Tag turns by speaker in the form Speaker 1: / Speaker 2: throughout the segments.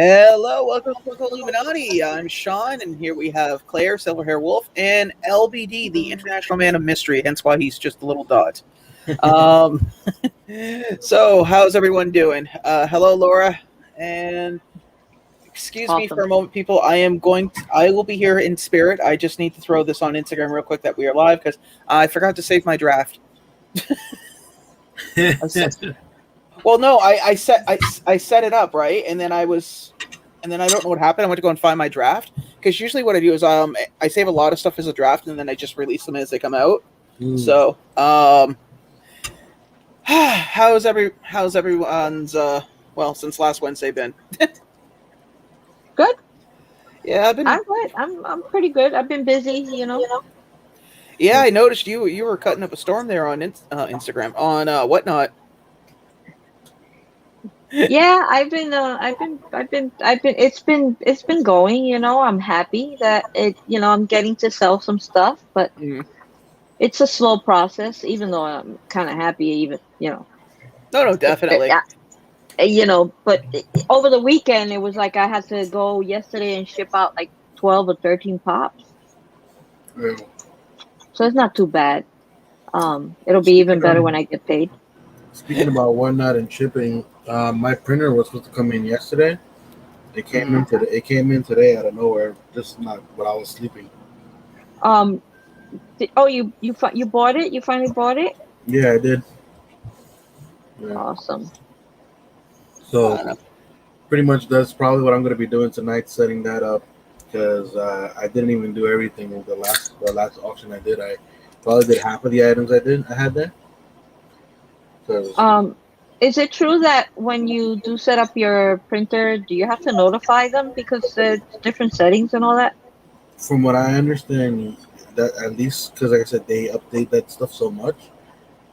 Speaker 1: Hello, welcome to Funko Illuminati. I'm Sean, and here we have Claire, Silverhair Wolf, and LBD, the International Man of Mystery, hence why he's just a little dot. Um, so, how's everyone doing? Hello, Laura, and excuse me for a moment, people. I will be here in spirit. I just need to throw this on Instagram real quick that we are live because I forgot to save my draft. Well, no, I set it up right, and then I don't know what happened. I went to go and find my draft because usually what I do is I save a lot of stuff as a draft, and then I just release them as they come out. So how's everyone's well, since last Wednesday been?
Speaker 2: Good.
Speaker 1: Yeah,
Speaker 2: I'm good. I'm pretty good. I've been busy,
Speaker 1: Yeah, I noticed you were cutting up a storm there on Instagram on whatnot.
Speaker 2: Yeah, I've been it's been going, I'm happy that I'm getting to sell some stuff, but it's a slow process, even though I'm kind of happy,
Speaker 1: No, definitely.
Speaker 2: But over the weekend, it was like I had to go yesterday and ship out like 12 or 13 pops.
Speaker 3: Yeah.
Speaker 2: So it's not too bad. It'll be even better when I get paid.
Speaker 3: Speaking about whatnot and shipping, my printer was supposed to come in yesterday. It came in today. It came in today out of nowhere, just not while I was sleeping.
Speaker 2: You bought it? You finally bought it?
Speaker 3: Yeah, I did. Yeah.
Speaker 2: Awesome.
Speaker 3: So pretty much that's probably what I'm going to be doing tonight, setting that up, because I didn't even do everything in the last auction I did. I probably did half of the items I had there.
Speaker 2: Is it true that when you do set up your printer, do you have to notify them because there's different settings and all that?
Speaker 3: From what I understand, that at least because like I said, they update that stuff so much.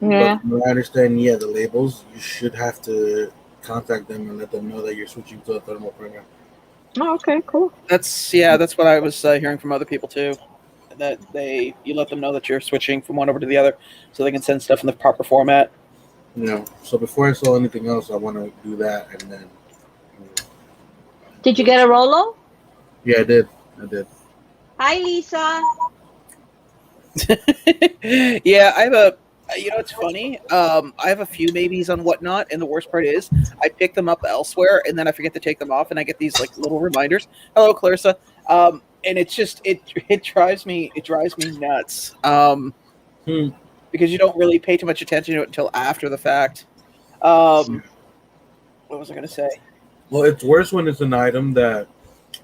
Speaker 2: Yeah.
Speaker 3: But from what I understand, the labels, you should have to contact them and let them know that you're switching to a thermal printer.
Speaker 2: Oh, okay, cool.
Speaker 1: That's what I was hearing from other people too. That you let them know that you're switching from one over to the other, so they can send stuff in the proper format.
Speaker 3: So before I sell anything else, I want to do that, and then.
Speaker 2: Did you get a Rolo?
Speaker 3: Yeah, I did.
Speaker 2: Hi, Lisa.
Speaker 1: Yeah, I have a. It's funny. I have a few maybes on whatnot, and the worst part is I pick them up elsewhere, and then I forget to take them off, and I get these like little reminders. Hello, Clarissa. And it's just it drives me nuts. Because you don't really pay too much attention to it until after the fact. What was I going to say?
Speaker 3: Well, it's worse when it's an item that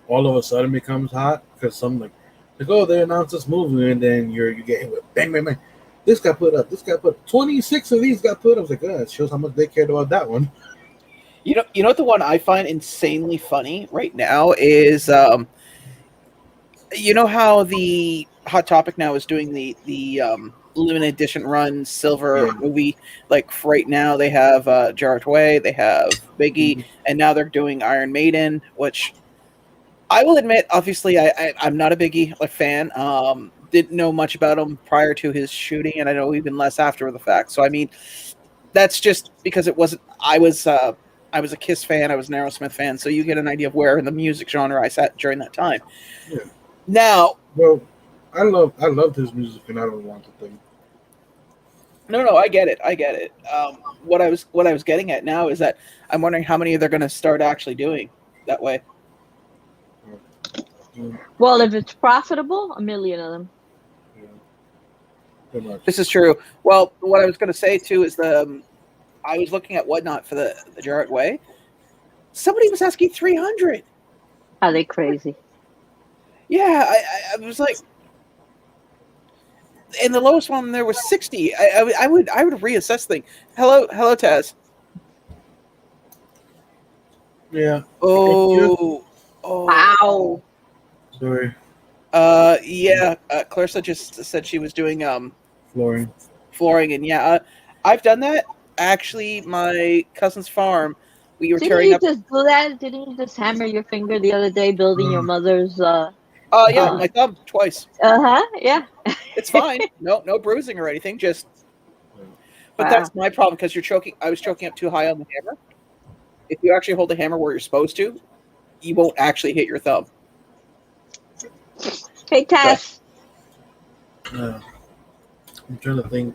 Speaker 3: all of a sudden becomes hot because some like oh, they announced this movie, and then you get hit with bang, bang, bang. This got put up. 26 of these got put up. I was like, it shows how much they cared about that one.
Speaker 1: You know what the one I find insanely funny right now is you know how the Hot Topic now is doing the limited edition run silver movie. Like right now they have Gerard Way, they have Biggie, and now they're doing Iron Maiden, which I will admit, obviously I'm not a Biggie fan. Didn't know much about him prior to his shooting, and I know even less after the fact. So I mean, that's just because it wasn't. I was a Kiss fan, I was an Aerosmith fan, so you get an idea of where in the music genre I sat during that time.
Speaker 3: Yeah.
Speaker 1: Now,
Speaker 3: well, I loved his music, and I don't want to think.
Speaker 1: No, I get it. What I was getting at now is that I'm wondering how many they're going to start actually doing that way.
Speaker 2: Well, if it's profitable, 1 million of them.
Speaker 3: Yeah.
Speaker 1: This is true. Well, what I was going to say too is I was looking at whatnot for the Jarrett Way. Somebody was asking 300.
Speaker 2: Are they crazy?
Speaker 1: Yeah, I was like, and the lowest one there was 60. I would reassess things. Hello, Taz.
Speaker 3: Yeah.
Speaker 1: Oh.
Speaker 2: Wow.
Speaker 3: Sorry.
Speaker 1: Yeah. Clarissa just said she was doing
Speaker 3: flooring,
Speaker 1: and I've done that. Actually, my cousin's farm. We were
Speaker 2: tearing up. Didn't you just do that? Didn't you just hammer your finger the other day building your mother's?
Speaker 1: Yeah, my thumb twice.
Speaker 2: Yeah.
Speaker 1: It's fine. No bruising or anything. Just. But that's my problem because you're choking. I was choking up too high on the hammer. If you actually hold the hammer where you're supposed to, you won't actually hit your thumb.
Speaker 2: Hey, Tess.
Speaker 3: I'm trying to think.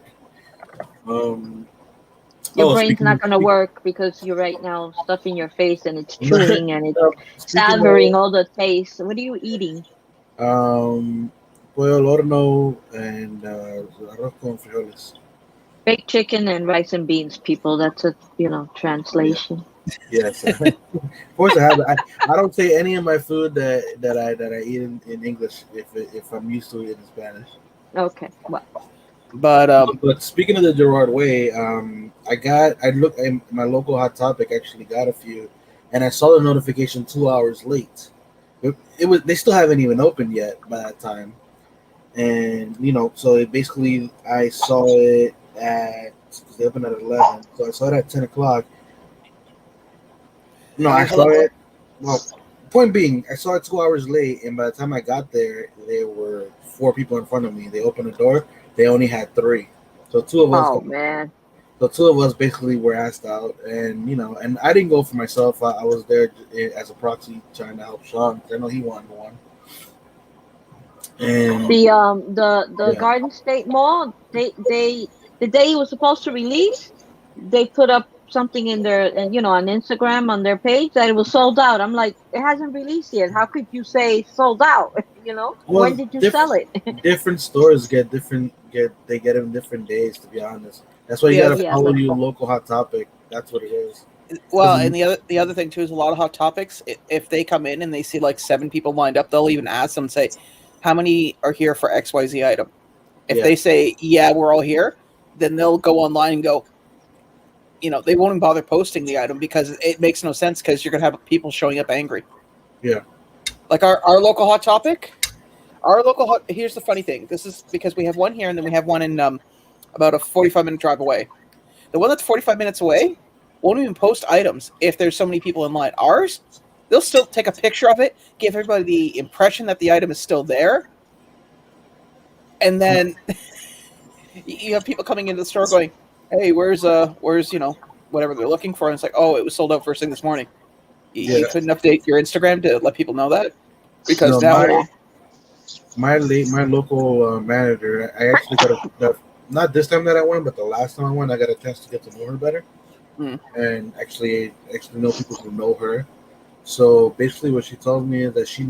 Speaker 2: Your brain's
Speaker 3: speaking
Speaker 2: not
Speaker 3: of,
Speaker 2: going to work because you're right now stuffing your face and it's
Speaker 3: speaking
Speaker 2: chewing and it's
Speaker 3: speaking
Speaker 2: savoring all the taste. What are you eating?
Speaker 3: pollo al horno and arroz con frijoles.
Speaker 2: Baked chicken and rice and beans, people. That's a translation.
Speaker 3: Yes. Of course I have. I don't say any of my food that I eat in English if I'm used to it in Spanish.
Speaker 2: Okay. Well,
Speaker 3: But speaking of the Gerard Way, I looked in my local Hot Topic actually got a few, and I saw the notification 2 hours late. It was they still haven't even opened yet by that time, and so it basically I saw it at they opened at 11, so I saw it at 10 o'clock. No, I saw it. Well, point being, I saw it 2 hours late, and by the time I got there, there were four people in front of me. They opened the door. They only had three, so two of us.
Speaker 2: oh man.
Speaker 3: So two of us basically were asked out, and and I didn't go for myself. I was there as a proxy trying to help Sean. I know he wanted one, and
Speaker 2: The
Speaker 3: yeah,
Speaker 2: Garden State Mall, they the day it was supposed to release, they put up something in their and on Instagram on their page that it was sold out. I'm like, it hasn't released yet. How could you say sold out? When
Speaker 3: well,
Speaker 2: did you sell it?
Speaker 3: different stores get them different days. To be honest, that's why you
Speaker 1: Yeah.
Speaker 3: gotta
Speaker 2: Yeah,
Speaker 3: follow
Speaker 2: but
Speaker 3: your local Hot Topic. That's what it is.
Speaker 1: Well,
Speaker 3: 'Cause
Speaker 1: and the other thing too is a lot of Hot Topics. If they come in and they see like 7 people lined up, they'll even ask them, say, "How many are here for XYZ item?" If
Speaker 3: yeah,
Speaker 1: they say, "Yeah, we're all here," then they'll go online and go. They won't even bother posting the item because it makes no sense because you're gonna have people showing up angry.
Speaker 3: yeah,
Speaker 1: Like our local Hot Topic. Here's the funny thing. This is because we have one here and then we have one in about a 45-minute drive away. The one that's 45 minutes away won't even post items if there's so many people in line. Ours, they'll still take a picture of it, give everybody the impression that the item is still there, and then you have people coming into the store going, "Hey, where's whatever they're looking for?" And it's like, "Oh, it was sold out first thing this morning."
Speaker 3: yeah.
Speaker 1: You couldn't update your Instagram to let people know that because
Speaker 3: No,
Speaker 1: now
Speaker 2: yeah.
Speaker 3: my local manager. I actually not this time that I went, but the last time I went, I got a chance to get to know her better,
Speaker 1: Mm.
Speaker 3: and actually know people who know her. So basically, what she told me is that she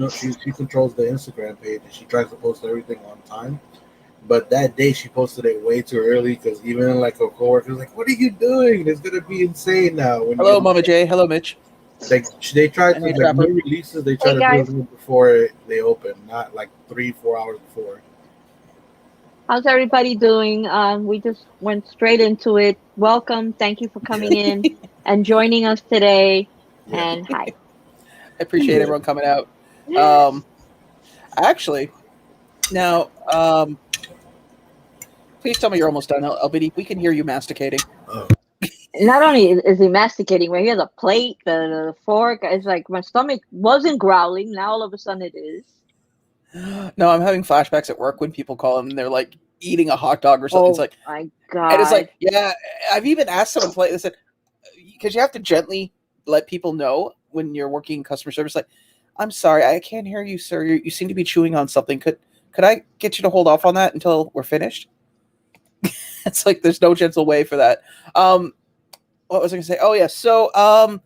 Speaker 3: controls the Instagram page and she tries to post everything on time. But that day she posted it way too early because even like her coworkers like, "What are you doing? It's gonna be insane now." When
Speaker 1: hello, Mama J. Hello, Mitch.
Speaker 3: they try
Speaker 1: And
Speaker 3: to
Speaker 1: hey,
Speaker 3: like
Speaker 1: Trapper.
Speaker 3: new releases, they try
Speaker 2: Hey
Speaker 3: to do
Speaker 2: guys,
Speaker 3: them before they open, not like 3-4 hours before.
Speaker 2: how's everybody doing? We just went straight into it. Welcome. Thank you for coming
Speaker 3: Yeah,
Speaker 2: in and joining us today.
Speaker 3: yeah.
Speaker 2: And hi.
Speaker 1: I appreciate
Speaker 3: Yeah.
Speaker 1: everyone coming out. Actually, now, please tell me you're almost done, LBD. We can hear you masticating.
Speaker 3: Oh,
Speaker 2: Not only is he masticating, right here, the plate, the fork, it's like my stomach wasn't growling. Now all of a sudden it is.
Speaker 1: No, I'm having flashbacks at work when people call them and they're like eating a hot dog or something. It's
Speaker 2: Oh
Speaker 1: like,
Speaker 2: my
Speaker 1: and it's
Speaker 2: God.
Speaker 1: like, yeah, I've even asked someone politely. They said, because you have to gently let people know when you're working customer service. Like, I'm sorry, I can't hear you, sir. You seem to be chewing on something. Could I get you to hold off on that until we're finished? It's like there's no gentle way for that. What was I gonna say? Oh yeah, so I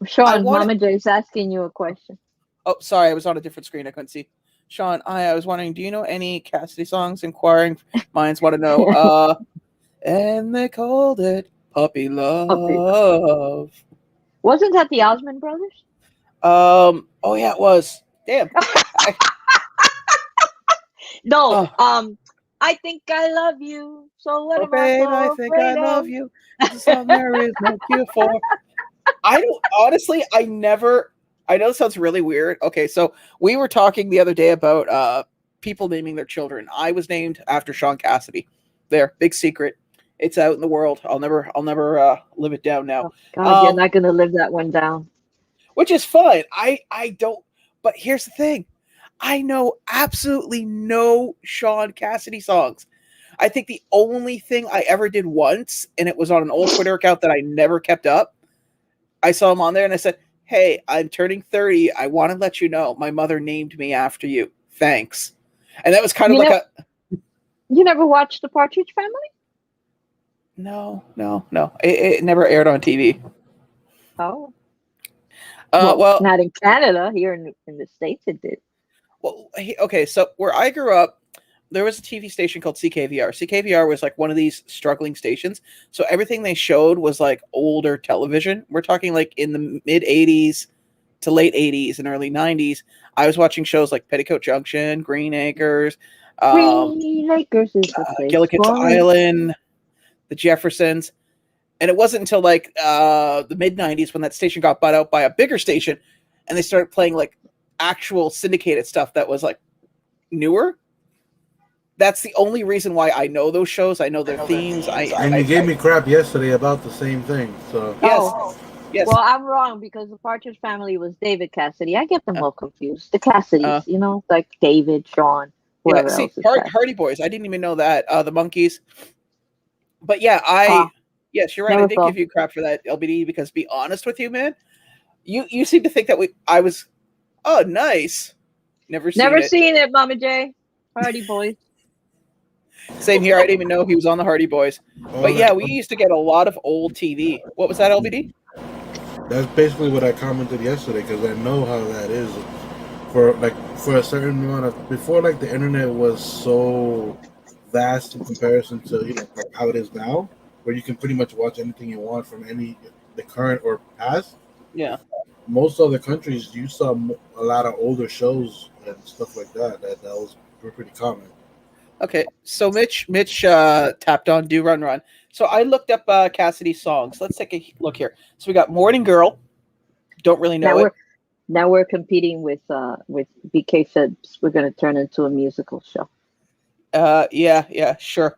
Speaker 2: Sean,
Speaker 1: wanted.
Speaker 2: Mama J's asking you a question.
Speaker 1: Oh, sorry, I was on a different screen. I couldn't see. Sean, I was wondering, do you know any Cassidy songs? Inquiring minds want to know. And they called it Puppy
Speaker 2: Puppy.
Speaker 1: Love.
Speaker 2: Wasn't that the Osmond brothers?
Speaker 1: Oh yeah, it was. Damn. I,
Speaker 2: No.
Speaker 1: oh,
Speaker 2: I think I love you. So what
Speaker 1: oh,
Speaker 2: am I
Speaker 1: babe, I
Speaker 2: so
Speaker 1: think I
Speaker 2: afraid of?
Speaker 1: love you. It's a song there is no cure for. I don't honestly. I never. I know it sounds really weird. Okay, so we were talking the other day about people naming their children. I was named after Sean Cassidy. There, big secret. It's out in the world. I'll never live it down now.
Speaker 2: Oh, God, you're
Speaker 1: Um,
Speaker 2: not gonna live that one down.
Speaker 1: which is fine. I don't. But here's the thing. I know absolutely no Sean Cassidy songs. I think the only thing I ever did once, and it was on an old Twitter account that I never kept up. I saw him on there, and I said, hey, I'm turning 30. I want to let you know my mother named me after you. Thanks. And that was kind of
Speaker 2: You
Speaker 1: like
Speaker 2: know,
Speaker 1: a
Speaker 2: you never watched the Partridge Family?
Speaker 1: no. It never aired on TV.
Speaker 2: Oh, well,
Speaker 1: Well,
Speaker 2: not in Canada. Here in the States, it did.
Speaker 1: well, okay. So where I grew up, there was a TV station called CKVR. CKVR was like one of these struggling stations. So everything they showed was like older television. We're talking like in the mid 80s to late 80s and early 90s. I was watching shows like Petticoat Junction, Green Acres, um,
Speaker 2: Green Acres is the place
Speaker 1: Gilligan's
Speaker 2: for me.
Speaker 1: Island, the Jeffersons. And it wasn't until like the mid 90s when that station got bought out by a bigger station and they started playing like actual syndicated stuff that was like newer. That's the only reason why I know those shows. I know their themes.
Speaker 3: And you gave me crap yesterday about the same thing. So
Speaker 1: Yes,
Speaker 2: Oh,
Speaker 1: yes.
Speaker 2: well, I'm wrong because the Partridge Family was David Cassidy. I get them
Speaker 1: Uh,
Speaker 2: all confused. The Cassidys,
Speaker 1: uh,
Speaker 2: like David, Sean,
Speaker 1: yeah.
Speaker 2: whoever
Speaker 1: See,
Speaker 2: else is Cassidy.
Speaker 1: Hardy Boys. I didn't even know that. The Monkeys. But yeah,
Speaker 2: Ah,
Speaker 1: yes, you're right. I
Speaker 2: never
Speaker 1: did
Speaker 2: saw.
Speaker 1: give you crap for that, LBD. Because be honest with you, man, you seem to think that I was. Oh, nice. Never seen
Speaker 2: Never
Speaker 1: it.
Speaker 2: seen it, Mama J. Hardy Boys.
Speaker 1: Same here. I didn't even know he was on the Hardy Boys.
Speaker 3: all
Speaker 1: But yeah,
Speaker 3: that,
Speaker 1: we used to get a lot of old TV. What was that, LBD?
Speaker 3: that's basically what I commented yesterday because I know how that is for a certain amount of before like the internet was so vast in comparison to like how it is now, where you can pretty much watch anything you want from any the current or past.
Speaker 1: Yeah.
Speaker 3: Most other countries you saw a lot of older shows and stuff like that. That was pretty common.
Speaker 1: Okay. So Mitch tapped on "Do Run Run." So I looked up Cassidy's songs. Let's take a look here. So we got "Morning Girl." Don't really
Speaker 2: Now
Speaker 1: know
Speaker 2: we're
Speaker 1: it.
Speaker 2: now we're competing with BK Phibs. We're going to turn into a musical show.
Speaker 1: Yeah, sure.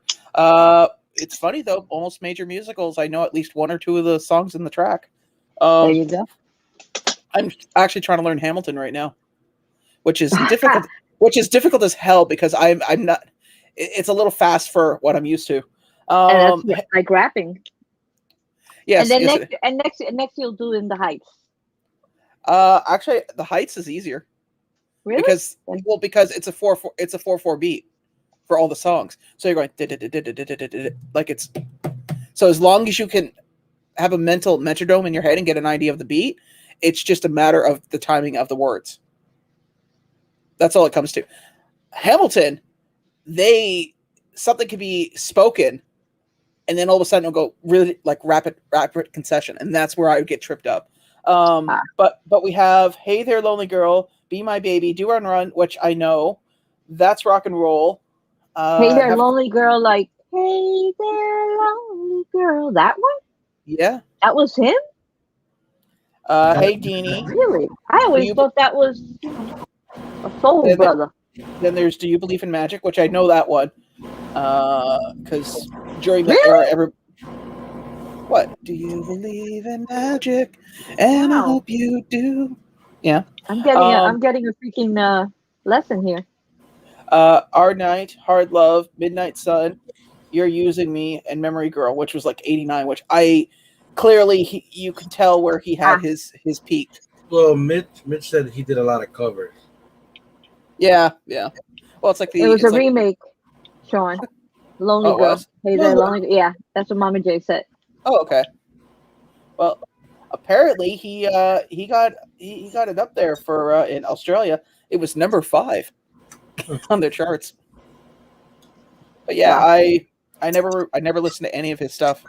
Speaker 1: It's funny though. Almost major musicals. I know at least one or two of the songs in the track.
Speaker 2: There
Speaker 1: Um,
Speaker 2: you go.
Speaker 1: I'm actually trying to learn Hamilton right now, which is difficult. Which is difficult as hell because I'm not. It's a little fast for what I'm used to.
Speaker 2: And that's
Speaker 1: Um,
Speaker 2: like rapping. And
Speaker 1: yes,
Speaker 2: then
Speaker 1: yes.
Speaker 2: next you'll do In the Heights.
Speaker 1: Actually, the Heights is easier
Speaker 2: Really?
Speaker 1: because it's a 4/4 beat for all the songs. So you're going like it's so as long as you can have a mental metrodome in your head and get an idea of the beat, it's just a matter of the timing of the words. That's all it comes to. Hamilton, something could be spoken and then all of a sudden it'll go really like rapid concession, and that's where I would get tripped up.
Speaker 2: Ah.
Speaker 1: But we have "Hey There, Lonely Girl," "Be My Baby," "Do Run Run," which I know. That's rock and roll.
Speaker 2: Hey there,
Speaker 1: Have
Speaker 2: lonely girl. Like, hey there, lonely girl. That one?
Speaker 1: yeah.
Speaker 2: That was him?
Speaker 1: "Hey Deanie."
Speaker 2: Really? I
Speaker 1: Do
Speaker 2: always
Speaker 1: you?
Speaker 2: thought that was, a soul
Speaker 1: Then,
Speaker 2: brother.
Speaker 1: then there's "Do You Believe in Magic," which I know that one. Because during that era,
Speaker 2: Really?
Speaker 1: what do you believe in magic? And I
Speaker 2: Wow.
Speaker 1: hope you do. Yeah.
Speaker 2: I'm getting a freaking lesson here.
Speaker 1: Our Night, Hard Love, Midnight Sun, You're Using Me, and Memory Girl, which was like '89, which I clearly you can tell where he had
Speaker 2: Ah,
Speaker 1: his peak.
Speaker 3: Well, Mitch said he did a lot of covers.
Speaker 1: Yeah. Well,
Speaker 2: it was a
Speaker 1: it's like
Speaker 2: remake, Sean. Lonely
Speaker 1: oh, it
Speaker 2: girl.
Speaker 1: was.
Speaker 2: Hey there, lonely. Yeah, that's what Mama J said.
Speaker 1: Oh, okay. Well, apparently he got it up there for in Australia. It was number 5 on their charts. But yeah,
Speaker 2: Wow.
Speaker 1: I never listened to any of his stuff.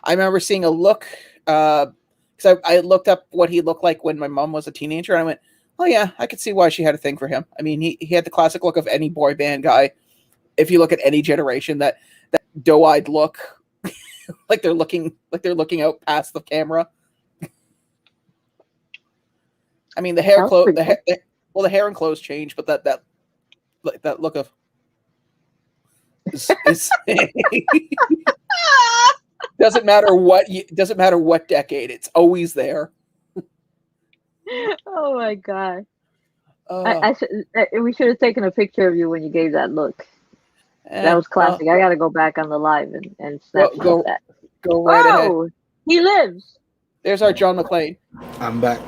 Speaker 1: I remember seeing a look because I looked up what he looked like when my mom was a teenager, and I went, "Oh yeah, I could see why she had a thing for him." I mean, he had the classic look of any boy band guy. If you look at any generation, that doe-eyed look, like they're looking out past the camera. I mean, the hair,
Speaker 2: That was pretty cool.
Speaker 1: the hair and clothes change, but that look of is doesn't matter what decade, it's always there.
Speaker 2: Oh my god.
Speaker 1: Uh,
Speaker 2: We should have taken a picture of you when you gave that look. That was
Speaker 1: well,
Speaker 2: classic. I gotta go back on the live and snapshot that.
Speaker 1: go right ahead.
Speaker 2: Oh, he lives.
Speaker 1: There's our John McClane.
Speaker 3: I'm back.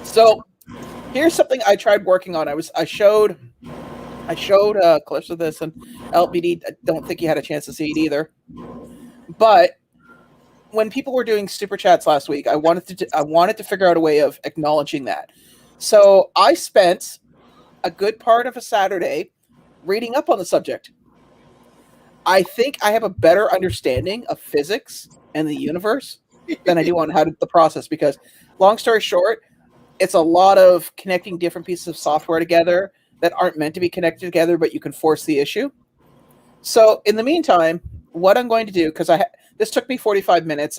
Speaker 1: So here's something I tried working on. I showed clips of this, and LBD. I don't think he had a chance to see it either. But when people were doing super chats last week, I wanted to figure out a way of acknowledging that. So I spent a good part of a Saturday reading up on the subject. I think I have a better understanding of physics and the universe than I do on the process, because long story short, it's a lot of connecting different pieces of software together that aren't meant to be connected together, but you can force the issue. So in the meantime, what I'm going to do, because this took me 45 minutes.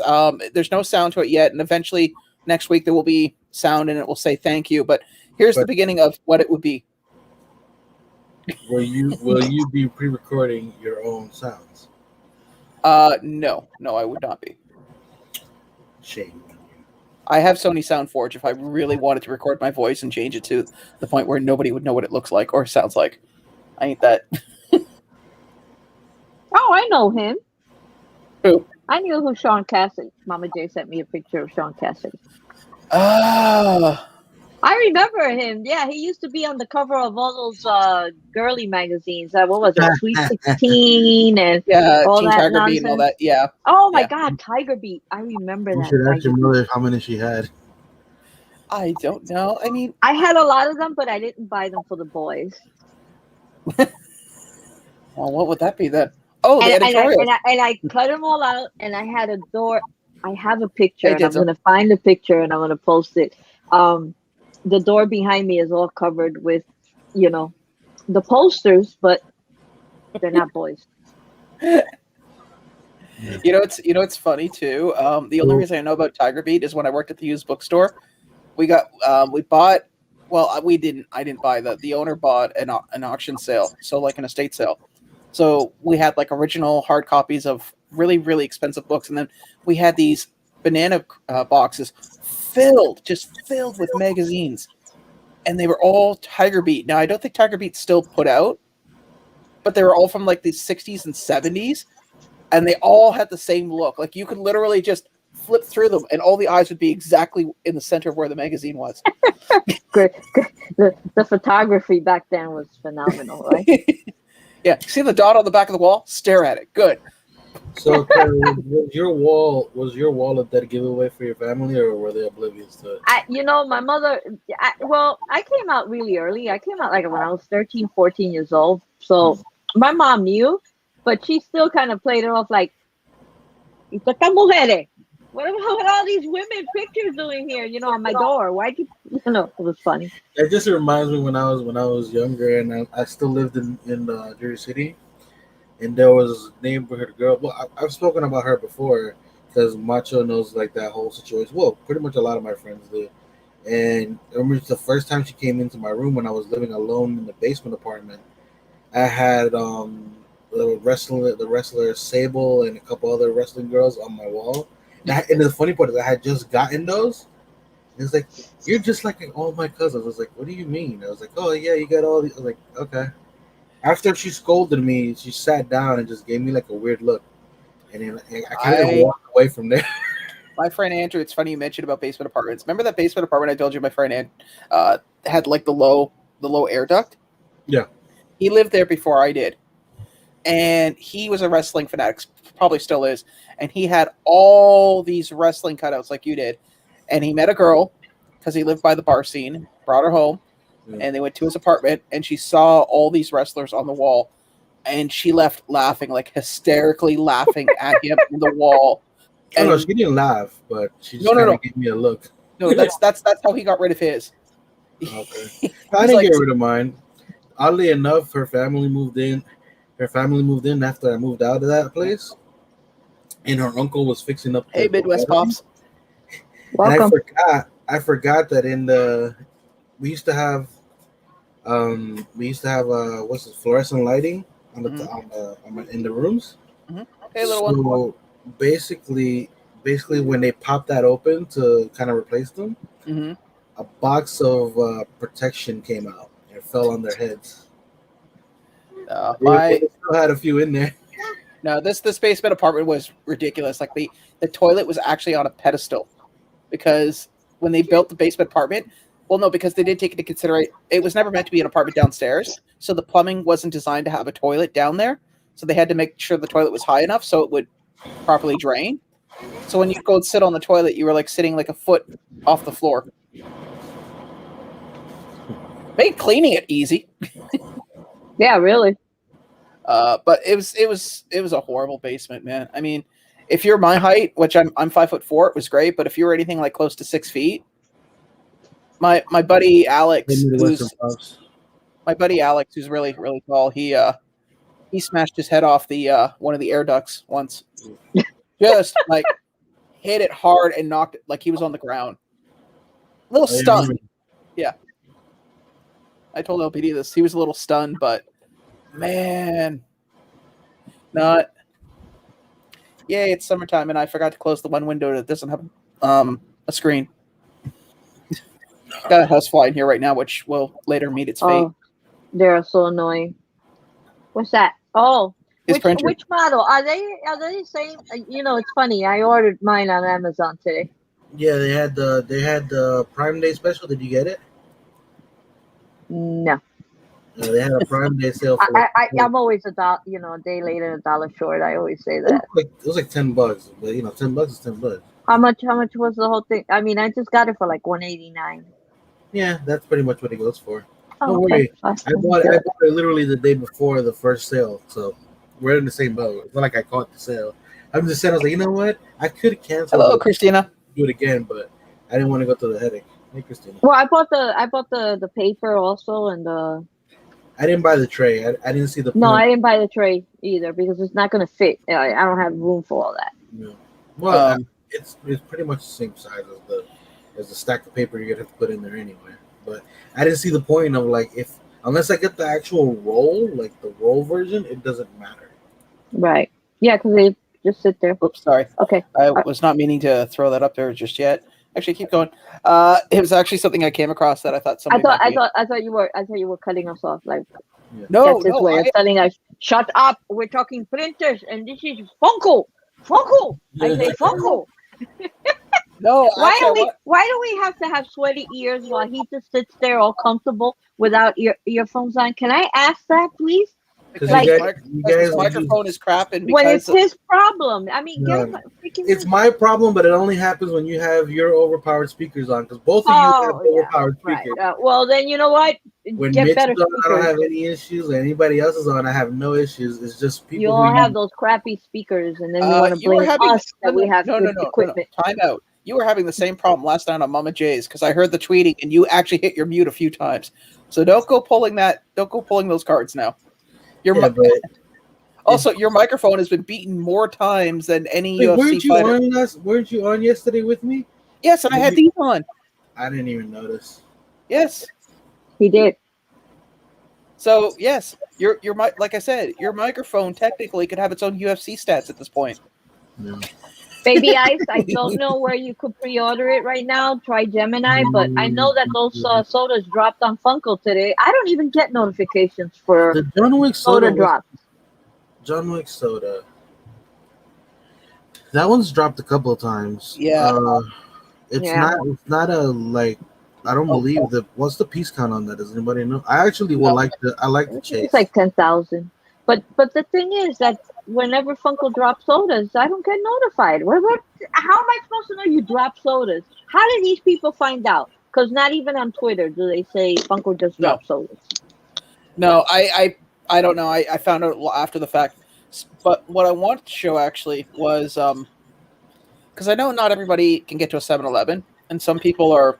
Speaker 1: There's no sound to it yet, and eventually next week there will be sound and it will say thank you. But here's the beginning of what it would be.
Speaker 3: Will you be pre-recording your own sounds?
Speaker 1: No, I would not be.
Speaker 3: Shame.
Speaker 1: I have Sony SoundForge if I really wanted to record my voice and change it to the point where nobody would know what it looks like or sounds like. I ain't that.
Speaker 2: Oh, I know him.
Speaker 1: Who?
Speaker 2: I knew who Sean Cassidy. Mama J sent me a picture of Sean Cassidy.
Speaker 1: Ah.
Speaker 2: I remember him. Yeah, he used to be on the cover of all those girly magazines. What was it, Sweet 16 and all
Speaker 1: Teen
Speaker 2: that
Speaker 1: Tiger
Speaker 2: nonsense.
Speaker 1: Beat and all that. Yeah.
Speaker 2: Oh my God, Tiger Beat! I remember
Speaker 3: You
Speaker 2: that.
Speaker 3: should ask your mother how many she had.
Speaker 1: I don't know. I mean,
Speaker 2: I had a lot of them, but I didn't buy them for the boys.
Speaker 1: Well, what would that be then? Oh, the editorial.
Speaker 2: And I cut them all out, and I had a door. I have a picture, and I'm
Speaker 1: so.
Speaker 2: going to find the picture, and I'm going to post it. The door behind me is all covered with, the posters, but they're not boys.
Speaker 1: It's funny too. The only reason I know about Tiger Beat is when I worked at the used bookstore. We bought. Well, we didn't. I didn't buy the owner bought an auction sale, so like an estate sale. So we had like original hard copies of really, really expensive books, and then we had these banana boxes filled with magazines, and they were all Tiger Beat. Now I don't think Tiger Beat's still put out, but they were all from like the 60s and 70s, and they all had the same look. Like you could literally just flip through them, and all the eyes would be exactly in the center of where the magazine was.
Speaker 2: Great. The photography back then was phenomenal, right?
Speaker 1: Yeah, see the dot on the back of the wall? Stare at it. Good.
Speaker 3: So, was your wall a dead giveaway for your family, or were they oblivious to it?
Speaker 2: My mother. I came out really early. I came out like when I was 13, 14 years old. So my mom knew, but she still kind of played it off like, "Estas mujeres. What are all these women pictures doing here? On my door? Why'd you? It was funny."
Speaker 3: It just reminds me when I was younger, and I still lived in Jersey City, and there was a neighborhood girl. Well, I've spoken about her before because Macho knows like that whole situation. Well, pretty much a lot of my friends do. And I remember the first time she came into my room when I was living alone in the basement apartment. I had the wrestler Sable and a couple other wrestling girls on my wall. And the funny part is I had just gotten those. And it's like, "You're just like all my cousins." I was like, "What do you mean?" I was like, "Oh yeah, you got all these." I was like, "Okay." After she scolded me, she sat down and just gave me like a weird look, and then I kind of walked away from there.
Speaker 1: My friend Andrew, it's funny you mentioned about basement apartments. Remember that basement apartment I told you my friend had like the low air duct?
Speaker 3: Yeah.
Speaker 1: He lived there before I did. And he was a wrestling fanatic, probably still is. And he had all these wrestling cutouts like you did. And he met a girl because he lived by the bar scene, brought her home, and they went to his apartment, and she saw all these wrestlers on the wall. And she left laughing, like hysterically laughing at him on the wall.
Speaker 3: And no, she didn't laugh, but she just kind of gave me a look.
Speaker 1: No, that's how he got rid of his.
Speaker 3: Okay. I didn't get rid of mine. Oddly enough, her family moved in. Her family moved in after I moved out of that place, and her uncle was fixing up.
Speaker 1: Hey, Midwest Pops.
Speaker 2: Welcome.
Speaker 3: And I forgot that we used to have what's it, fluorescent lighting on in the rooms.
Speaker 1: Mm-hmm. Hey, little one.
Speaker 3: Basically, when they popped that open to kind of replace them, a box of protection came out and fell on their heads.
Speaker 1: They
Speaker 3: still had a few in there.
Speaker 1: No, this basement apartment was ridiculous. Like the toilet was actually on a pedestal because when they built the basement apartment, well, no, because they did take into consideration it was never meant to be an apartment downstairs, so the plumbing wasn't designed to have a toilet down there. So they had to make sure the toilet was high enough so it would properly drain. So when you go and sit on the toilet, you were like sitting like a foot off the floor. Made cleaning it easy.
Speaker 2: Yeah, really.
Speaker 1: But it was a horrible basement, man. I mean, if you're my height, which I'm 5'4", it was great. But if you were anything like close to 6 feet, my buddy Alex, who's really really tall, he smashed his head off the one of the air ducts once. Just like hit it hard and knocked it like he was on the ground. A little stunned. Yeah. I told LPD this. He was a little stunned, but man, not. Yay, it's summertime, and I forgot to close the one window that doesn't have a screen. Got a housefly in here right now, which will later meet its fate.
Speaker 2: Oh, they're so annoying. What's that? Oh, which model? Are they the same? You know, it's funny. I ordered mine on Amazon today.
Speaker 3: Yeah, they had the Prime Day special. Did you get it?
Speaker 2: No.
Speaker 3: They had a Prime Day sale.
Speaker 2: I'm always a day later, $1 short. I always say that.
Speaker 3: It was like $10, but $10 is $10.
Speaker 2: How much was the whole thing? I mean, I just got it for like $189.
Speaker 3: Yeah, that's pretty much what it goes for.
Speaker 2: Oh,
Speaker 3: Don't worry. I bought it literally the day before the first sale, so we're in the same boat. It's not like I caught the sale. I'm just saying, I was like, you know what? I could cancel.
Speaker 1: Hello, Christina.
Speaker 3: Do it again, but I didn't want to go through the headache. Hey, Christina.
Speaker 2: Well, I bought the paper also and the.
Speaker 3: I didn't buy the tray. I didn't see the.
Speaker 2: No, I didn't buy the tray either because it's not going to fit. I don't have room for all that.
Speaker 3: No. Well, it's pretty much the same size as the stack of paper you're gonna have to put in there anyway. But I didn't see the point of like unless I get the actual roll, like the roll version, it doesn't matter.
Speaker 2: Right. Yeah, because they just sit there.
Speaker 1: Oops, sorry.
Speaker 2: Okay.
Speaker 1: I was not meaning to throw that up there just yet. Actually, keep going. It was actually something I came across that I thought somebody.
Speaker 2: I thought you were cutting us off. Like,
Speaker 1: no,
Speaker 2: that's his way of telling us, "Shut up! We're talking printers, and this is Funko. Funko. I say Funko."
Speaker 1: No.
Speaker 2: Why do we have to have sweaty ears while he just sits there all comfortable without earphones on? Can I ask that, please?
Speaker 1: Because his microphone is crapping.
Speaker 2: When it's his problem. I mean,
Speaker 3: it's my problem, but it only happens when you have your overpowered speakers on. Because both of you have overpowered speakers.
Speaker 2: Right. Well, then you know what?
Speaker 3: When Mitch is on, I don't have any issues. When anybody else is on, I have no issues. It's just people.
Speaker 2: You all have those crappy speakers, and then you want to blame us that we have good equipment.
Speaker 1: No. Time out. You were having the same problem last night on Mama J's because I heard the tweeting, and you actually hit your mute a few times. So don't go pulling that. Don't go pulling those cards now. Also, your microphone has been beaten more times than any UFC fighter.
Speaker 3: Weren't you on yesterday with me?
Speaker 1: Yes, and I had these on.
Speaker 3: I didn't even notice.
Speaker 1: Yes,
Speaker 2: he did.
Speaker 1: So yes, your like I said, your microphone technically could have its own UFC stats at this point.
Speaker 3: No.
Speaker 2: Baby Ice, I don't know where you could pre-order it right now. Try Gemini, but I know that those sodas dropped on Funko today. I don't even get notifications for
Speaker 3: the John Wick
Speaker 2: soda drops.
Speaker 3: John Wick soda. That one's dropped a couple of times.
Speaker 1: Yeah.
Speaker 3: It's not a like. I don't believe that. What's the piece count on that? Does anybody know? I actually would like the. I like the chase.
Speaker 2: It's like 10,000. But the thing is that whenever Funko drops sodas, I don't get notified. How am I supposed to know you drop sodas? How did these people find out? Because not even on Twitter do they say Funko just dropped sodas.
Speaker 1: No, I don't know. I found out after the fact. But what I wanted to show actually was because I know not everybody can get to a 7-Eleven, and some people are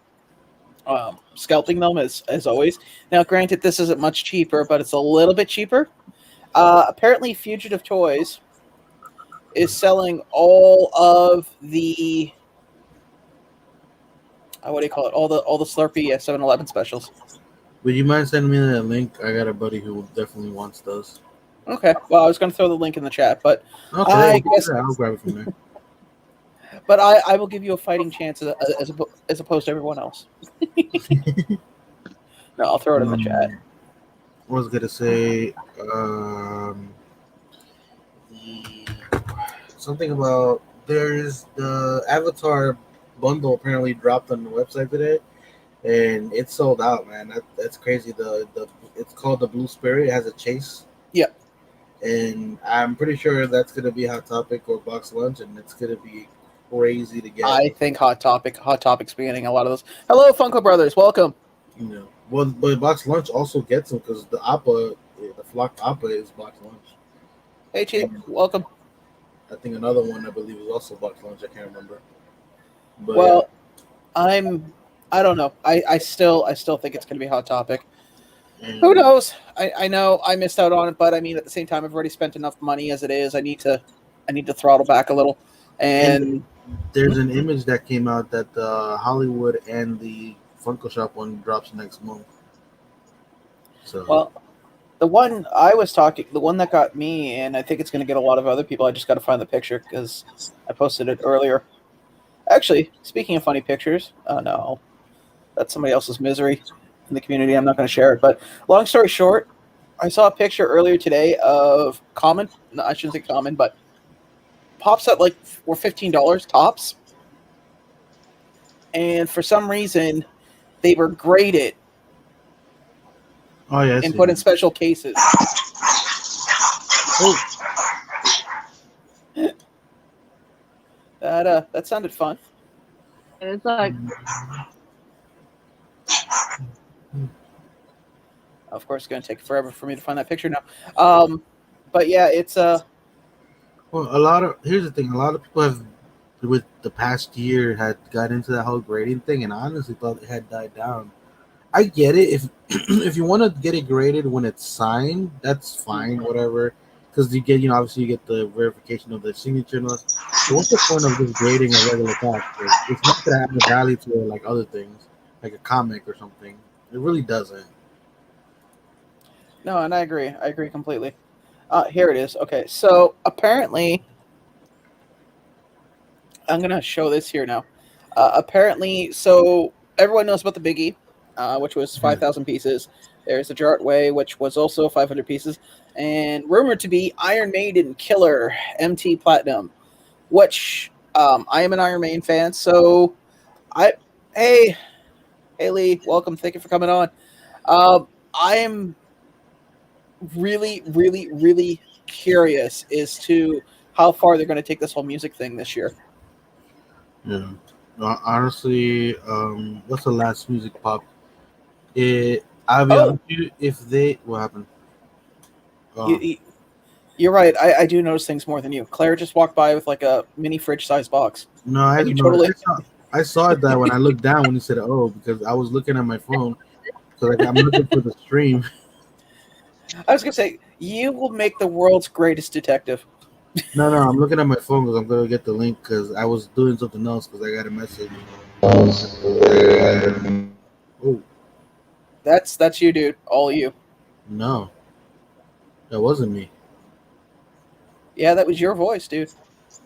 Speaker 1: scalping them as always. Now, granted, this isn't much cheaper, but it's a little bit cheaper. Apparently, Fugitive Toys is selling all of the what do you call it? All the Slurpee 7-Eleven specials.
Speaker 3: Would you mind sending me that link? I got a buddy who definitely wants those.
Speaker 1: Okay. Well, I was going to throw the link in the chat, but
Speaker 3: okay,
Speaker 1: I guess
Speaker 3: I'll grab it from there.
Speaker 1: But I will give you a fighting chance as opposed to everyone else. No, I'll throw it in the chat.
Speaker 3: I was gonna say, something about there's the Avatar bundle apparently dropped on the website today, and it's sold out, man. That's crazy. The it's called the Blue Spirit. It has a chase.
Speaker 1: Yep.
Speaker 3: And I'm pretty sure that's gonna be Hot Topic or Box Lunch, and it's gonna be crazy to get.
Speaker 1: I think Hot Topic's beginning a lot of those. Hello, Funko Brothers, welcome.
Speaker 3: You know, well, but Box Lunch also gets them because the Appa, the flocked Appa is Box Lunch.
Speaker 1: Hey, Chief, welcome.
Speaker 3: I think another one I believe is also Box Lunch. I can't remember. But,
Speaker 1: well, I don't know. I still think it's going to be Hot Topic. Who knows? I know I missed out on it, but I mean, at the same time, I've already spent enough money as it is. I need to throttle back a little. And
Speaker 3: there's an image that came out that the Hollywood and the Funko Shop one drops next month. So
Speaker 1: well, the one that got me, and I think it's going to get a lot of other people. I just got to find the picture because I posted it earlier. Actually, speaking of funny pictures, no, that's somebody else's misery in the community. I'm not going to share it. But long story short, I saw a picture earlier today of Common. No, I shouldn't say Common, but Pops that were $15 tops, and for some reason they were graded.
Speaker 3: Oh yeah,
Speaker 1: and put in special cases. That sounded fun.
Speaker 2: It's like,
Speaker 1: of course, it's going to take forever for me to find that picture now. But yeah, it's
Speaker 3: well, here's the thing. A lot of people have, with the past year, had got into that whole grading thing, and I honestly thought it had died down. I get it. If if you want to get it graded when it's signed, that's fine, whatever. Because you get, obviously you get the verification of the signature and all. So what's the point of just grading a regular pack? It's not gonna have a value to it like other things, like a comic or something. It really doesn't.
Speaker 1: No, and I agree. I agree completely. Here it is. Okay, so apparently, I'm gonna show this here now. Apparently, so everyone knows about the Biggie, which was 5,000 pieces. There's the Jarrett Way, which was also 500 pieces, and rumored to be Iron Maiden Killer MT Platinum, which I am an Iron Maiden fan. So, hey Lee, welcome. Thank you for coming on. I am really, really, really curious as to how far they're going to take this whole music thing this year.
Speaker 3: Yeah. Honestly, what's the last music pop? I'll be honest with you, if they... What happened?
Speaker 1: You're right. I do notice things more than you. Claire just walked by with like a mini fridge-sized box.
Speaker 3: No, I saw it that when I looked down when you said, "Oh," because I was looking at my phone. So I'm looking for the stream.
Speaker 1: I was going to say, you will make the world's greatest detective.
Speaker 3: No, I'm looking at my phone because I'm going to get the link because I was doing something else because I got a message. Oh.
Speaker 1: That's you, dude. All you.
Speaker 3: No. That wasn't me.
Speaker 1: Yeah, that was your voice, dude.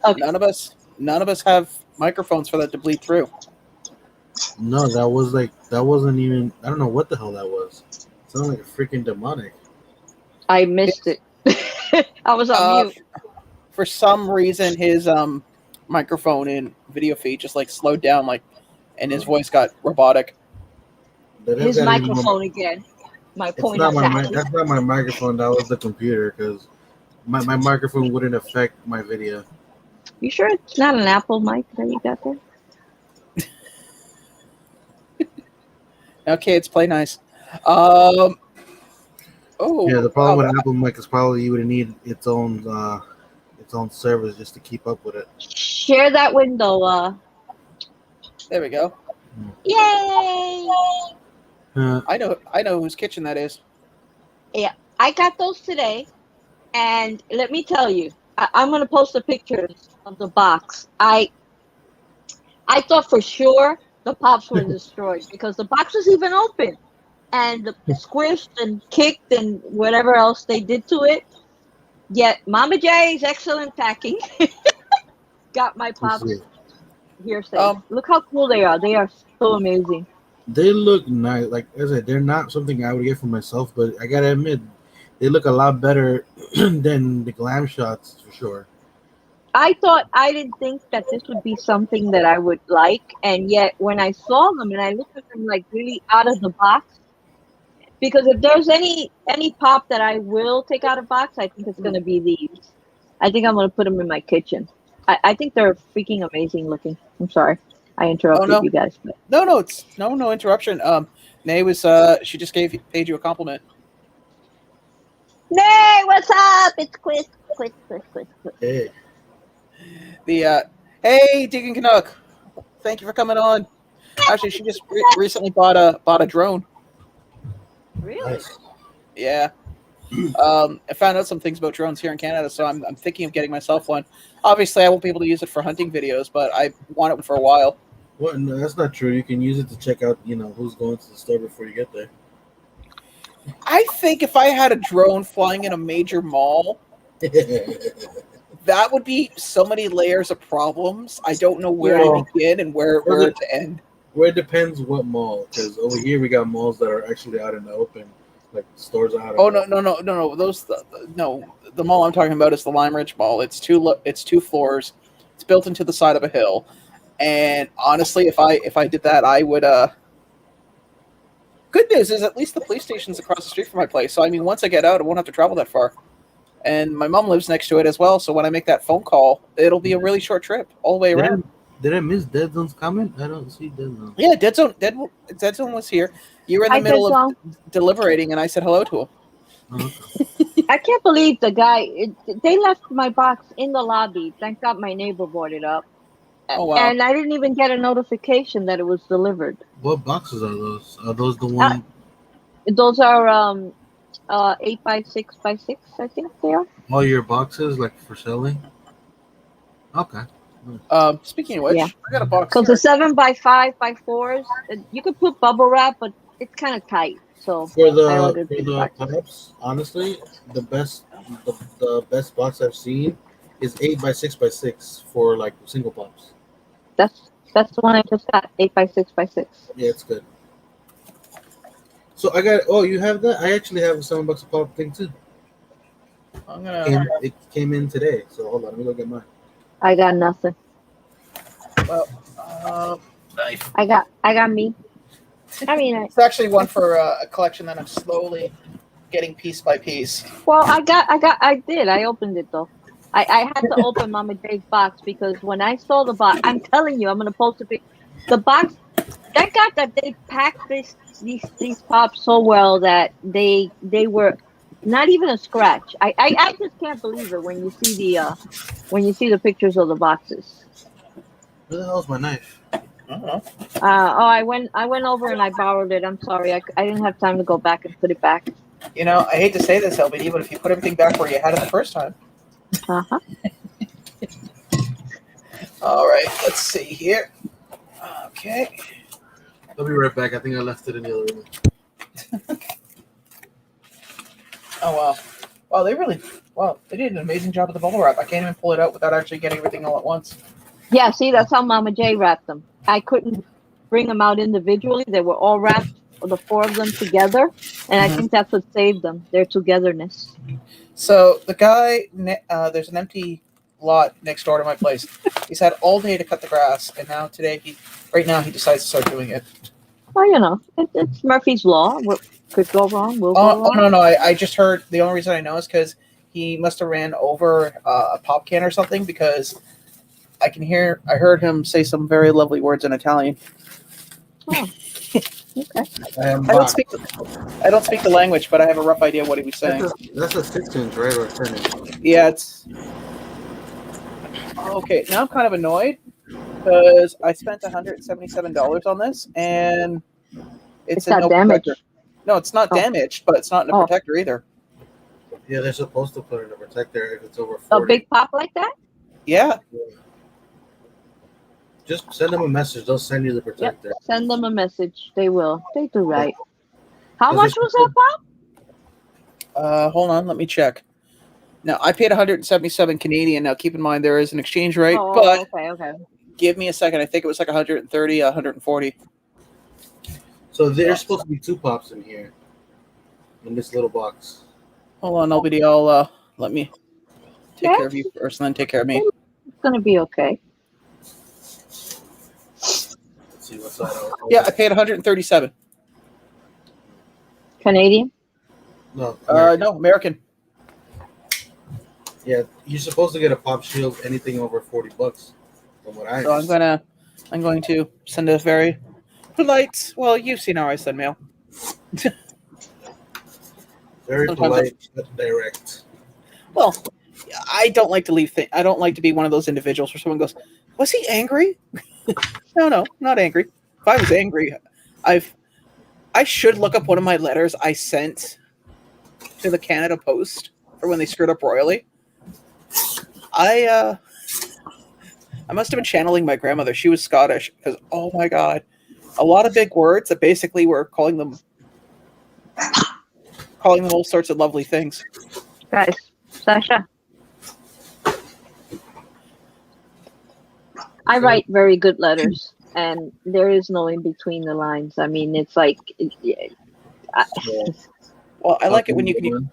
Speaker 2: okay.
Speaker 1: None of us have microphones for that to bleed through.
Speaker 3: No, that wasn't even... I don't know what the hell that was. It sounded like a freaking demonic.
Speaker 2: I missed it. I was on mute.
Speaker 1: For some reason, his microphone and video feed just slowed down, and his voice got robotic.
Speaker 2: His microphone again. My point is
Speaker 3: that's not my microphone. That was the computer because my microphone wouldn't affect my video.
Speaker 2: You sure it's not an Apple mic that you got there?
Speaker 1: Okay, it's play nice.
Speaker 3: Yeah, the problem with Apple mic is probably you would need its own servers just to keep up with it.
Speaker 2: Share that window.
Speaker 1: There we go.
Speaker 2: Yay!
Speaker 1: I know whose kitchen that is.
Speaker 2: Yeah, I got those today, and let me tell you, I'm gonna post the pictures of the box. I thought for sure the pops were destroyed because the box was even open, and the squished and kicked and whatever else they did to it. Yet Mama J's excellent packing got my pops here safe. Look how cool they are. They are so amazing.
Speaker 3: They look nice. Like I said, they're not something I would get for myself, but I gotta admit, they look a lot better than the glam shots for sure.
Speaker 2: I didn't think that this would be something that I would like, and yet when I saw them and I looked at them like really out of the box, because if there's any pop that I will take out of box, I think it's gonna be these. I think I'm gonna put them in my kitchen. I think they're freaking amazing looking. I'm sorry, I interrupted
Speaker 1: no.
Speaker 2: you guys. But.
Speaker 1: No, it's no interruption. Nay was she just paid you a compliment.
Speaker 2: Nay, what's up? It's Chris.
Speaker 3: Hey,
Speaker 1: Hey Deacon Canuck, thank you for coming on. Actually, she just recently bought a drone.
Speaker 2: Really?
Speaker 3: nice.
Speaker 1: Yeah. I found out some things about drones here in Canada, so I'm thinking of getting myself one. Obviously, I won't be able to use it for hunting videos, but I wanted one for a while.
Speaker 3: Well, no, that's not true. You can use it to check out, who's going to the store before you get there.
Speaker 1: I think if I had a drone flying in a major mall, that would be so many layers of problems. I don't know where to begin and where to end.
Speaker 3: Well, it depends what mall, because over here we got malls that are actually out in the open, like stores are out.
Speaker 1: Oh no! The mall I'm talking about is the Lime Ridge Mall. It's two floors. It's built into the side of a hill, and honestly, if I did that, I would. Good news is at least the police station's across the street from my place. So I mean, once I get out, I won't have to travel that far. And my mom lives next to it as well. So when I make that phone call, it'll be a really short trip all the way around.
Speaker 3: Did I miss Dead Zone's comment? I don't see Dead Zone.
Speaker 1: Yeah, Dead Zone was here. You were in the middle of deliberating, and I said hello to him.
Speaker 3: Oh, okay.
Speaker 2: I can't believe the guy. They left my box in the lobby. Thank God my neighbor brought it up.
Speaker 1: Oh wow!
Speaker 2: And I didn't even get a notification that it was delivered.
Speaker 3: What boxes are those? Are those the ones?
Speaker 2: Those are 8x6x6. I think they are.
Speaker 3: All your boxes, like for selling? Okay.
Speaker 1: Speaking of which,
Speaker 2: Yeah.
Speaker 1: I got a box.
Speaker 2: Because the 7x5x4s, you could put bubble wrap, but it's kind of tight. So
Speaker 3: For
Speaker 2: I
Speaker 3: the
Speaker 2: ordered these boxes.
Speaker 3: pops, honestly, the best box I've seen is 8x6x6 for like single pops.
Speaker 2: That's the one I just got. 8x6x6.
Speaker 3: Yeah, it's good. So I got. Oh, you have that? I actually have a $7 a pop thing too. It came in today. So hold on, let me go get mine.
Speaker 2: I got nothing.
Speaker 1: Well, knife.
Speaker 2: I got me. I mean,
Speaker 1: It's actually one for a collection that I'm slowly getting piece by piece.
Speaker 2: well, I did. I opened it though. I had to open Mama J's box because when I saw the box, I'm telling you, I'm gonna post a picture. The box. Thank God that they packed these pops so well that they were not even a scratch. I just can't believe it when you see the pictures of the boxes.
Speaker 3: Where the hell's my knife?
Speaker 2: I went over and I borrowed it. I'm sorry, I didn't have time to go back and put it back.
Speaker 1: You know, I hate to say this, LBD, but if you put everything back where you had it the first time.
Speaker 2: Uh-huh.
Speaker 1: All right, let's see here. Okay.
Speaker 3: I'll be right back. I think I left it in the other room.
Speaker 1: Oh wow. They did an amazing job with the bubble wrap. I can't even pull it out without actually getting everything all at once.
Speaker 2: Yeah, see, that's how Mama J wrapped them. I couldn't bring them out individually. They were all wrapped, the four of them together, and I think that's what saved them, their togetherness.
Speaker 1: So the guy, there's an empty lot next door to my place. He's had all day to cut the grass, and now right now he decides to start doing it.
Speaker 2: Well, you know, it's Murphy's Law. What could go wrong will go wrong.
Speaker 1: Oh, no. I just heard, the only reason I know is because he must have ran over a pop can or something, because I heard him say some very lovely words in Italian.
Speaker 2: Oh, okay.
Speaker 1: I don't speak the language, but I have a rough idea what he was saying.
Speaker 3: That's a 6-inch, right? Or a 10-inch?
Speaker 1: Yeah, it's... Okay, now I'm kind of annoyed, because I spent $177 on this, and
Speaker 2: it's not damaged.
Speaker 1: Protector. No, it's not damaged, but it's not in a protector either.
Speaker 3: Yeah, they're supposed to put it in a protector if it's over 40.
Speaker 2: A big pop like that?
Speaker 1: Yeah.
Speaker 3: Just send them a message. They'll send you the protector.
Speaker 2: Yep. Send them a message. They will. They do right. How much was that pop?
Speaker 1: Hold on, let me check. Now, I paid 177 Canadian. Now, keep in mind, there is an exchange rate, but
Speaker 2: okay.
Speaker 1: Give me a second. I think it was like 130, 140.
Speaker 3: So there's supposed to be 2 pops in here, in this little box.
Speaker 1: Hold on, LBD. let me take care of you first, and then take care of me.
Speaker 2: It's gonna be okay.
Speaker 3: Let's see what's that.
Speaker 1: Yeah, I paid 137.
Speaker 2: Canadian.
Speaker 3: No, American.
Speaker 1: No, American.
Speaker 3: Yeah, you're supposed to get a pop shield anything over $40. From what I
Speaker 1: So
Speaker 3: understand.
Speaker 1: I'm going to send a very polite. Well, you've seen how I send mail.
Speaker 3: Very
Speaker 1: Sometimes
Speaker 3: polite but direct.
Speaker 1: Well, I don't like to leave. I don't like to be one of those individuals where someone goes, "Was he angry?" No, not angry. If I was angry, I should look up one of my letters I sent to the Canada Post for when they screwed up royally. I must have been channeling my grandmother. She was Scottish because oh my god, a lot of big words that basically were calling them all sorts of lovely things.
Speaker 2: Guys, Sasha. I write very good letters, and there is no in between the lines. I mean, it's like
Speaker 1: Well, I like it when you can.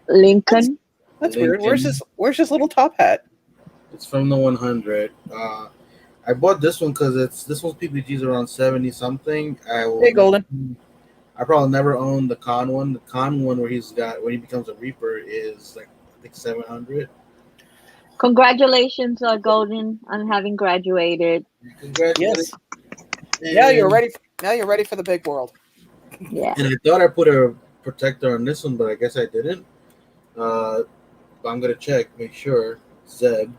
Speaker 2: Lincoln.
Speaker 1: That's weird. Where's his little top hat?
Speaker 3: It's from the 100. I bought this one because this one's PPG's around 70 something.
Speaker 1: Hey, Golden.
Speaker 3: I probably never owned the con one. The con one where when he becomes a Reaper is like I think 700.
Speaker 2: Congratulations, Golden, on having graduated.
Speaker 3: Congratulations.
Speaker 1: Yes. Now you're ready. Now you're ready for the big world.
Speaker 2: Yeah.
Speaker 3: And I thought I put a protector on this one, but I guess I didn't. But I'm gonna check, make sure. Zeb.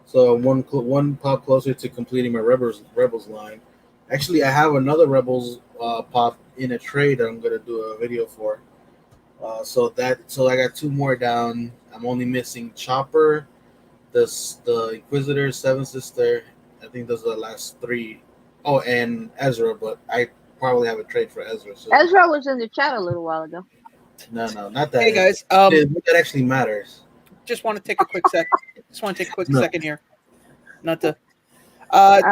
Speaker 3: So one pop closer to completing my Rebels line. Actually, I have another Rebels pop in a trade that I'm gonna do a video for. So I got two more down. I'm only missing Chopper, the Inquisitor, Seven Sister. I think those are the last three. Oh, and Ezra, but I probably have a trade for Ezra. So.
Speaker 2: Ezra was in the chat a little while ago.
Speaker 3: No, not that.
Speaker 1: Hey guys,
Speaker 3: that actually matters.
Speaker 1: Just want to take a quick second here. Not to.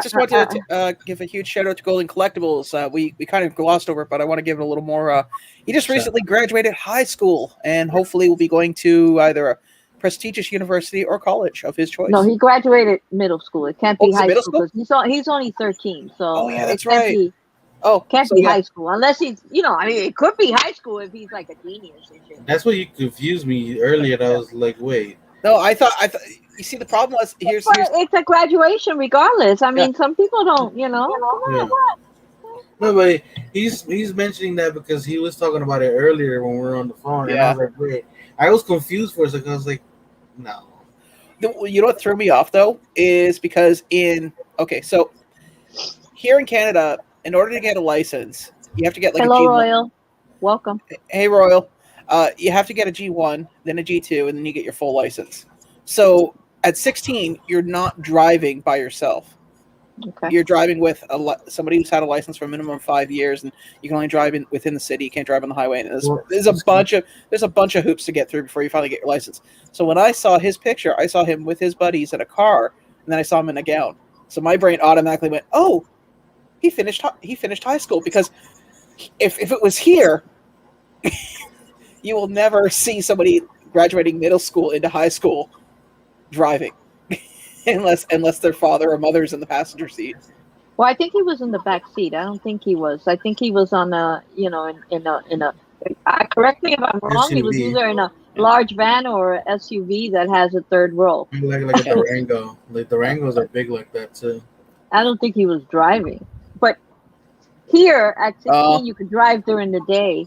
Speaker 1: Just want to give a huge shout out to Golden Collectibles. We kind of glossed over it, but I want to give it a little more. He just recently graduated high school, and hopefully will be going to either a prestigious university or college of his choice.
Speaker 2: No, he graduated middle school. It can't be high
Speaker 1: middle
Speaker 2: school because he's only 13. So
Speaker 1: oh yeah, that's
Speaker 2: right. Can't
Speaker 1: so
Speaker 2: be high school unless he's I mean it could be high school if he's like a genius and shit.
Speaker 3: That's what you confused me earlier. I was like, wait.
Speaker 1: No, I thought. You see, the problem was here's
Speaker 2: it's a graduation regardless. I mean, some people don't.
Speaker 3: Yeah. No, but he's mentioning that because he was talking about it earlier when we were on the phone, and I was like, wait. I was confused for a second. I was like, no.
Speaker 1: You know what threw me off though is because so here in Canada, in order to get a license, you have to get like
Speaker 2: Hello,
Speaker 1: a G1.
Speaker 2: Royal. Welcome.
Speaker 1: Hey, Royal. You have to get a G1, then a G2, and then you get your full license. So at 16, you're not driving by yourself.
Speaker 2: Okay.
Speaker 1: You're driving with somebody who's had a license for a minimum of 5 years, and you can only drive within the city. You can't drive on the highway. And there's a bunch of hoops to get through before you finally get your license. So when I saw his picture, I saw him with his buddies in a car, and then I saw him in a gown. So my brain automatically went, "Oh, he finished high school." Because if it was here, you will never see somebody graduating middle school into high school driving. unless their father or mother's in the passenger seat.
Speaker 2: Well, I think he was in the back seat. I don't think he was. I think he was on in a. Correct me if I'm wrong. SUV. He was either in a large van or SUV that has a third row.
Speaker 3: Like a Durango. Like Durangos are big like that too.
Speaker 2: I don't think he was driving, but here at 16, you could drive during the day.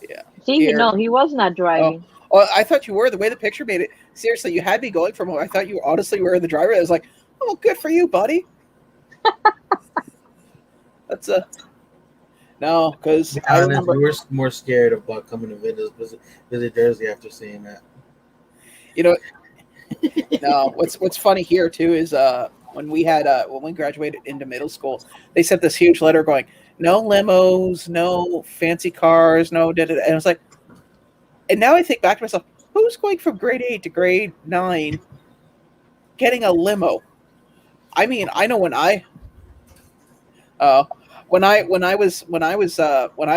Speaker 1: Yeah.
Speaker 2: See, no, he was not driving.
Speaker 1: Oh, I thought you were. The way the picture made it, seriously, you had me going from. I thought you honestly were the driver. I was like, "Oh, good for you, buddy." That's no, because I remember
Speaker 3: we were more scared about coming to visit Jersey after seeing that.
Speaker 1: No. What's funny here too is when we graduated into middle school, they sent this huge letter going, "No limos, no fancy cars, no." And I was like. And now I think back to myself, who's going from grade 8 to grade 9 getting a limo? I mean, I know when I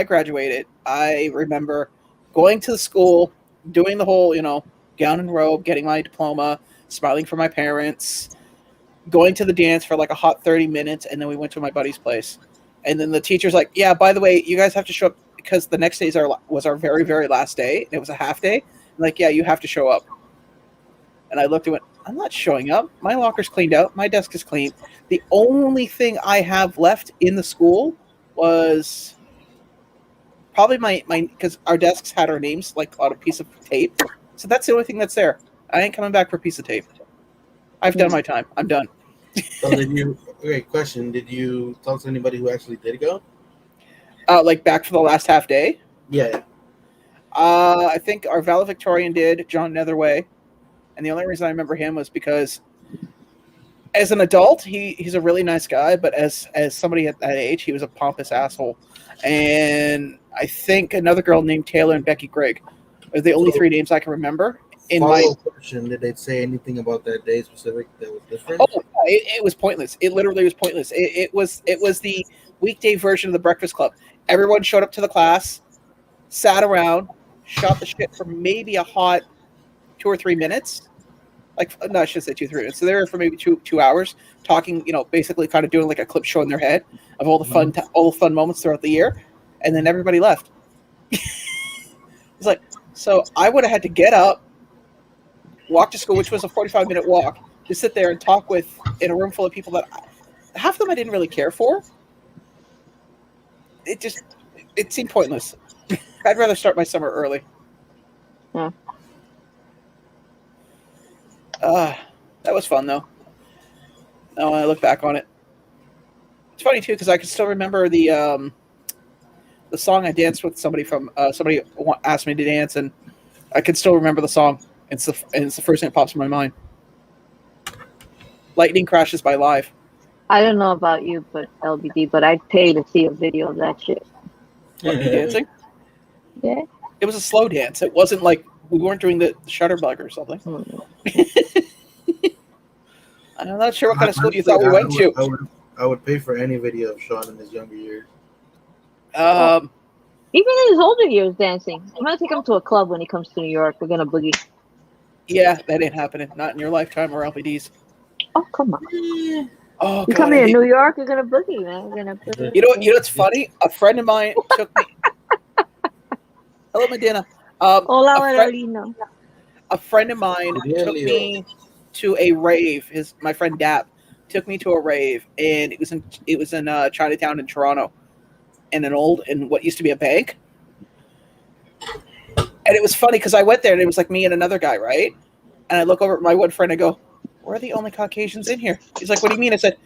Speaker 1: graduated, I remember going to the school, doing the whole, gown and robe, getting my diploma, smiling for my parents, going to the dance for like a hot 30 minutes, and then we went to my buddy's place. And then the teacher's like, yeah, by the way, you guys have to show up because the next day was our very, very last day. It was a half day. I'm like, yeah, you have to show up. And I looked and went, I'm not showing up. My locker's cleaned out. My desk is clean. The only thing I have left in the school was probably my because our desks had our names like on a piece of tape. So that's the only thing that's there. I ain't coming back for a piece of tape. I've done my time. I'm done.
Speaker 3: So question. Did you talk to anybody who actually did go?
Speaker 1: Like back for the last half day?
Speaker 3: Yeah.
Speaker 1: I think our valedictorian did, John Netherway. And the only reason I remember him was because as an adult, he's a really nice guy, but as somebody at that age, he was a pompous asshole. And I think another girl named Taylor and Becky Grigg are the only three names I can remember.
Speaker 3: Question, did they say anything about that day specific that was different?
Speaker 1: Oh, it was pointless. It literally was pointless. It was the weekday version of the Breakfast Club. Everyone showed up to the class, sat around, shot the shit for maybe a hot 2 or 3 minutes. Like, no, I should say 2 or 3 minutes. So they were for maybe 2 hours talking, basically kind of doing like a clip show in their head of all the fun moments throughout the year. And then everybody left. It's like, so I would have had to get up, walk to school, which was a 45-minute walk, to sit there and talk with in a room full of people that half of them I didn't really care for. It seemed pointless. I'd rather start my summer early.
Speaker 2: Yeah.
Speaker 1: That was fun though. Now when I look back on it, it's funny too because I can still remember the song I danced with somebody from. Somebody asked me to dance, and I can still remember the song. It's the first thing that pops in my mind. Lightning Crashes by Live.
Speaker 2: I don't know about you, but LBD, but I'd pay to see a video of that shit.
Speaker 1: What, you dancing?
Speaker 2: Yeah.
Speaker 1: It was a slow dance. It wasn't like we weren't doing the Shutterbug or something. I'm not sure what kind of school you thought we went to.
Speaker 3: I would pay for any video of Sean in his younger years.
Speaker 2: Even in his older years, dancing. I'm gonna take him to a club when he comes to New York. We're gonna boogie.
Speaker 1: Yeah, that ain't happening. Not in your lifetime or LBD's.
Speaker 2: Oh, come on.
Speaker 1: Oh,
Speaker 2: you come here to New York, you're gonna boogie, man. We're gonna boogie.
Speaker 1: You know what's funny? A friend of mine took me. Hello, Medina.
Speaker 2: Hola,
Speaker 1: a friend of mine took me to a rave. My friend Dap took me to a rave, and it was in Chinatown in Toronto, in what used to be a bank. And it was funny because I went there and it was like me and another guy, right? And I look over at my one friend and I go, "We're the only Caucasians in here." He's like, "What do you mean?" I said,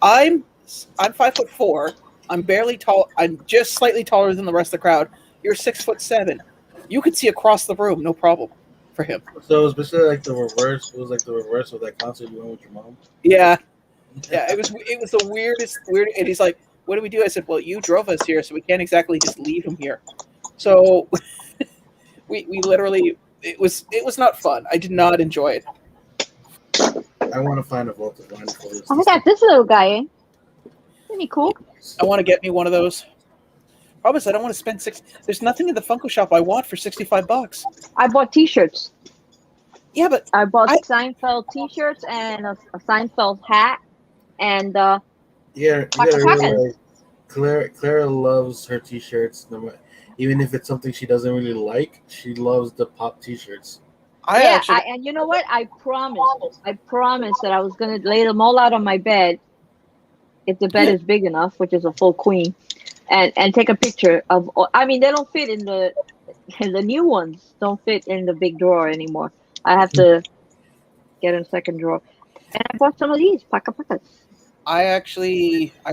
Speaker 1: I'm 5'4". I'm barely tall. I'm just slightly taller than the rest of the crowd. You're 6'7". You could see across the room, no problem for him.
Speaker 3: So it was basically like the reverse. It was like the reverse of that concert you went with your mom.
Speaker 1: Yeah. It was the weirdest. And he's like, "What do we do?" I said, "Well, you drove us here, so we can't exactly just leave him here." So we literally it was not fun. I did not enjoy it.
Speaker 3: I want to find a vault of wine for this.
Speaker 2: Oh my god, this little guy, eh? Isn't he cool?
Speaker 1: I want to get me one of those. Problem is, I don't want to spend There's nothing in the Funko shop I want for $65.
Speaker 2: I bought T-shirts.
Speaker 1: Yeah, but
Speaker 2: I bought Seinfeld T-shirts and a Seinfeld hat, and
Speaker 3: Clara loves her T-shirts. Even if it's something she doesn't really like, she loves the pop T-shirts.
Speaker 2: And you know what? I promised that I was gonna lay them all out on my bed, if the bed is big enough, which is a full queen, and take a picture of. I mean, they don't fit in the new ones. Don't fit in the big drawer anymore. I have to get in a second drawer, and I bought some of these pacas.
Speaker 1: I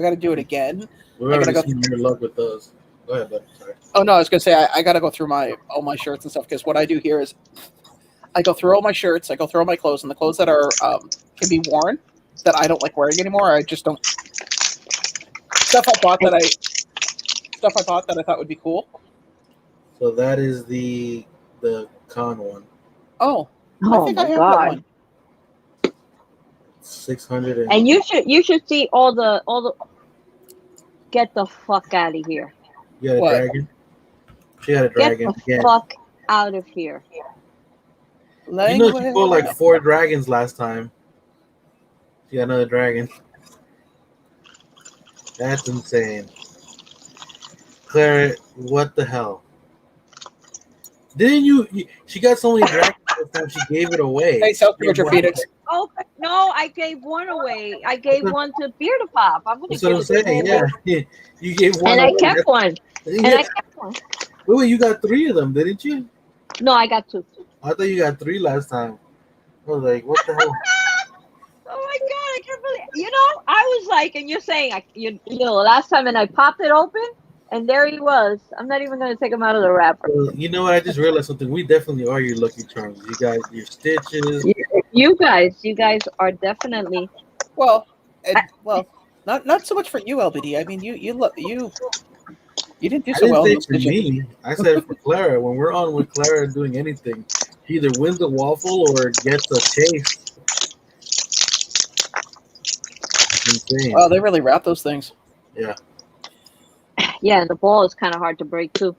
Speaker 1: got to do it again.
Speaker 3: We're already seeing your luck with those. Go ahead, buddy. Sorry.
Speaker 1: Oh no, I was gonna say I got to go through all my shirts and stuff because what I do here is I go through all my shirts, I go through all my clothes, and the clothes that are can be worn that I don't like wearing anymore. I just don't. Stuff I bought that I thought would be cool.
Speaker 3: So that is the con one.
Speaker 1: Oh I think I have that one.
Speaker 3: 600
Speaker 2: and you should see all the. Get the fuck out of here!
Speaker 3: You had a dragon. She had a dragon.
Speaker 2: Get the fuck out of here!
Speaker 3: You know, she bought like
Speaker 1: Language.
Speaker 3: 4 dragons last time. She got another dragon. That's insane. Claire, what the hell? Didn't you? She got so many dragons last time. She gave it away.
Speaker 1: Hey, South Georgia Phoenix.
Speaker 2: Oh no, I gave one away. I gave one to Beer to Pop. I'm gonna
Speaker 3: That's
Speaker 2: give
Speaker 3: what I'm
Speaker 2: it to
Speaker 3: saying.
Speaker 2: him.
Speaker 3: Yeah, you gave one
Speaker 2: And
Speaker 3: away.
Speaker 2: I kept one. And I kept one.
Speaker 3: Wait, you got 3 of them, didn't you?
Speaker 2: No, I got 2.
Speaker 3: I thought you got 3 last time. I was like, what the hell?
Speaker 2: Oh my god, I can't believe. You know, I was like, and you're saying, last time, and I popped it open, and there he was. I'm not even gonna take him out of the wrapper.
Speaker 3: Well, you know what? I just realized something. We definitely are your lucky charms. You got your stitches.
Speaker 2: You guys are definitely.
Speaker 1: Well, not so much for you, LBD. I mean, you didn't do
Speaker 3: I
Speaker 1: so
Speaker 3: didn't
Speaker 1: well.
Speaker 3: say
Speaker 1: In
Speaker 3: for me. I said for Clara. When we're on with Clara doing anything, she either wins a waffle or gets a chase. Insane.
Speaker 1: Wow, they really wrap those things.
Speaker 3: Yeah.
Speaker 2: Yeah, and the ball is kind of hard to break too.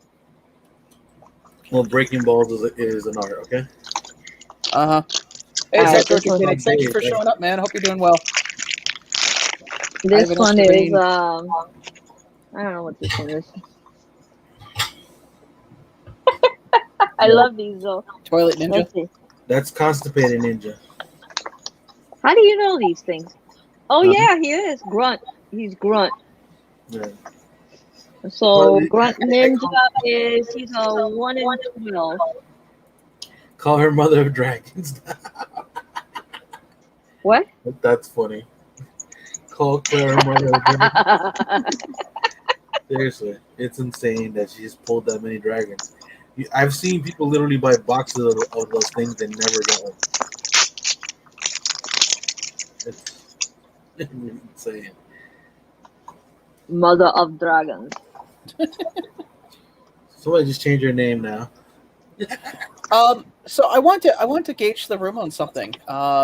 Speaker 3: Well, breaking balls is an art. Okay.
Speaker 1: Hey,
Speaker 2: All right,
Speaker 1: South Georgia
Speaker 2: this
Speaker 1: Phoenix, thank you for showing up, man. I hope you're doing well.
Speaker 2: This
Speaker 1: Ivan
Speaker 2: one
Speaker 1: Esteban.
Speaker 2: is I don't know what this one is. I love these though.
Speaker 1: Toilet Ninja.
Speaker 2: Let's see.
Speaker 3: That's constipated ninja.
Speaker 2: How do you know these things? Oh
Speaker 3: Uh-huh.
Speaker 2: yeah, he is Grunt. He's Grunt.
Speaker 3: Yeah.
Speaker 2: So
Speaker 3: Well,
Speaker 2: Grunt Ninja he's a 1 in 12.
Speaker 3: Call her mother of dragons.
Speaker 2: What?
Speaker 3: That's funny. Call Clara mother of dragons. Seriously, it's insane that she just pulled that many dragons. I've seen people literally buy boxes of those things and never get one. It's insane.
Speaker 2: Mother of Dragons.
Speaker 3: Somebody just change your name now.
Speaker 1: So I want to gauge the room on something.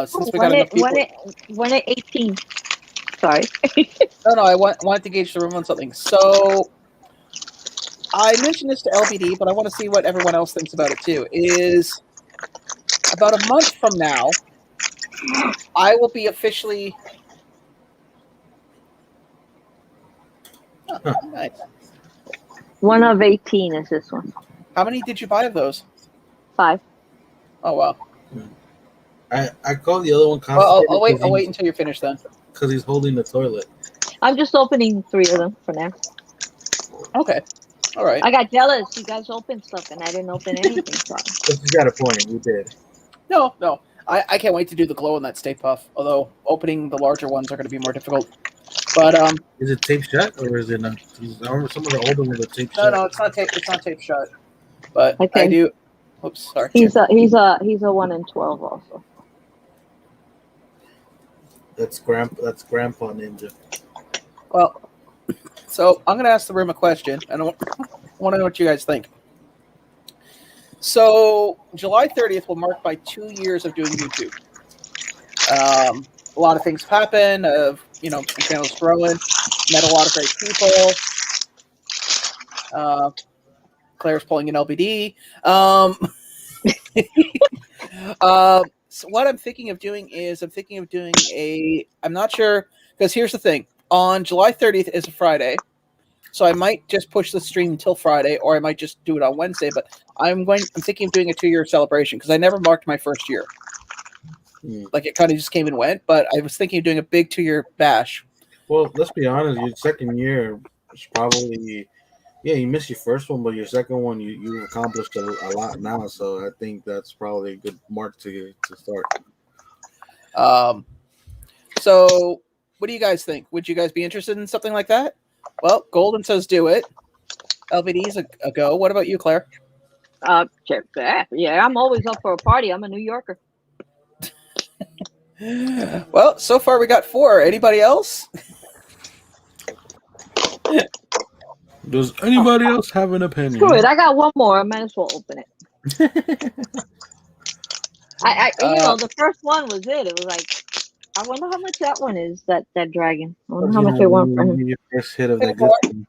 Speaker 1: Since we got enough people.
Speaker 2: When it 18. Sorry.
Speaker 1: No, I want to gauge the room on something. So I mentioned this to LBD, but I want to see what everyone else thinks about it too. Is about a month from now, I will be officially. Oh, nice.
Speaker 2: 1 of 18 is this one.
Speaker 1: How many did you buy of those?
Speaker 2: 5.
Speaker 1: Oh wow.
Speaker 3: I call the other one
Speaker 1: Well,
Speaker 3: constipated.
Speaker 1: I'll wait until you're finished then.
Speaker 3: Because he's holding the toilet.
Speaker 2: I'm just opening 3 of them for now.
Speaker 1: Okay. All right.
Speaker 2: I got jealous. You guys opened stuff and I didn't open anything. So.
Speaker 3: But you got a point. You did.
Speaker 1: No. I can't wait to do the glow in that Stay Puff. Although opening the larger ones are going to be more difficult. But
Speaker 3: is it taped shut or is it not? I remember some of the older ones are taped shut.
Speaker 1: No, it's not taped. It's not taped shut. But
Speaker 2: okay.
Speaker 1: I do. Oops, sorry.
Speaker 2: He's a 1 in 12 also.
Speaker 3: That's Grandpa Ninja.
Speaker 1: Well, so I'm going to ask the room a question, and I want to know what you guys think. So July 30th will mark my 2 years of doing YouTube. A lot of things happen. My channel's growing. Met a lot of great people. Claire's pulling an LBD. So what I'm thinking of doing is I'm not sure, because here's the thing. On July 30th is a Friday, so I might just push the stream until Friday, or I might just do it on Wednesday, but I'm thinking of doing a 2-year celebration, because I never marked my first year. Like, it kind of just came and went, but I was thinking of doing a big 2-year bash.
Speaker 3: Well, let's be honest, your second year is probably, you missed your first one, but your second one, you've accomplished a lot now, so I think that's probably a good mark to start.
Speaker 1: So what do you guys think? Would you guys be interested in something like that? Well, Golden says do it. LBD's a go. What about you, Claire?
Speaker 2: Check that. Yeah, I'm always up for a party. I'm a New Yorker.
Speaker 1: Well, so far we got 4. Anybody else?
Speaker 3: Does anybody else have an opinion?
Speaker 2: Screw it. I got one more. I might as well open it. The first one was it. It was like, I wonder how much that one is, that dragon. I wonder how much I want for him.
Speaker 3: Your first hit of
Speaker 1: Hey,
Speaker 3: that.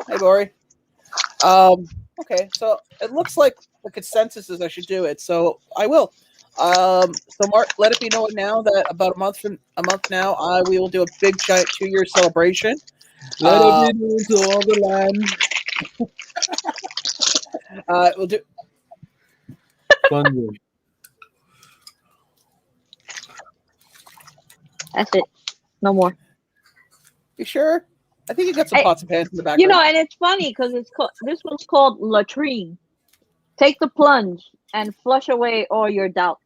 Speaker 1: Hey, Bori. Okay, so it looks like the consensus is I should do it, so I will. So Mark, let it be known now that about a month now, we will do a big giant 2-year celebration.
Speaker 3: Let it be known to all the land.
Speaker 1: We'll do.
Speaker 3: Fun.
Speaker 2: That's it. No more.
Speaker 1: You sure? I think you got some pots and pans in the background.
Speaker 2: You know, and it's funny because this one's called latrine. Take the plunge and flush away all your doubts.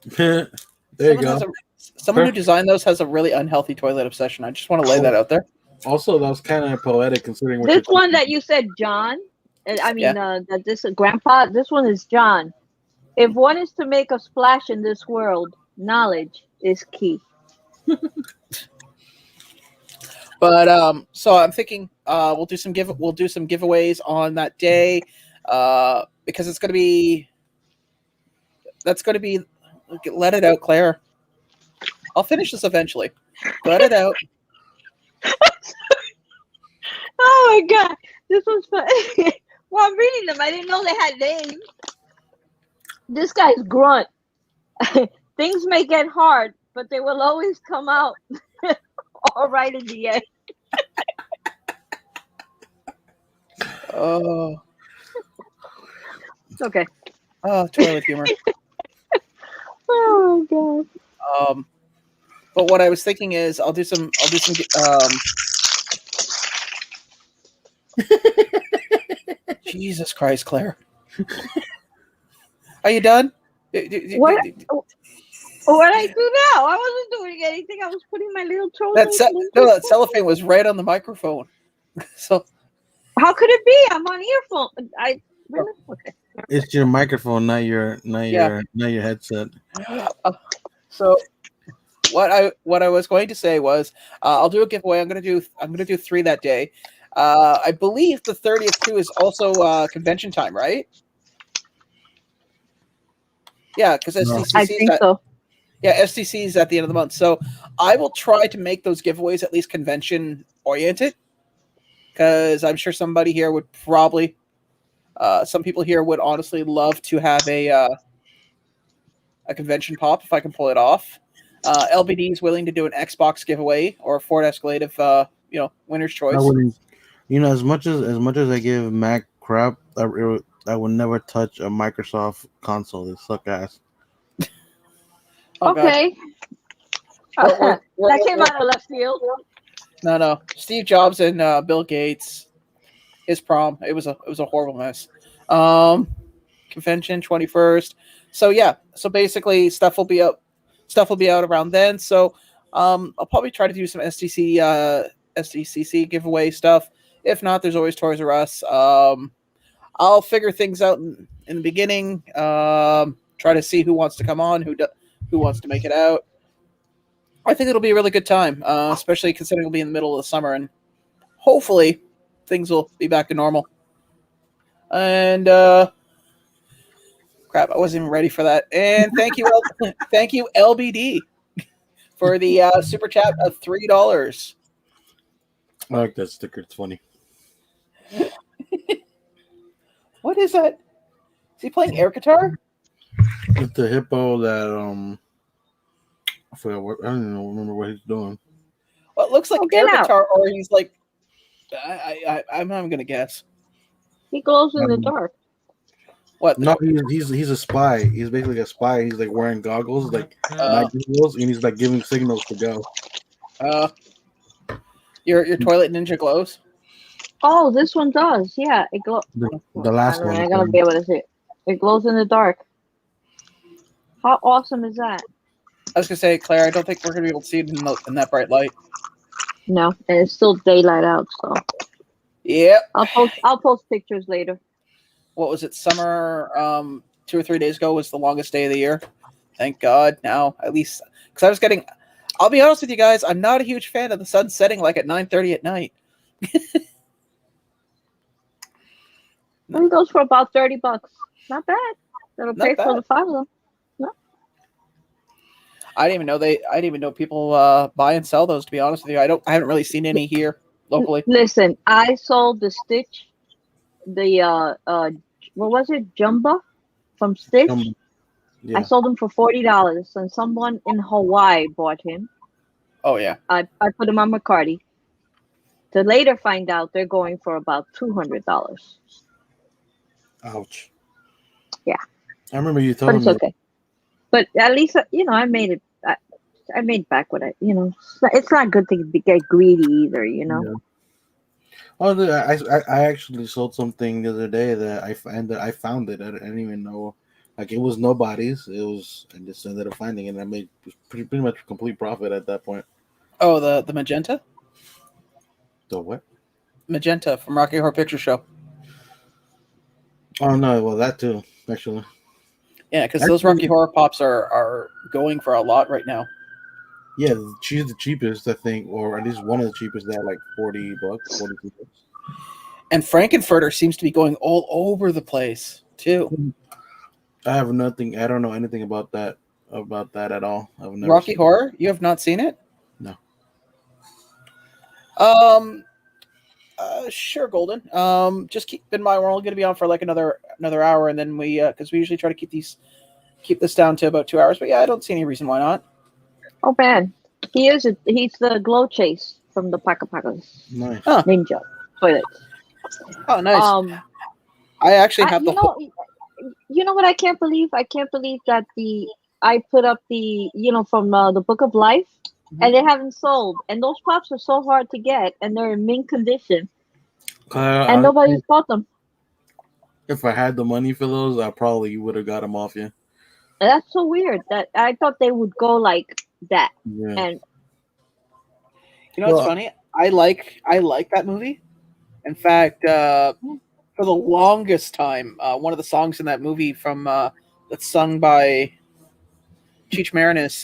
Speaker 3: There you go.
Speaker 1: Someone who designed those has a really unhealthy toilet obsession. I just want to lay that out there.
Speaker 3: Also, that was kind of poetic considering what
Speaker 2: this one that you said, John. I mean, that this grandpa. This one is John. If one is to make a splash in this world, knowledge is key.
Speaker 1: But so I'm thinking we'll do some giveaways on that day because it's going to be. That's going to be. Let it out, Claire. I'll finish this eventually. Let it out.
Speaker 2: Oh my god, this was fun. Well, I'm reading them. I didn't know they had names. This guy's Grunt. Things may get hard, but they will always come out all right in the end.
Speaker 1: Oh.
Speaker 2: It's okay.
Speaker 1: Oh, toilet humor.
Speaker 2: Oh god.
Speaker 1: But what I was thinking is I'll do some Jesus Christ, Claire. Are you done?
Speaker 2: What did I do now? I wasn't doing anything. I was putting my little toe.
Speaker 1: That cellophane was right on the microphone. So
Speaker 2: how could it be? I'm on earphone. Really? Okay.
Speaker 3: It's your microphone, not your headset.
Speaker 1: So what I was going to say was I'll do a giveaway. I'm gonna do 3 that day. I believe the 30th too is also convention time, right? Yeah, because STCC.
Speaker 2: I think so.
Speaker 1: Yeah, STC is at the end of the month, so I will try to make those giveaways at least convention oriented. Because I'm sure somebody here would probably, some people here would honestly love to have a convention pop if I can pull it off. LBD is willing to do an Xbox giveaway or a Ford Escalade if winner's choice.
Speaker 3: As much as I give Mac crap, I would never touch a Microsoft console. They suck ass.
Speaker 2: Okay. That came out of left field.
Speaker 1: No. Steve Jobs and Bill Gates, his prom. It was a horrible mess. Convention 21st. So yeah. So basically, stuff will be out around then. So I'll probably try to do some SDCC giveaway stuff. If not, there's always Toys R Us. I'll figure things out in the beginning. Try to see who wants to come on, who wants to make it out. I think it'll be a really good time, especially considering it'll be in the middle of the summer, and hopefully things will be back to normal. And crap, I wasn't even ready for that. And thank you, thank you, LBD, for the super chat of $3.
Speaker 3: I like that sticker. It's funny.
Speaker 1: What is that? Is he playing air guitar?
Speaker 3: It's the hippo that I forgot what. I don't even remember what he's doing.
Speaker 1: Well, it looks like air guitar, or he's like. I'm not gonna guess.
Speaker 2: He glows in the dark.
Speaker 1: What?
Speaker 3: No, he's a spy. He's basically a spy. He's like wearing goggles, like night goggles, and he's like giving signals to go.
Speaker 1: Your toilet ninja glows.
Speaker 2: Oh, this one does. Yeah, it glows.
Speaker 3: The last one.
Speaker 2: I'm gonna be able to see it. It glows in the dark. How awesome is that?
Speaker 1: I was gonna say, Claire, I don't think we're gonna be able to see it in that bright light.
Speaker 2: No, and it's still daylight out, so.
Speaker 1: Yep.
Speaker 2: I'll post pictures later.
Speaker 1: What was it? Summer 2 or 3 days ago was the longest day of the year. Thank God. Now, at least, because I was getting. I'll be honest with you guys. I'm not a huge fan of the sun setting like at 9:30 at night.
Speaker 2: It goes for about $30. Not bad. That'll pay for the 5 of them. No.
Speaker 1: I didn't even know people buy and sell those. To be honest with you, I haven't really seen any here locally.
Speaker 2: Listen, I sold the Stitch, the what was it, Jumba from Stitch. I sold him for $40, and someone in Hawaii bought him.
Speaker 1: Oh yeah.
Speaker 2: I put him on McCarty. To later find out they're going for about $200.
Speaker 3: Ouch.
Speaker 2: Yeah.
Speaker 3: I remember you
Speaker 2: But
Speaker 3: telling
Speaker 2: it's
Speaker 3: me.
Speaker 2: okay. But at least I made it. I made back what I. It's not good to get greedy either.
Speaker 3: Yeah. Oh, I actually sold something the other day that I found it. I didn't even know, like it was nobody's. It was I just ended up finding it. And I made pretty much complete profit at that point.
Speaker 1: Oh, the magenta.
Speaker 3: The what?
Speaker 1: Magenta from Rocky Horror Picture Show.
Speaker 3: Oh no, well that too actually.
Speaker 1: Yeah, because those Rocky Horror Pops are going for a lot right now.
Speaker 3: Yeah, she's the cheapest, I think, or at least one of the cheapest at like $40, $42.
Speaker 1: And Frankenfurter seems to be going all over the place too.
Speaker 3: I have nothing. I don't know anything about that at all. I've never
Speaker 1: Rocky
Speaker 3: seen
Speaker 1: Horror? You have not seen it?
Speaker 3: No.
Speaker 1: Sure, Golden. Just keep in mind we're only going to be on for like another hour, and then we because we usually try to keep this down to about 2 hours. But yeah, I don't see any reason why not.
Speaker 2: Oh man, he's the glow chase from the Paka Pakas.
Speaker 3: Nice.
Speaker 2: Ninja toilet.
Speaker 1: Oh, nice. I actually have
Speaker 2: You know what I can't believe? I can't believe that I put up the from the Book of Life, and they haven't sold. And those pops are so hard to get, and they're in mint condition, and nobody's bought them.
Speaker 3: If I had the money for those, I probably would have got them off you.
Speaker 2: That's so weird. That I thought they would go like that.
Speaker 3: Yeah.
Speaker 2: And
Speaker 1: what's funny? I like that movie. In fact, for the longest time, one of the songs in that movie from that's sung by Cheech Marinus.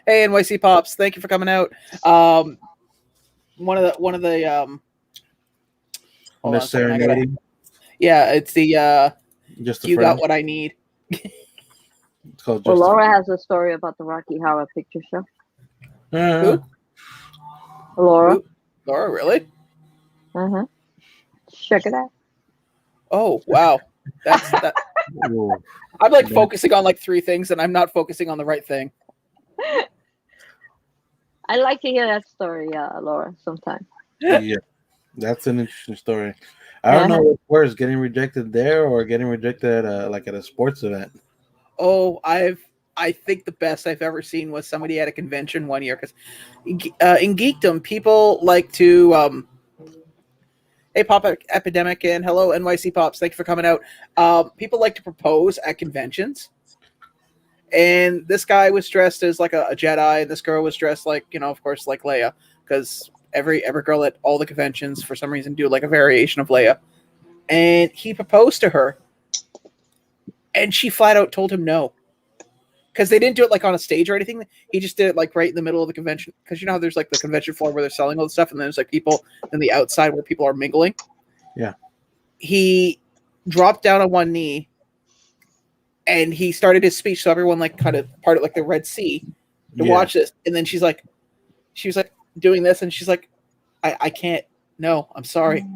Speaker 1: Hey, NYC Pops, thank you for coming out. One of the
Speaker 3: the serenading.
Speaker 1: Yeah, it's the
Speaker 3: Just
Speaker 1: you got what I need.
Speaker 3: It's called
Speaker 2: well, Laura has a story about the Rocky Horror Picture Show.
Speaker 1: Who?
Speaker 2: Laura.
Speaker 1: Laura, really?
Speaker 2: Check it out.
Speaker 1: Oh wow, that's that. I'm like focusing on like 3 things, and I'm not focusing on the right thing.
Speaker 2: I'd like to hear that story, Laura, sometime.
Speaker 3: Yeah, that's an interesting story. I don't know what's worse, getting rejected there or getting rejected at a sports event.
Speaker 1: Oh, I think the best I've ever seen was somebody at a convention one year, because in geekdom, people like to hey, Pop Epidemic, and hello, NYC Pops. Thank you for coming out. People like to propose at conventions. And this guy was dressed as like a Jedi, and this girl was dressed like, of course, like Leia. Because every girl at all the conventions, for some reason, do like a variation of Leia. And he proposed to her. And she flat out told him no. Because they didn't do it like on a stage or anything. He just did it like right in the middle of the convention. Because how there's like the convention floor where they're selling all the stuff, and then there's like people on the outside where people are mingling.
Speaker 3: Yeah.
Speaker 1: He dropped down on one knee, and he started his speech, so everyone like kind of parted like the Red Sea to watch this. And then she was like doing this, and she's like, I can't. No, I'm sorry.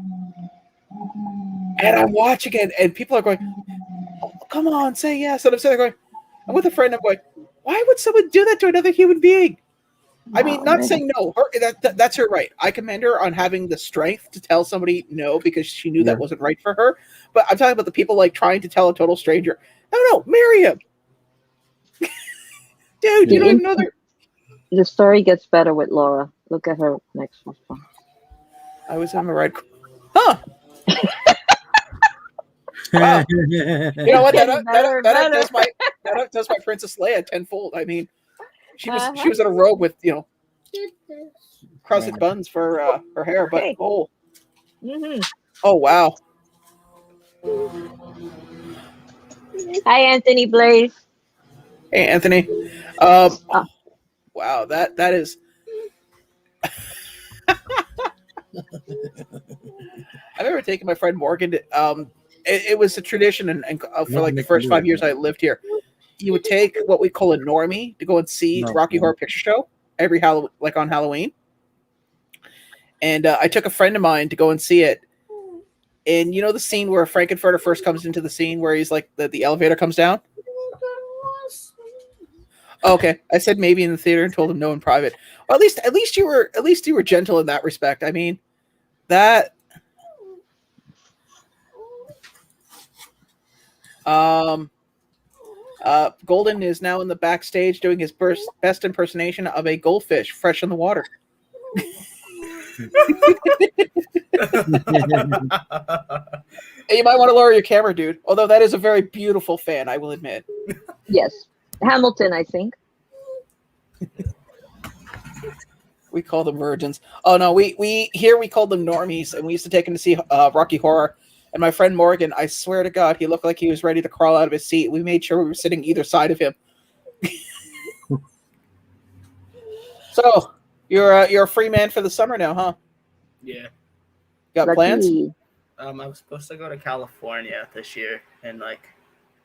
Speaker 1: And I'm watching it, and people are going, oh, come on, say yes. And I'm sitting there going, I'm with a friend. I'm going, why would someone do that to another human being? I mean, not saying no. That's her right. I commend her on having the strength to tell somebody no because she knew that wasn't right for her. But I'm talking about the people like trying to tell a total stranger, no, marry him. Dude, you don't even know
Speaker 2: the story gets better with Laura. Look at her next response.
Speaker 1: I was on the right. Huh. Wow. You know what? That does my Princess Leia tenfold. I mean, she was in a robe with crusted buns for her hair, but oh wow.
Speaker 2: Hi, Anthony Blaze.
Speaker 1: Hey, Anthony. Wow, that is. I've ever taken my friend Morgan to, it was a tradition, and for like the first 5 years I lived here, you would take what we call a normie to go and see Rocky Horror Picture Show every on Halloween. And I took a friend of mine to go and see it. And you know the scene where Frankenfurter first comes into the scene where he's like the elevator comes down? Okay, I said maybe in the theater and told him no in private. Well, at least you were gentle in that respect. I mean, that um Golden is now in the backstage doing his best impersonation of a goldfish fresh in the water. Hey, you might want to lower your camera, dude. Although that is a very beautiful fan, I will admit.
Speaker 2: Yes, Hamilton, I think.
Speaker 1: We call them virgins. Oh no, we call them normies, and we used to take him to see Rocky Horror. And my friend Morgan, I swear to God, he looked like he was ready to crawl out of his seat. We made sure we were sitting either side of him. So you're a free man for the summer now, huh?
Speaker 4: Yeah.
Speaker 1: Got
Speaker 2: Lucky.
Speaker 1: plans?
Speaker 4: I was supposed to go to California this year and like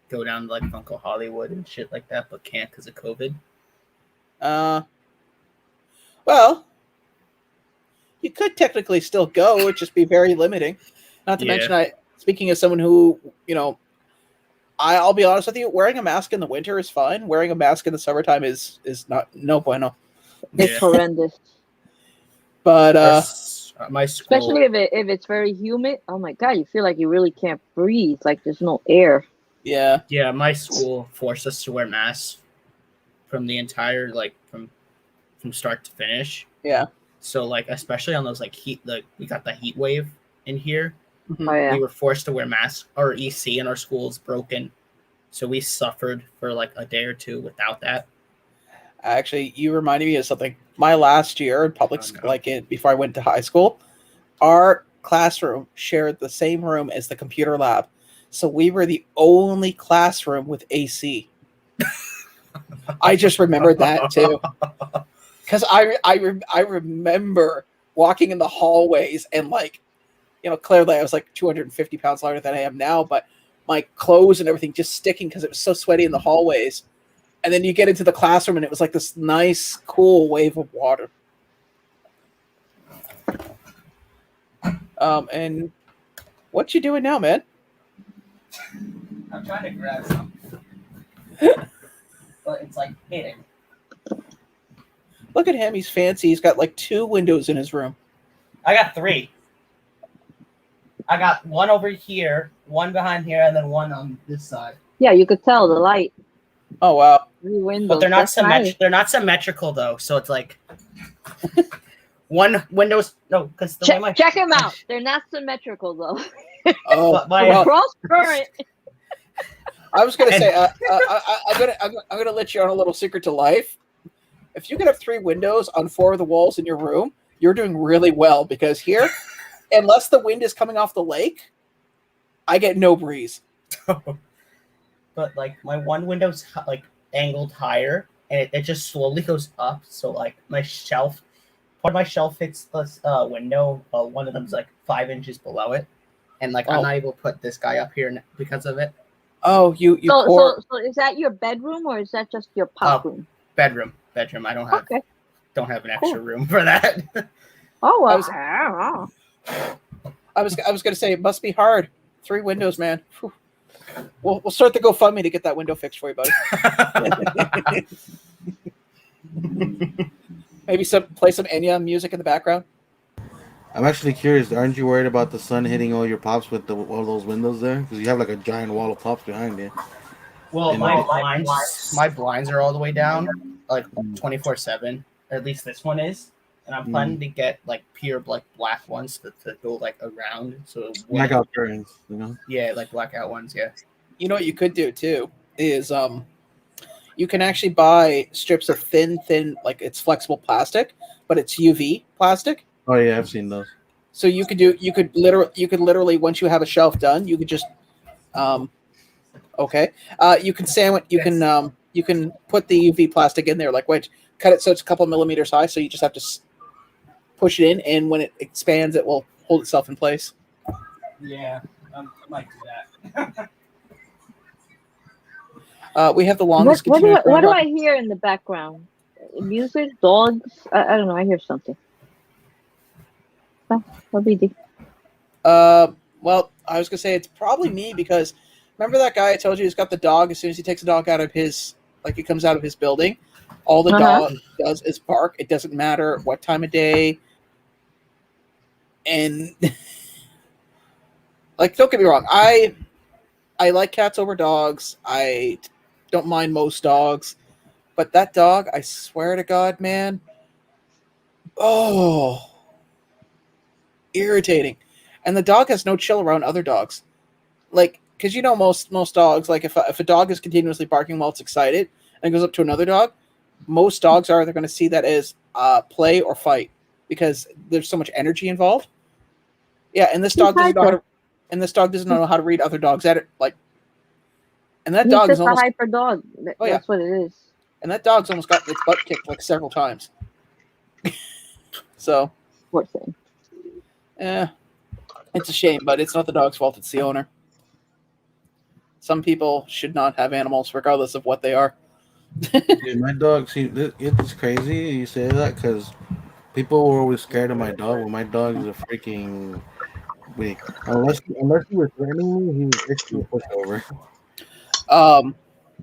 Speaker 4: go down to like Funko Hollywood and shit like that, but can't because of COVID.
Speaker 1: Well, you could technically still go. It would just be very limiting. Not to mention, speaking as someone who, I'll be honest with you, wearing a mask in the winter is fine. Wearing a mask in the summertime is not no bueno.
Speaker 2: It's horrendous.
Speaker 1: But
Speaker 4: my school,
Speaker 2: especially if it's very humid. Oh my God, you feel like you really can't breathe. Like there's no air.
Speaker 1: Yeah.
Speaker 4: Yeah, my school forced us to wear masks from the entire from start to finish.
Speaker 1: Yeah.
Speaker 4: So like especially on those like heat, like we got the heat wave in here.
Speaker 1: Mm-hmm.
Speaker 2: Oh yeah.
Speaker 4: We were forced to wear masks. Our EC in our school is broken, so we suffered for like a day or two without that.
Speaker 1: Actually, you reminded me of something. My last year in public school, before I went to high school, our classroom shared the same room as the computer lab. So we were the only classroom with AC. I just remembered that too. Because I remember walking in the hallways and clearly I was like 250 pounds lighter than I am now, but my clothes and everything just sticking because it was so sweaty in the hallways. And then you get into the classroom, and it was like this nice, cool wave of water. And what you doing now, man?
Speaker 4: I'm trying to grab something, but it's like hitting.
Speaker 1: Look at him. He's fancy. He's got like 2 windows in his room.
Speaker 4: I got 3. I got one over here, one behind here, and then one on this side.
Speaker 2: Yeah, you could tell the light.
Speaker 1: Oh wow!
Speaker 2: 3 windows.
Speaker 4: But they're not
Speaker 2: nice.
Speaker 4: They're not symmetrical though, so it's like one window's because the way my
Speaker 2: check them out. They're not symmetrical though.
Speaker 1: Oh,
Speaker 2: cross current.
Speaker 1: I was gonna say, I'm gonna let you on a little secret to life. If you can have 3 windows on 4 of the walls in your room, you're doing really well because here, unless the wind is coming off the lake, I get no breeze.
Speaker 4: But like my one window's like angled higher, and it just slowly goes up. So like my shelf, part of my shelf hits this window. One of them's like 5 inches below it, and like I'm not able to put this guy up here because of it.
Speaker 1: Oh,
Speaker 2: so is that your bedroom or is that just your pop room?
Speaker 4: Bedroom. I don't have an extra room for that.
Speaker 2: Oh well.
Speaker 1: I was gonna say it must be hard. 3 windows, man. Whew. We'll start the GoFundMe to get that window fixed for you, buddy. Maybe play some Enya music in the background.
Speaker 3: I'm actually curious. Aren't you worried about the sun hitting all your pops with all those windows there? Because you have like a giant wall of pops behind you.
Speaker 4: Well, my blinds are all the way down, like 24/7. At least this one is, and I'm planning to get like pure black ones to go like around. So
Speaker 3: blackout curtains,
Speaker 4: Yeah, like blackout ones. Yeah.
Speaker 1: You know what you could do too is you can actually buy strips of thin like it's flexible plastic, but it's UV plastic.
Speaker 3: Oh yeah, I've seen those.
Speaker 1: So you could literally once you have a shelf done, you could just you can sandwich you can put the UV plastic in there, cut it so it's a couple millimeters high, so you just have to push it in, and when it expands it will hold itself in place.
Speaker 4: Yeah, I might do that.
Speaker 1: We have the longest.
Speaker 2: What do I hear in the background? Music, dogs. I don't know. I hear something. What we do?
Speaker 1: Well, I was gonna say it's probably me because remember that guy I told you who's got the dog? As soon as he takes the dog out of his like it comes out of his building. All the dog does is bark. It doesn't matter what time of day. And like, don't get me wrong, I like cats over dogs. I don't mind most dogs, but that dog, I swear to God, man, oh, irritating. And the dog has no chill around other dogs, like, because most dogs, like if a dog is continuously barking while it's excited and goes up to another dog, most dogs are either going to see that as play or fight because there's so much energy involved. Yeah, and this dog doesn't know how to. And this dog doesn't know how to read other dogs at it. Like, and that dog is almost
Speaker 2: a hyper dog. That's what it is.
Speaker 1: And that dog's almost got its butt kicked like several times. So,
Speaker 2: poor thing.
Speaker 1: Yeah, it's a shame, but it's not the dog's fault. It's the owner. Some people should not have animals, regardless of what they are.
Speaker 3: Dude, my dog. See, it's crazy you say that because people were always scared of my dog. Well, my dog is a freaking. Wait, unless you were threatening me, he was actually pushed over.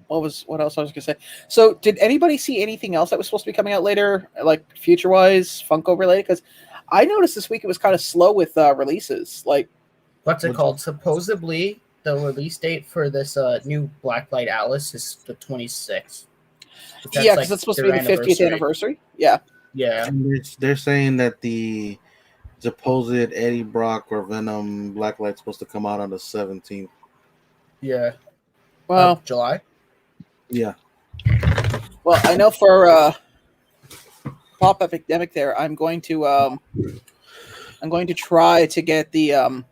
Speaker 1: What else I was gonna say? So, did anybody see anything else that was supposed to be coming out later, like future-wise, Funko related? Because I noticed this week it was kind of slow with releases. Like,
Speaker 4: what's it called? Supposedly, the release date for this new Blacklight Alice is the 26th.
Speaker 1: Yeah, because it's supposed to be the 50th anniversary. Yeah.
Speaker 4: Yeah.
Speaker 3: And they're saying that the supposed Eddie Brock or Venom Blacklight's supposed to come out on the 17th.
Speaker 4: Yeah.
Speaker 1: Well,
Speaker 4: July.
Speaker 3: Yeah.
Speaker 1: Well, I know for Pop Epidemic there, I'm going to try to get the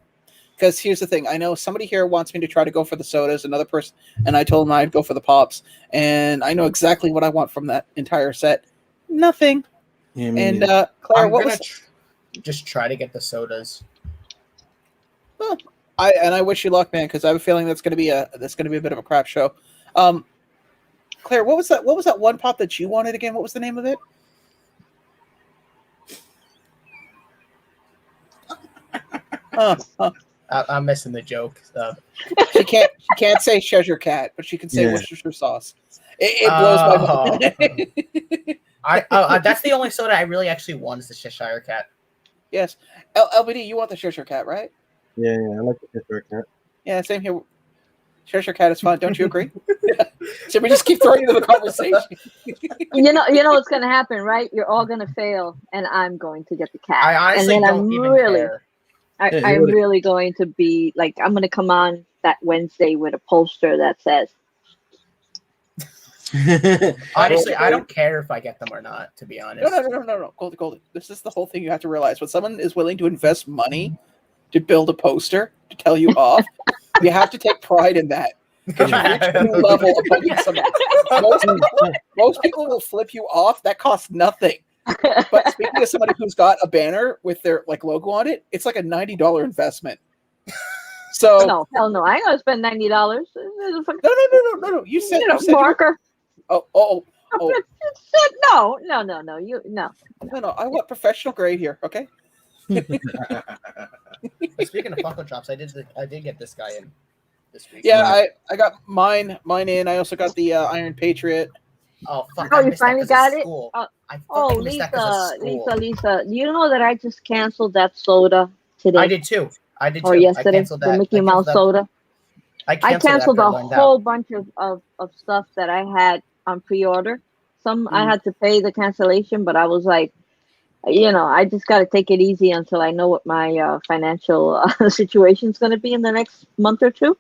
Speaker 1: because here's the thing. I know somebody here wants me to try to go for the sodas, another person, and I told him I'd go for the pops, and I know exactly what I want from that entire set. Nothing.
Speaker 3: Yeah,
Speaker 1: and Claire, what was
Speaker 4: just try to get the sodas.
Speaker 1: Well, I wish you luck, man, because I have a feeling that's going to be a bit of a crap show. Claire, what was that? What was that one pop that you wanted again? What was the name of it?
Speaker 4: I'm missing the joke.
Speaker 1: She can't say Cheshire Cat, but she can say Worcestershire sauce. It blows my
Speaker 4: mind. That's the only soda I really actually want is the Cheshire Cat.
Speaker 1: Yes, LBD, you want the Cheshire Cat, right?
Speaker 3: Yeah, I like the Cheshire Cat.
Speaker 1: Yeah, same here. Cheshire Cat is fun. Don't you agree? So we just keep throwing into the conversation.
Speaker 2: You know what's going to happen, right? You're all going to fail, and I'm going to get the cat.
Speaker 4: I honestly
Speaker 2: and then
Speaker 4: don't even care.
Speaker 2: I'm really going to be like, I'm going to come on that Wednesday with a poster that says.
Speaker 4: Honestly, I don't care if I get them or not, to be honest.
Speaker 1: No. Goldie. This is the whole thing you have to realize. When someone is willing to invest money to build a poster to tell you off, you have to take pride in that. Because you reach a new level of bugging someone. Most people will flip you off. That costs nothing. But speaking of somebody who's got a banner with their logo on it, it's like a $90 investment. So
Speaker 2: no, hell no, I ain't gonna spend $90.
Speaker 1: No. You said
Speaker 2: marker.
Speaker 1: Oh.
Speaker 2: No. You no.
Speaker 1: No. I want professional grade here. Okay.
Speaker 4: Speaking of Funko drops, I did get this guy in this week.
Speaker 1: Yeah, I got mine in. I also got the Iron Patriot.
Speaker 4: Oh fuck!
Speaker 2: Oh, you finally got it. Lisa, you know that I just canceled that soda today.
Speaker 4: I did too.
Speaker 2: Or yesterday, the Mickey Mouse soda. I canceled a whole bunch of stuff that I had on pre-order. Some I had to pay the cancellation, but I was like, I just got to take it easy until I know what my financial situation is going to be in the next month or two.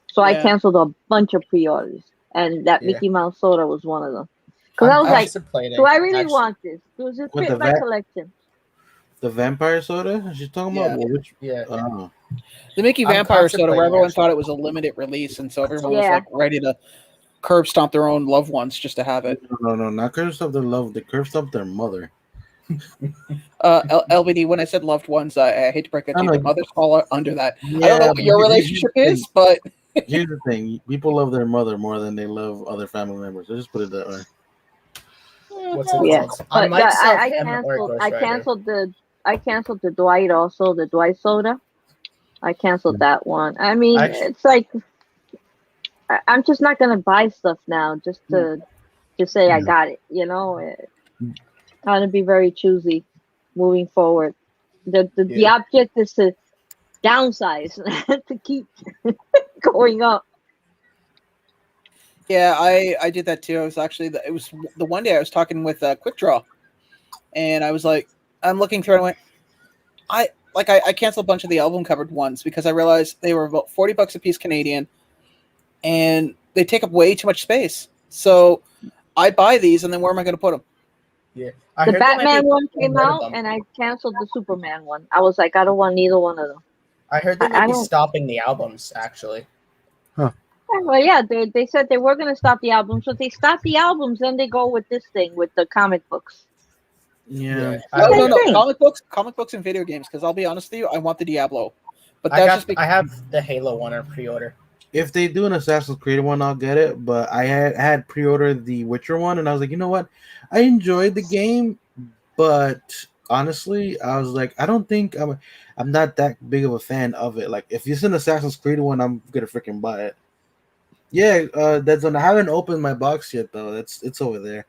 Speaker 2: So I canceled a bunch of pre-orders, and that Mickey Mouse soda was one of them. Because I was like, do I really want this? Does it fit my collection?
Speaker 3: The vampire soda? She's talking about which?
Speaker 4: Yeah.
Speaker 1: The Mickey Vampire soda, where everyone thought it was a limited release, and so everyone was like ready to curb stomp their own loved ones just to have it.
Speaker 3: No, not curb stomp their love. They curb stomp their mother.
Speaker 1: LBD, when I said loved ones, I hate to break that to you, but mothers fall under that. I don't know what your relationship is, but
Speaker 3: here's the thing: people love their mother more than they love other family members. Let's just put it that way.
Speaker 2: I canceled the Dwight also, the Dwight soda. I canceled that one. I mean, it's like I'm just not gonna buy stuff now just to to say I got it. Trying to be very choosy moving forward. The object is to downsize to keep going up.
Speaker 1: Yeah, I did that too. It was the one day I was talking with Quick Draw, and I was like, I'm looking through and I went, I canceled a bunch of the album covered ones because I realized they were about $40 a piece Canadian, and they take up way too much space. So I buy these, and then where am I going to put them?
Speaker 4: Yeah,
Speaker 2: The Batman one came out, and I canceled the Superman one. I was like, I don't want neither one of them.
Speaker 4: I heard they might be stopping the albums, actually.
Speaker 2: Well, yeah, they said they were going to stop the albums, but they stopped the albums, then they go with this thing with the comic books.
Speaker 3: Yeah.
Speaker 1: No, comic books and video games. Because I'll be honest with you, I want the Diablo, but that's
Speaker 4: I have the Halo one on pre-order.
Speaker 3: If they do an Assassin's Creed one, I'll get it. But I had pre-ordered the Witcher one, and I was like, you know what? I enjoyed the game, but honestly, I was like, I don't think I'm not that big of a fan of it. Like, if it's an Assassin's Creed one, I'm gonna freaking buy it. Yeah, that's on. I haven't opened my box yet though. It's over there.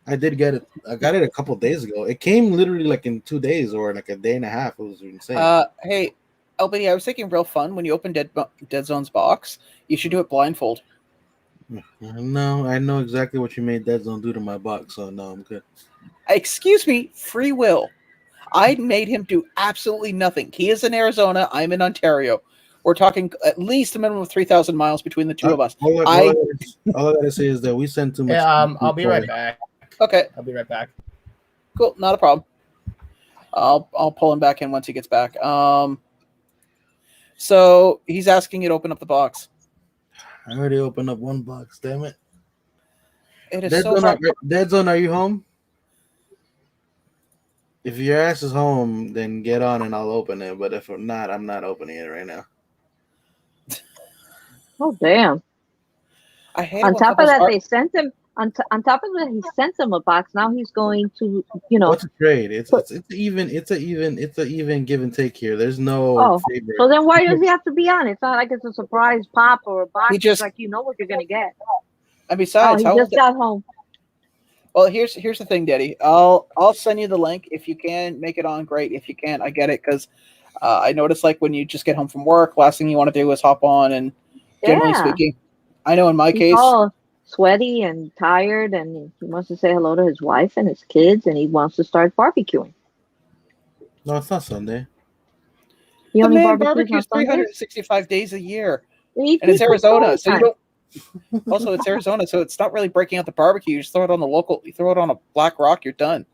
Speaker 3: I did get it. I got it a couple days ago. It came literally like in 2 days or like a day and a half. It was insane.
Speaker 1: Hey, LBD, I was thinking real fun when you open Dead Zone's box. You should do it blindfold.
Speaker 3: No, I know exactly what you made Dead Zone do to my box, so no, I'm good.
Speaker 1: Excuse me, free will. I made him do absolutely nothing. He is in Arizona. I'm in Ontario. We're talking at least a minimum of 3,000 miles between the two of us.
Speaker 3: All I gotta say is that we sent too much.
Speaker 4: Yeah, I'll be right back.
Speaker 1: Okay.
Speaker 4: I'll be right back.
Speaker 1: Cool, not a problem. I'll pull him back in once he gets back. So he's asking you to open up the box.
Speaker 3: I already opened up one box. Damn it!
Speaker 1: It is so hard.
Speaker 3: Dead Zone, are you home? If your ass is home, then get on and I'll open it. But if I'm not, I'm not opening it right now.
Speaker 2: Oh damn!
Speaker 1: I hate
Speaker 2: on top of that, they sent him. On top of that, he sent him a box. Now he's going to,
Speaker 3: What's a trade? It's even give and take here. There's no favor.
Speaker 2: So then why does he have to be on? It's not like it's a surprise pop or a box. It's like what you're gonna get.
Speaker 1: And besides,
Speaker 2: he just got home.
Speaker 1: Well, here's the thing, Daddy. I'll send you the link if you can make it on. Great. If you can't, I get it because I noticed like when you just get home from work, last thing you want to do is hop on and generally speaking, I know in my case.
Speaker 2: Sweaty and tired, and he wants to say hello to his wife and his kids, and he wants to start barbecuing.
Speaker 3: No, it's not Sunday.
Speaker 2: He only
Speaker 1: barbecues 365 days a year, and it's Arizona, so you don't. Also, it's Arizona, so it's not really breaking out the barbecue. You just throw it on the local. You throw it on a black rock. You're done.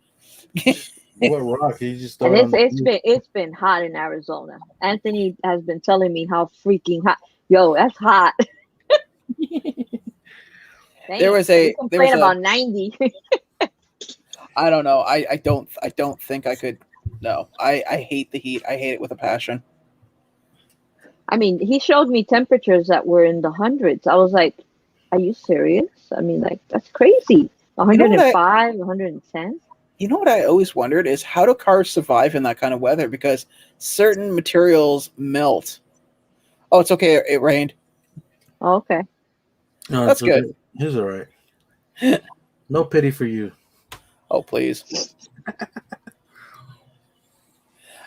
Speaker 3: What rock? You just throw
Speaker 2: and it's been hot in Arizona. Anthony has been telling me how freaking hot. Yo, that's hot.
Speaker 1: There was
Speaker 2: about 90.
Speaker 1: I don't know. I don't think I could. No, I hate the heat. I hate it with a passion.
Speaker 2: I mean, he showed me temperatures that were in the hundreds. I was like, "Are you serious?" I mean, like that's crazy. 105, 110.
Speaker 1: You know what I always wondered is how do cars survive in that kind of weather? Because certain materials melt. Oh, it's okay. It rained.
Speaker 2: Oh, okay.
Speaker 3: No,
Speaker 1: that's good.
Speaker 3: He's all right. No pity for you.
Speaker 1: Oh, please.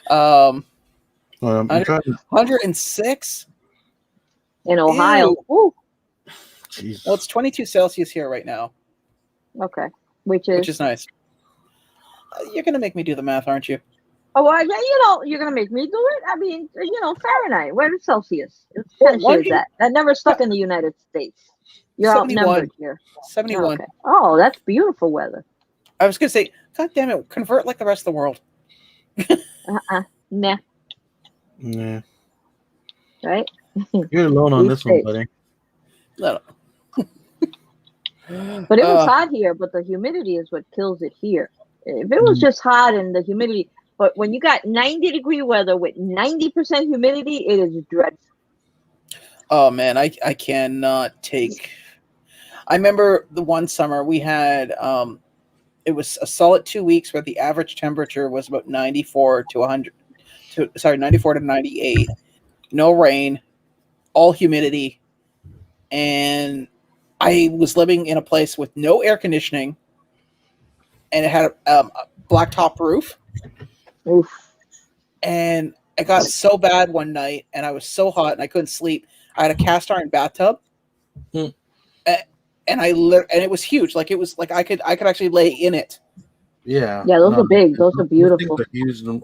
Speaker 1: 106
Speaker 2: in Ohio. Ooh.
Speaker 1: Jeez. Well, it's 22 Celsius here right now.
Speaker 2: Okay, which is
Speaker 1: nice. You're gonna make me do the math, aren't you?
Speaker 2: Oh, well, yeah, you're gonna make me do it. I mean, Fahrenheit. Where is Celsius? What is that? That never stuck in the United States. You're
Speaker 1: 71.
Speaker 2: outnumbered here.
Speaker 1: 71.
Speaker 2: Okay. Oh, that's beautiful weather.
Speaker 1: I was gonna say, God damn it, convert like the rest of the world.
Speaker 2: Nah.
Speaker 3: Yeah.
Speaker 2: Right?
Speaker 3: You're alone on this one, buddy.
Speaker 1: No.
Speaker 2: But it was hot here, but the humidity is what kills it here. If it was just hot and the humidity, but when you got 90-degree weather with 90% humidity, it is dreadful.
Speaker 1: Oh man, I cannot take. I remember the one summer we had. It was a solid 2 weeks where the average temperature was about 94 to 98. No rain, all humidity, and I was living in a place with no air conditioning, and it had a black top roof.
Speaker 2: Oof.
Speaker 1: And it got so bad one night, and I was so hot, and I couldn't sleep. I had a cast iron bathtub,
Speaker 3: Hmm.
Speaker 1: and it was huge. Like it was like I could actually lay in it.
Speaker 3: Yeah.
Speaker 2: Yeah, those are big. Those are beautiful.
Speaker 3: Things are huge and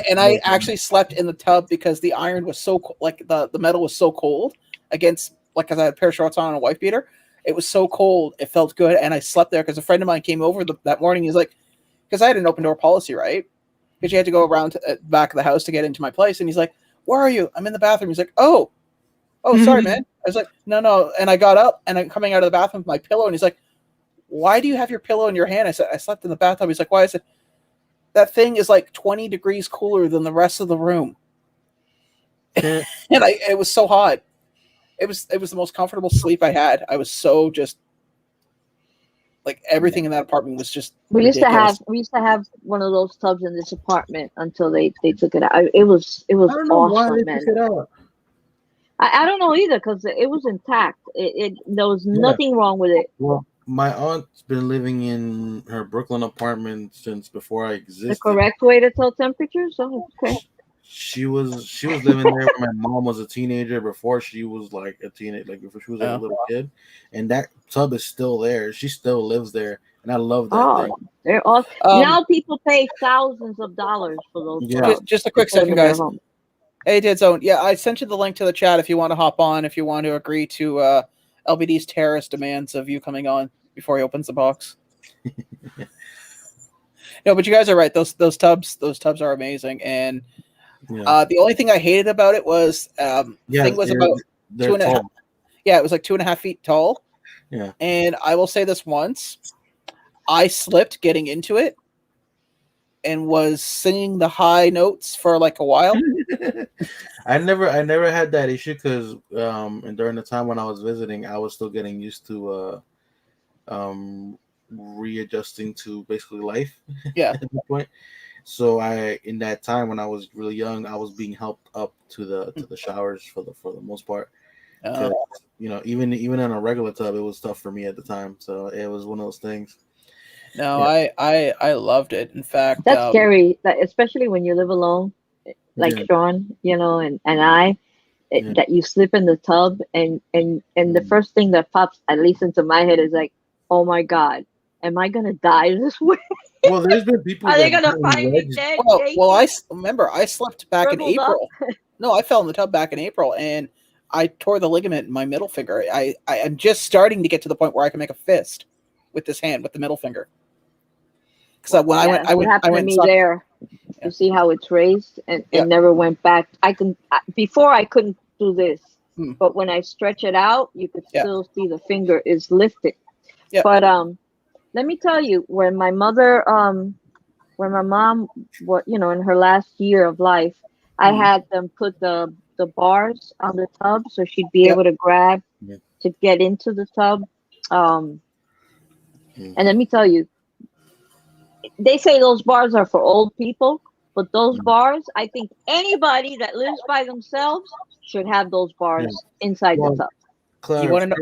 Speaker 1: And I actually slept in the tub because the iron was so like the metal was so cold against, like, because I had a pair of shorts on and a wife beater. It was so cold, it felt good, and I slept there because a friend of mine came over that morning. He's like, because I had an open door policy, right? Because you had to go around to the back of the house to get into my place, and he's like, "Where are you?" I'm in the bathroom. He's like, "Oh, sorry, man." I was like, "No," and I got up and I'm coming out of the bathroom with my pillow, and he's like, "Why do you have your pillow in your hand?" I said, "I slept in the bathtub." He's like, "Why?" I said, "That thing is like 20 degrees cooler than the rest of the room." And it was so hot. It was the most comfortable sleep I had. I was so just like everything in that apartment was just
Speaker 2: We used
Speaker 1: ridiculous.
Speaker 2: to have one of those tubs in this apartment until they took it out. It was
Speaker 3: I don't know why
Speaker 2: awesome,
Speaker 3: they
Speaker 2: man.
Speaker 3: took it out.
Speaker 2: I don't know either because it was intact. There was nothing wrong with it.
Speaker 3: Well, my aunt's been living in her Brooklyn apartment since before I
Speaker 2: The
Speaker 3: existed.
Speaker 2: correct way to tell temperatures. Oh, okay.
Speaker 3: She was living there when my mom was a teenager, before she was like a teenage, like before she was like a little kid, and that tub is still there. She still lives there, and I love that
Speaker 2: Oh,
Speaker 3: thing.
Speaker 2: they're all now. People pay thousands of dollars for those
Speaker 3: Yeah.
Speaker 2: tubs.
Speaker 1: Just a quick
Speaker 2: to put
Speaker 1: second,
Speaker 2: in their
Speaker 1: guys.
Speaker 2: home.
Speaker 1: Hey, Dead Zone. Yeah, I sent you the link to the chat if you want to hop on, if you want to agree to LBD's terrorist demands of you coming on before he opens the box. No, but you guys are right. Those tubs are amazing. And the only thing I hated about it was the thing was about
Speaker 3: they're tall.
Speaker 1: Yeah, it was like 2.5 feet tall.
Speaker 3: Yeah.
Speaker 1: And I will say this once, I slipped getting into it and was singing the high notes for like a while.
Speaker 3: I never had that issue because and during the time when I was visiting, I was still getting used to readjusting to basically life.
Speaker 1: Yeah.
Speaker 3: At that point. So in that time when I was really young, I was being helped up to the showers for the most part. Even in a regular tub, it was tough for me at the time. So it was one of those things.
Speaker 1: No, yeah. I loved it. In fact,
Speaker 2: that's scary, especially when you live alone, like Sean, and I. That you slip in the tub and the first thing that pops at least into my head is like, oh my god, am I gonna die this way?
Speaker 3: Well, there's been people.
Speaker 2: Are they gonna find me dead?
Speaker 1: Well, I remember I slept back in April. No, I fell in the tub back in April and I tore the ligament in my middle finger. I'm just starting to get to the point where I can make a fist with this hand, with the middle finger. Because when I went
Speaker 2: to me there. Yeah. You see how it's raised and never went back. Before I couldn't do this, but when I stretch it out, you could still see the finger is lifted. Yeah. But let me tell you, when my mom was, in her last year of life, I had them put the bars on the tub so she'd be able to grab to get into the tub. And let me tell you, they say those bars are for old people, but those bars, I think anybody that lives by themselves should have those bars inside the tub.
Speaker 3: Claire, you want to know?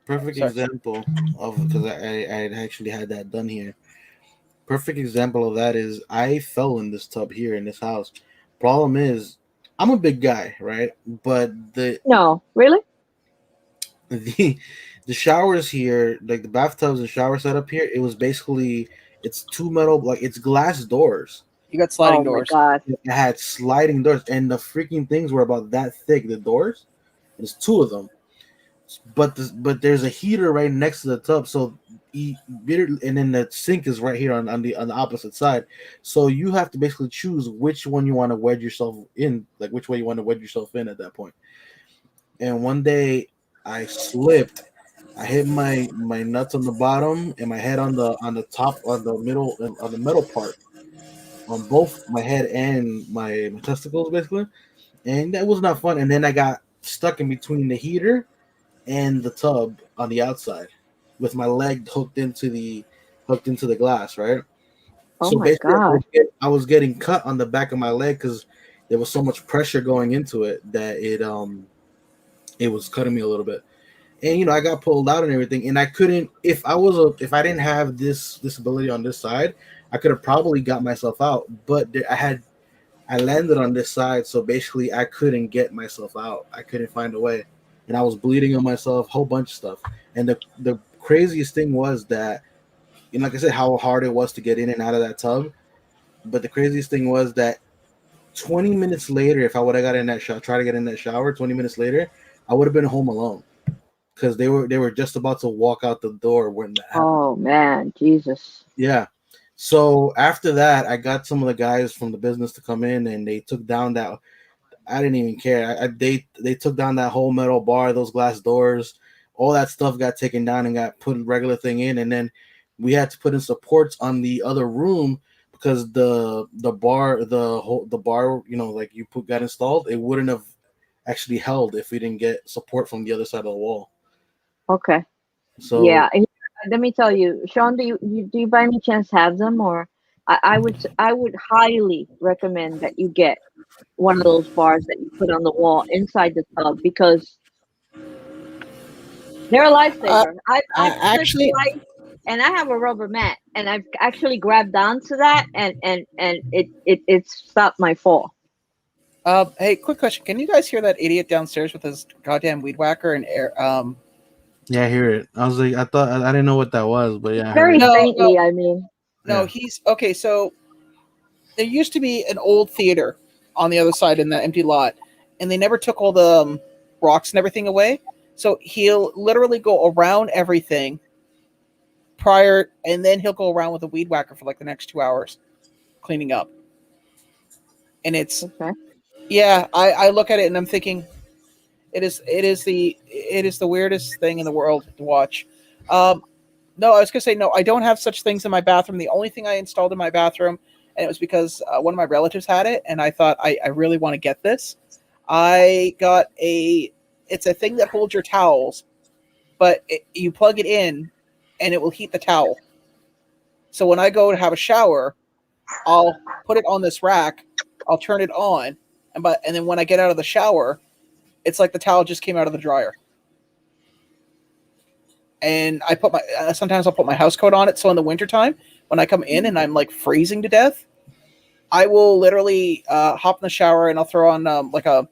Speaker 3: Perfect example of, because I actually had that done here. Perfect example of that is I fell in this tub here in this house. Problem is, I'm a big guy, right? But
Speaker 2: no, really?
Speaker 3: The showers here, like the bathtubs and shower setup here, it was basically, it's two metal, like it's glass doors.
Speaker 1: You got sliding doors.
Speaker 2: Oh my god!
Speaker 3: It had sliding doors, and the freaking things were about that thick. The doors, there's two of them, but there's a heater right next to the tub. So, and then the sink is right here on the opposite side. So you have to basically choose which one you want to wedge yourself in, like which way you want to wedge yourself in at that point. And one day I slipped. I hit my nuts on the bottom and my head on the top, on the middle, on the metal part, on both my head and my testicles, basically. And that was not fun. And then I got stuck in between the heater and the tub on the outside, with my leg hooked into the glass, right?
Speaker 2: Oh so my god!
Speaker 3: I was getting cut on the back of my leg because there was so much pressure going into it that it was cutting me a little bit. and I got pulled out and everything, and I couldn't. If I didn't have this disability on this side, I could have probably got myself out. But I landed on this side, so basically I couldn't get myself out. I couldn't find a way, and I was bleeding on myself, whole bunch of stuff. And the craziest thing was that, like I said, how hard it was to get in and out of that tub. But the craziest thing was that 20 minutes later, if I would have got in that shower, try to get in that shower, 20 minutes later, I would have been home alone. Because they were just about to walk out the door when that happened.
Speaker 2: Oh man, Jesus.
Speaker 3: Yeah. So after that, I got some of the guys from the business to come in, and they took down that. I didn't even care. They took down that whole metal bar, those glass doors, all that stuff got taken down and got put regular thing in, and then we had to put in supports on the other room because the bar, like you got installed, it wouldn't have actually held if we didn't get support from the other side of the wall.
Speaker 2: Okay.
Speaker 3: So
Speaker 2: yeah, let me tell you, Sean, do you by any chance have them, or I would highly recommend that you get one of those bars that you put on the wall inside the tub, because they're a lifesaver. I've
Speaker 1: actually,
Speaker 2: twice, and I have a rubber mat, and I've actually grabbed onto that, and it stopped my fall.
Speaker 1: Hey, quick question. Can you guys hear that idiot downstairs with his goddamn weed whacker and air?
Speaker 3: Yeah, I hear it. I was like, I didn't know what that was, but yeah, I heard
Speaker 2: Very
Speaker 3: it.
Speaker 2: faintly, I mean.
Speaker 1: No,
Speaker 3: Yeah.
Speaker 1: he's okay. So there used to be an old theater on the other side in that empty lot, and they never took all the rocks and everything away. So he'll literally go around everything and then he'll go around with a weed whacker for like the next 2 hours cleaning up. And it's
Speaker 2: Okay.
Speaker 1: yeah, I look at it and I'm thinking, it is the weirdest thing in the world to watch. No, I was gonna say no. I don't have such things in my bathroom. The only thing I installed in my bathroom, and it was because one of my relatives had it, and I thought I really want to get this. I got it's a thing that holds your towels, but you plug it in, and it will heat the towel. So when I go to have a shower, I'll put it on this rack. I'll turn it on, and then when I get out of the shower, it's like the towel just came out of the dryer. And I sometimes I'll put my house coat on it. So in the wintertime, when I come in and I'm like freezing to death, I will literally hop in the shower and I'll throw on like a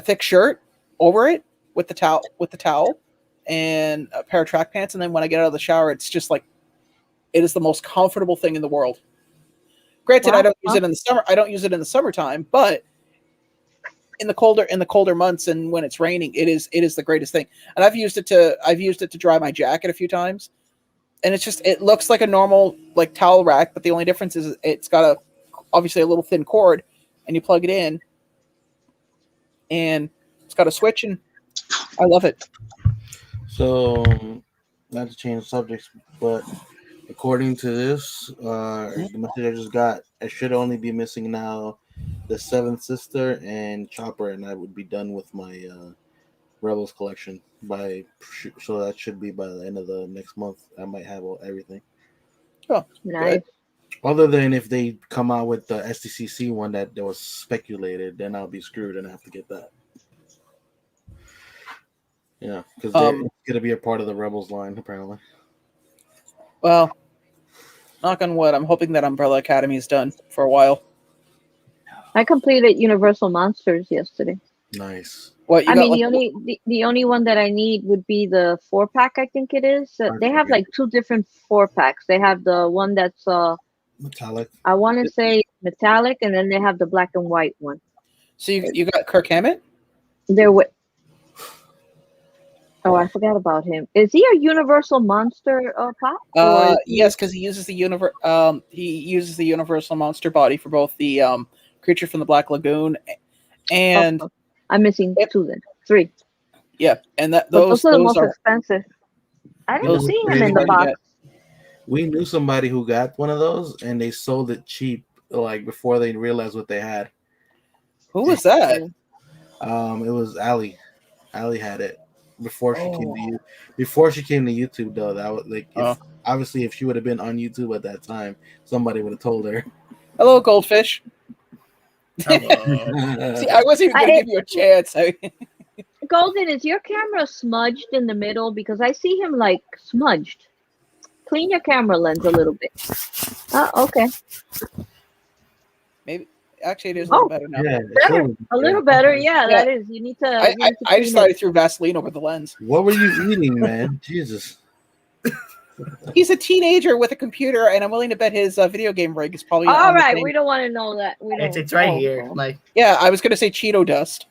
Speaker 1: thick shirt over it with the towel and a pair of track pants. And then when I get out of the shower, it's just like, it is the most comfortable thing in the world. Granted,
Speaker 2: Wow.
Speaker 1: I don't use it in the summer. I don't use it in the summertime, but in the colder months and when it's raining, it is the greatest thing. And I've used it to dry my jacket a few times, and it looks like a normal like towel rack, but the only difference is it's got obviously a little thin cord, and you plug it in, and it's got a switch, and I love it.
Speaker 3: So, not to change subjects, but according to this, the message I just got, I should only be missing now the Seventh Sister and Chopper, and I would be done with my Rebels collection so that should be by the end of the next month. I might have everything.
Speaker 1: Oh,
Speaker 2: Nice.
Speaker 1: good.
Speaker 3: Other than if they come out with the SDCC one that was speculated, then I'll be screwed and I have to get that. Yeah, because they're going to be a part of the Rebels line, apparently.
Speaker 1: Well, knock on wood, I'm hoping that Umbrella Academy is done for a while.
Speaker 2: I completed Universal Monsters yesterday.
Speaker 3: Nice.
Speaker 1: What you
Speaker 2: I
Speaker 1: got?
Speaker 2: mean, the only one that I need would be the 4-pack. I think it is. They have like 2 different 4-packs. They have the one that's
Speaker 3: metallic.
Speaker 2: I want to say metallic, and then they have the black and white one.
Speaker 1: So you got Kirk Hammett?
Speaker 2: They're with. Oh, I forgot about him. Is he a Universal Monster pop?
Speaker 1: Yes, because he uses the Universal Monster body for both the Creature from the Black Lagoon and
Speaker 2: I'm missing 2 then. 3.
Speaker 1: Yeah, and
Speaker 2: those are the most expensive. I didn't see him in the box.
Speaker 3: We knew somebody who got one of those, and they sold it cheap, like before they realized what they had.
Speaker 1: Who was that?
Speaker 3: It was Allie. Allie had it before she came to YouTube. Though that was like, obviously, if she would have been on YouTube at that time, somebody would have told her.
Speaker 1: Hello, Goldfish.
Speaker 4: Hello.
Speaker 1: See, I wasn't even going to give you a chance.
Speaker 2: Golden, is your camera smudged in the middle? Because I see him like smudged. Clean your camera lens a little bit. Okay.
Speaker 1: Maybe actually it is a little better now.
Speaker 3: Yeah,
Speaker 2: Better. A little better. Yeah, that is. You need to.
Speaker 1: I just thought I threw Vaseline over the lens.
Speaker 3: What were you eating, man? Jesus.
Speaker 1: He's a teenager with a computer, and I'm willing to bet his video game rig is probably.
Speaker 2: All
Speaker 1: on the
Speaker 2: right,
Speaker 1: thing.
Speaker 2: we don't want to know that. We don't.
Speaker 4: It's right here. Like,
Speaker 1: Yeah, I was gonna say Cheeto dust.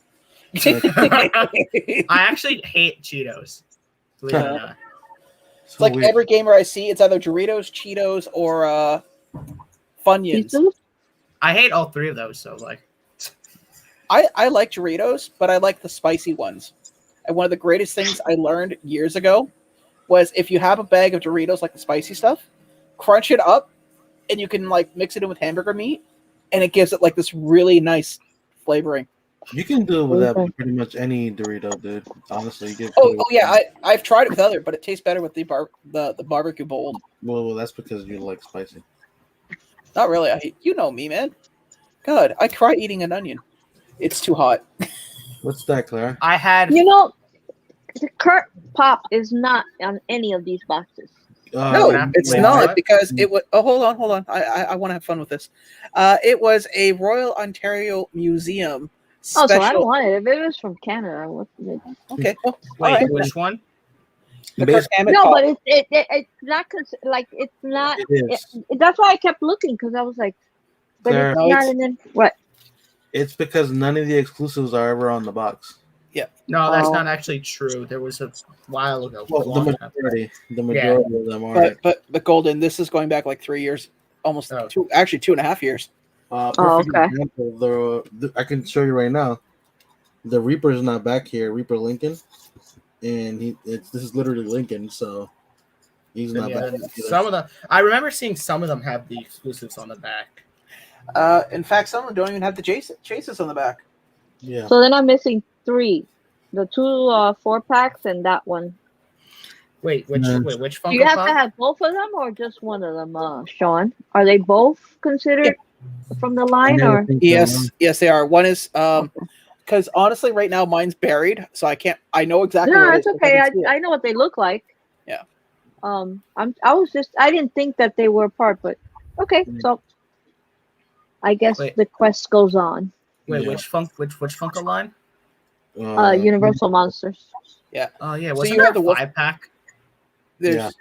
Speaker 4: I actually hate Cheetos. Believe it or not.
Speaker 1: It's like every gamer I see, it's either Doritos, Cheetos, or Funyuns.
Speaker 2: I
Speaker 4: hate all three of those. So like,
Speaker 1: I like Doritos, but I like the spicy ones. And one of the greatest things I learned years ago was if you have a bag of Doritos, like the spicy stuff, crunch it up, and you can like mix it in with hamburger meat, and it gives it like this really nice flavoring.
Speaker 3: You can do it with pretty much any Dorito, dude. Honestly, you get.
Speaker 1: Oh yeah, I've tried it with other, but it tastes better with the barbecue bold.
Speaker 3: Well, that's because you like spicy.
Speaker 1: Not really. You know me, man. God, I cry eating an onion. It's too hot.
Speaker 3: What's that, Claire?
Speaker 4: I had.
Speaker 2: You know, the Kurt Pop is not on any of these boxes.
Speaker 1: No, it's not because it was. Oh, hold on. I want to have fun with this. It was a Royal Ontario Museum.
Speaker 2: Oh, so I don't want it. If it was from Canada,
Speaker 1: okay. Well,
Speaker 4: wait,
Speaker 1: right.
Speaker 4: which one?
Speaker 2: No, but it's not like it's not. That's why I kept looking because I was like, but Claire, it's not. And then what?
Speaker 3: It's because none of the exclusives are ever on the box.
Speaker 1: Yeah.
Speaker 4: No, that's not actually true. There was a while ago.
Speaker 3: Well, the majority of them are.
Speaker 1: But Golden, this is going back like 3 years, almost 2.5 years.
Speaker 2: Okay.
Speaker 3: Example, I can show you right now. The Reaper is not back here. Reaper Lincoln, and this is literally Lincoln, so he's not back.
Speaker 4: Some of them, I remember seeing some of them have the exclusives on the back.
Speaker 1: In fact, some of them don't even have the chases on the back.
Speaker 3: Yeah.
Speaker 2: So then I'm missing 3, the 2 4-packs and that one.
Speaker 4: Which Funko
Speaker 2: Do you have to have both of them or just one of them, Sean? Are they both considered from the line or?
Speaker 1: Yes, they are. One is because honestly, right now mine's buried, so I can't. I know exactly.
Speaker 2: No, it's okay. I know what they look like.
Speaker 1: Yeah.
Speaker 2: I didn't think that they were apart, but okay. So I guess the quest goes on.
Speaker 4: Wait, which Funko line?
Speaker 2: Universal Monsters.
Speaker 1: Yeah.
Speaker 4: Oh yeah. Wasn't there a 5-pack?
Speaker 1: There's.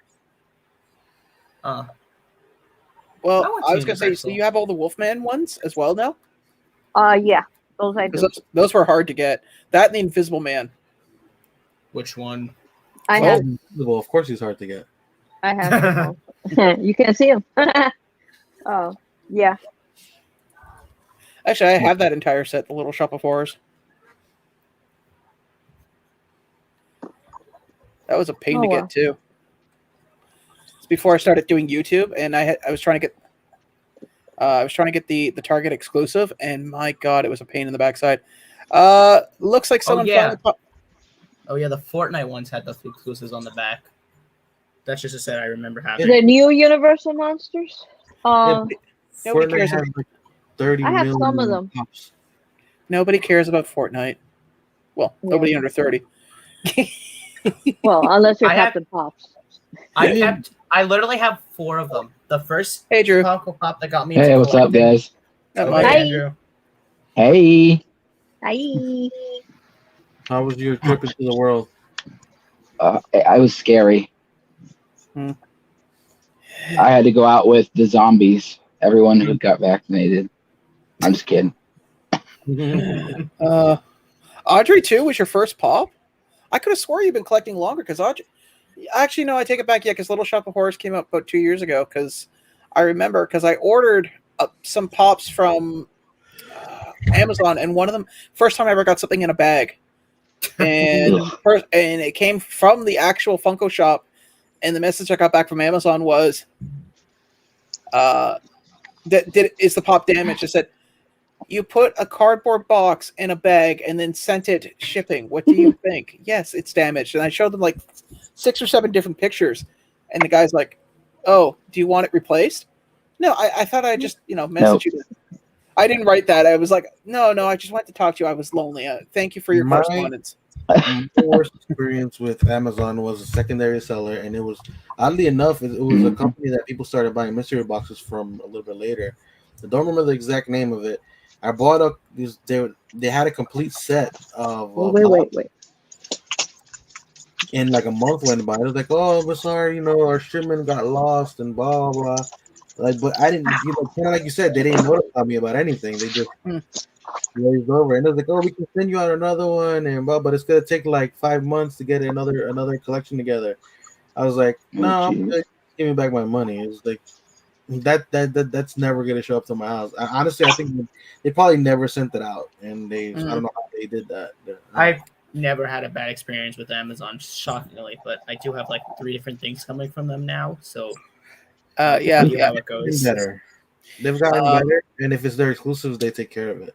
Speaker 1: Well, I was gonna say, so you have all the Wolfman ones as well now?
Speaker 2: Yeah, those I do.
Speaker 1: Those were hard to get. That and the Invisible Man.
Speaker 4: Which one?
Speaker 2: I have.
Speaker 3: Well, of course he's hard to get.
Speaker 2: I have. You can't see him. Oh, yeah.
Speaker 1: Actually, I have that entire set, the Little Shop of Horrors. That was a pain to get too. It's before I started doing YouTube, and I was trying to get the Target exclusive, and my God, it was a pain in the backside. Looks like someone finally
Speaker 4: Oh yeah, the Fortnite ones had the exclusives on the back. That's just a set I remember having.
Speaker 2: The new Universal Monsters.
Speaker 1: Nobody cares.
Speaker 3: Has like 30
Speaker 2: I have
Speaker 3: million
Speaker 2: some of them.
Speaker 3: pops.
Speaker 1: Nobody cares about Fortnite. Well, nobody under 30.
Speaker 2: Well, unless you're Captain Pops.
Speaker 4: I literally have 4 of them. The first
Speaker 1: Drew
Speaker 4: Funko Pop that got me.
Speaker 5: Hey, what's up, guys?
Speaker 2: Hi.
Speaker 4: Andrew.
Speaker 5: Hey.
Speaker 2: Hi.
Speaker 3: How was your trip into the world?
Speaker 5: I was scary. I had to go out with the zombies. Everyone who got vaccinated. I'm just kidding.
Speaker 1: Audrey, too, was your first pop? I could have swore you've been collecting longer because Audrey. Actually, no, I take it back. Yeah, because Little Shop of Horrors came out about 2 years ago. Because I remember because I ordered some pops from Amazon, and one of them, first time I ever got something in a bag, and it came from the actual Funko shop, and the message I got back from Amazon was, "Is the pop damaged?" I said, "You put a cardboard box in a bag and then sent it shipping. What do you think?" "Yes, it's damaged." And I showed them like 6 or 7 different pictures, and the guy's like, "Oh, do you want it replaced?" No, I thought I just message you. I didn't write that. I was like, no, I just wanted to talk to you. I was lonely. Thank you for your correspondence.
Speaker 3: My worst experience with Amazon was a secondary seller, and it was oddly enough, it was a company that people started buying mystery boxes from a little bit later. I don't remember the exact name of it. I bought up these. They had a complete set of
Speaker 2: Wait.
Speaker 3: and like a month went by. It was like, oh, we're sorry, our shipment got lost and blah blah. Like, but I didn't, kind of like you said, they didn't notify me about anything. They just glazed over, and it was like, oh, we can send you out another one, and blah, but it's gonna take like 5 months to get another collection together. I was like, no, I'm good. Give me back my money. It's like that's never gonna show up to my house. Honestly, I think they probably never sent it out, and I don't know how they did that.
Speaker 4: I've never had a bad experience with Amazon, shockingly, but I do have like 3 different things coming from them now, so
Speaker 1: yeah.
Speaker 4: how it goes.
Speaker 3: Better. They've gotten better, and if it's their exclusives, they take care of it.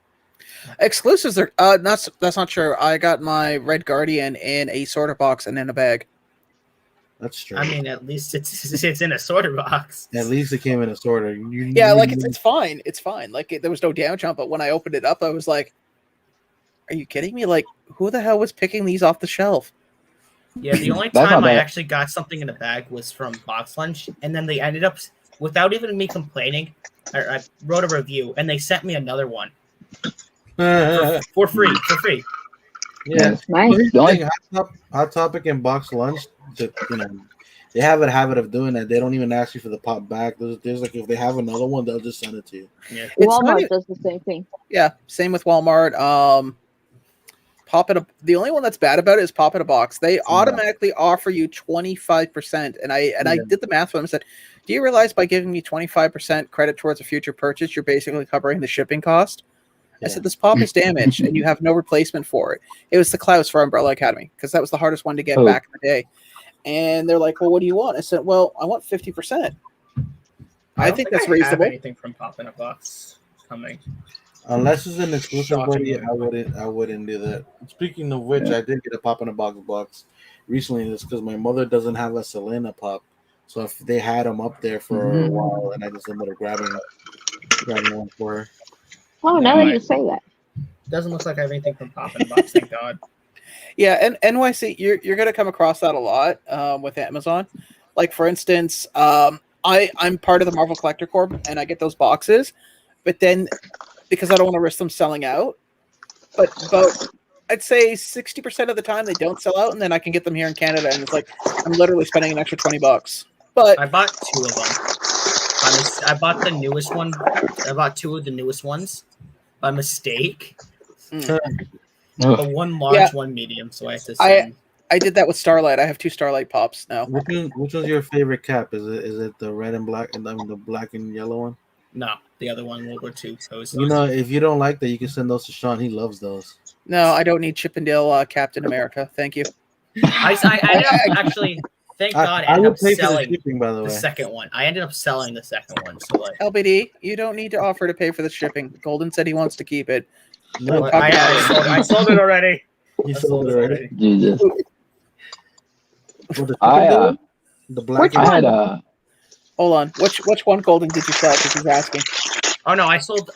Speaker 1: Exclusives are that's not true. I got my Red Guardian in a sorter box and in a bag.
Speaker 3: That's true.
Speaker 4: I mean, at least it's in a sorter box.
Speaker 3: At least it came in a sorter.
Speaker 1: It's fine. It's fine. Like there was no damage on it, but when I opened it up, I was like, "Are you kidding me? Like, who the hell was picking these off the shelf?"
Speaker 4: Yeah, the only time I actually got something in a bag was from Box Lunch, and then they ended up, without even me complaining, I wrote a review, and they sent me another one for free.
Speaker 3: Yeah,
Speaker 2: nice.
Speaker 3: Hot Topic and Box Lunch, they have a habit of doing that. They don't even ask you for the pop back. There's like, if they have another one, they'll just send it to you.
Speaker 4: Yeah.
Speaker 2: Walmart does the same thing.
Speaker 1: Yeah, same with Walmart. The only one that's bad about it is Pop in a Box. They automatically offer you 25%, and I did the math for them and said, "Do you realize by giving me 25% credit towards a future purchase, you're basically covering the shipping cost?" I said, "This pop is damaged, and you have no replacement for it." It was the Klaus for Umbrella Academy, because that was the hardest one to get back in the day. And they're like, "Well, what do you want?" I said, "Well, I want 50%. I think that's reasonable.
Speaker 4: Have anything from Pop in a Box coming,
Speaker 3: unless it's an exclusive, buddy. I wouldn't do that. Speaking of which, I did get a Pop in a box recently. It's because my mother doesn't have a Selena pop, so if they had them up there for a while, and I just ended up grabbing one for her.
Speaker 2: Oh, now that you say that.
Speaker 4: Doesn't look like I have anything from Pop in a Box, thank God.
Speaker 1: Yeah, and NYC, you're going to come across that a lot with Amazon. Like, for instance, I'm part of the Marvel Collector Corp, and I get those boxes, but then, because I don't want to risk them selling out, but I'd say 60% of the time they don't sell out, and then I can get them here in Canada, and it's like, I'm literally spending an extra $20. But
Speaker 4: I bought 2 of them. I bought the newest one. I bought 2 of the newest ones by mistake. But one large, one medium, so I have to send.
Speaker 1: I did that with Starlight. I have 2 Starlight pops now.
Speaker 3: Which was your favorite cap? Is it the red and black, and the black and yellow one?
Speaker 4: No, the other one, World War II pose.
Speaker 3: If you don't like that, you can send those to Sean. He loves those.
Speaker 1: No, I don't need Chippendale Captain America. Thank you.
Speaker 4: I ended up actually. Thank God, I ended up selling
Speaker 3: shipping, by the way.
Speaker 4: Second one. I ended up selling the second one. So like,
Speaker 1: LBD, you don't need to offer to pay for the shipping. Golden said he wants to keep it.
Speaker 3: No,
Speaker 4: I sold it already.
Speaker 3: You sold it already.
Speaker 5: Jesus.
Speaker 3: The black.
Speaker 2: Which one?
Speaker 1: Hold on. Which one Golden did you sell? Because he's asking.
Speaker 4: Oh no, I sold.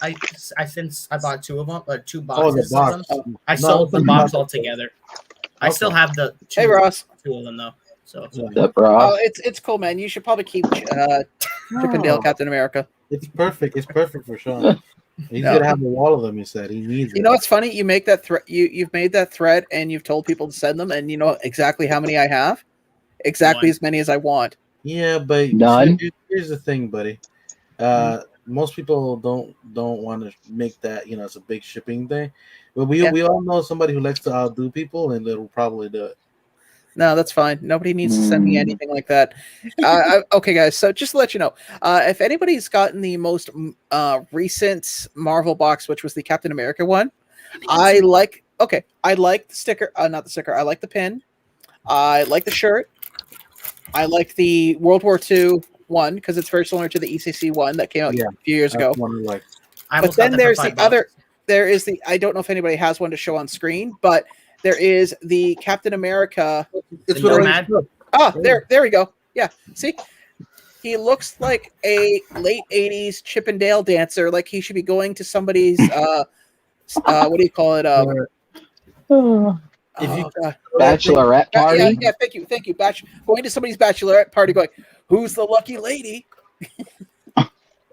Speaker 4: Since I bought 2 of them, 2 boxes.
Speaker 3: Oh, the box.
Speaker 4: Of them. I sold the box altogether. I still have the 2,
Speaker 1: Hey Ross.
Speaker 4: 2 of them though. So
Speaker 1: oh, it's cool, man. You should probably keep Chippendale Captain America.
Speaker 3: It's perfect. It's perfect for Sean. He's gonna have a wall of them. He said he needs.
Speaker 1: You know what's funny? You make that threat. You've made that threat, and you've told people to send them, and you know exactly how many I have. Exactly
Speaker 4: 1.
Speaker 1: as many as I want.
Speaker 3: Yeah, but
Speaker 5: none.
Speaker 3: Here's the thing, buddy. Most people don't want to make that. It's a big shipping thing. But we all know somebody who likes to outdo people, and they'll probably do it.
Speaker 1: No, that's fine. Nobody needs to send me anything like that. Okay, guys. So just to let you know, if anybody's gotten the most recent Marvel box, which was the Captain America one, I like the sticker. Not the sticker. I like the pin. I like the shirt. I like the World War II one because it's very similar to the ECC one that came out a few years ago. But then there's the other. There is the. I don't know if anybody has one to show on screen, but there is the Captain America.
Speaker 3: It's Nomad.
Speaker 1: There we go. Yeah, see, he looks like a late '80s Chippendale dancer. Like he should be going to somebody's. What do you call it?
Speaker 3: If you
Speaker 1: Oh, God.
Speaker 5: Bachelorette party.
Speaker 1: Yeah, thank you. Going to somebody's bachelorette party, going, who's the lucky lady?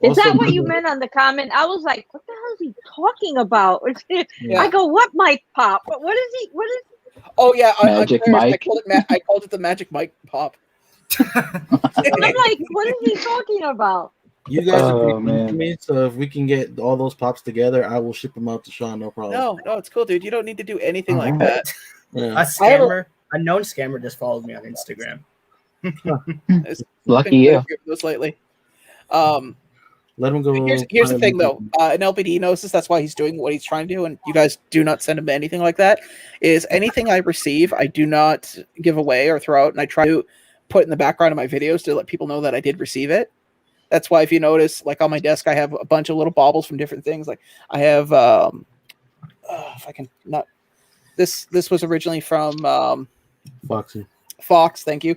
Speaker 2: Is that
Speaker 3: Also,
Speaker 2: what you meant on the comment? I was like, what the hell is he talking about?
Speaker 1: Yeah.
Speaker 2: I go, what mic pop? What is he? What is?
Speaker 1: Oh yeah,
Speaker 5: Magic Mike.
Speaker 1: I called it the Magic Mike pop.
Speaker 2: I'm like, what is he talking about?
Speaker 3: you guys are
Speaker 5: Oh,
Speaker 3: big
Speaker 5: man.
Speaker 3: to me, so if we can get all those pops together, I will ship them out to Sean, no problem.
Speaker 1: No, it's cool, dude. You don't need to do anything like
Speaker 5: Alright.
Speaker 1: that.
Speaker 3: Yeah.
Speaker 4: A known scammer just followed me on Instagram.
Speaker 5: Lucky
Speaker 1: Been
Speaker 5: you.
Speaker 1: quite a few of those lately.
Speaker 3: Let him go.
Speaker 1: Here's the thing, though. And LBD knows this. That's why he's doing what he's trying to do. And you guys do not send him anything like that. Is anything I receive, I do not give away or throw out, and I try to put in the background of my videos to let people know that I did receive it. That's why if you notice, like on my desk, I have a bunch of little baubles from different things. Like I have, if I can not, this was originally from
Speaker 3: Foxy.
Speaker 1: Fox, thank you.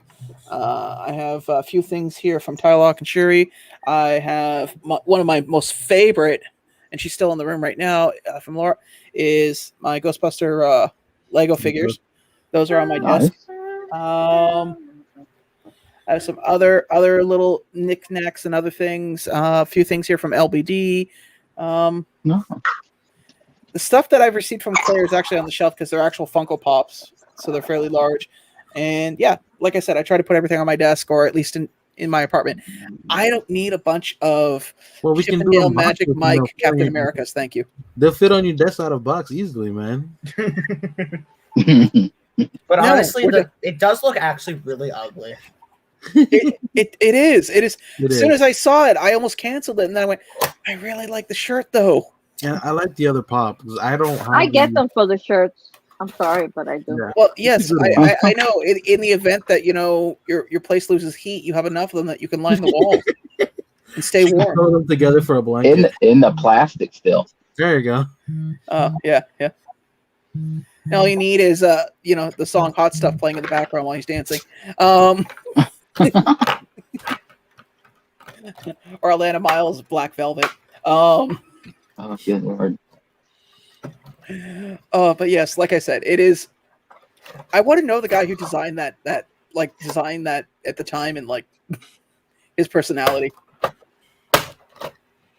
Speaker 1: I have a few things here from Tylock and Shuri. I have one of my most favorite, and she's still in the room right now, from Laura, is my Ghostbuster Lego figures. Those are on my desk. I have some other little knickknacks and other things. A few things here from LBD.
Speaker 5: No.
Speaker 1: The stuff that I've received from Claire is actually on the shelf because they're actual Funko Pops, so they're fairly large. And yeah, like I said, I try to put everything on my desk or at least in my apartment. I don't need a bunch of
Speaker 3: We can do
Speaker 1: Chippendale
Speaker 3: them
Speaker 1: Magic
Speaker 3: boxes,
Speaker 1: Mike Captain Americas. Thank you.
Speaker 3: They'll fit on your desk out of box easily, man.
Speaker 4: But
Speaker 1: No,
Speaker 4: honestly, it does look actually really ugly.
Speaker 1: It is.
Speaker 3: It
Speaker 1: As soon as I saw it, I almost canceled it, and then I went, I really like the shirt though.
Speaker 3: Yeah, I like the other pop because I don't.
Speaker 2: I get them for the shirts. I'm sorry, but I do.
Speaker 3: Yeah.
Speaker 1: Well, yes, I know. In the event that your place loses heat, you have enough of them that you can line the walls and stay
Speaker 3: You can
Speaker 1: warm.
Speaker 3: throw them together for a blanket.
Speaker 5: in the plastic still.
Speaker 3: There you go.
Speaker 1: Oh yeah. And all you need is the song "Hot Stuff" playing in the background while he's dancing. Or Atlanta Miles' Black Velvet.
Speaker 5: Oh, good lord.
Speaker 1: But yes, like I said, it is. I want to know the guy who designed that at the time and like his personality.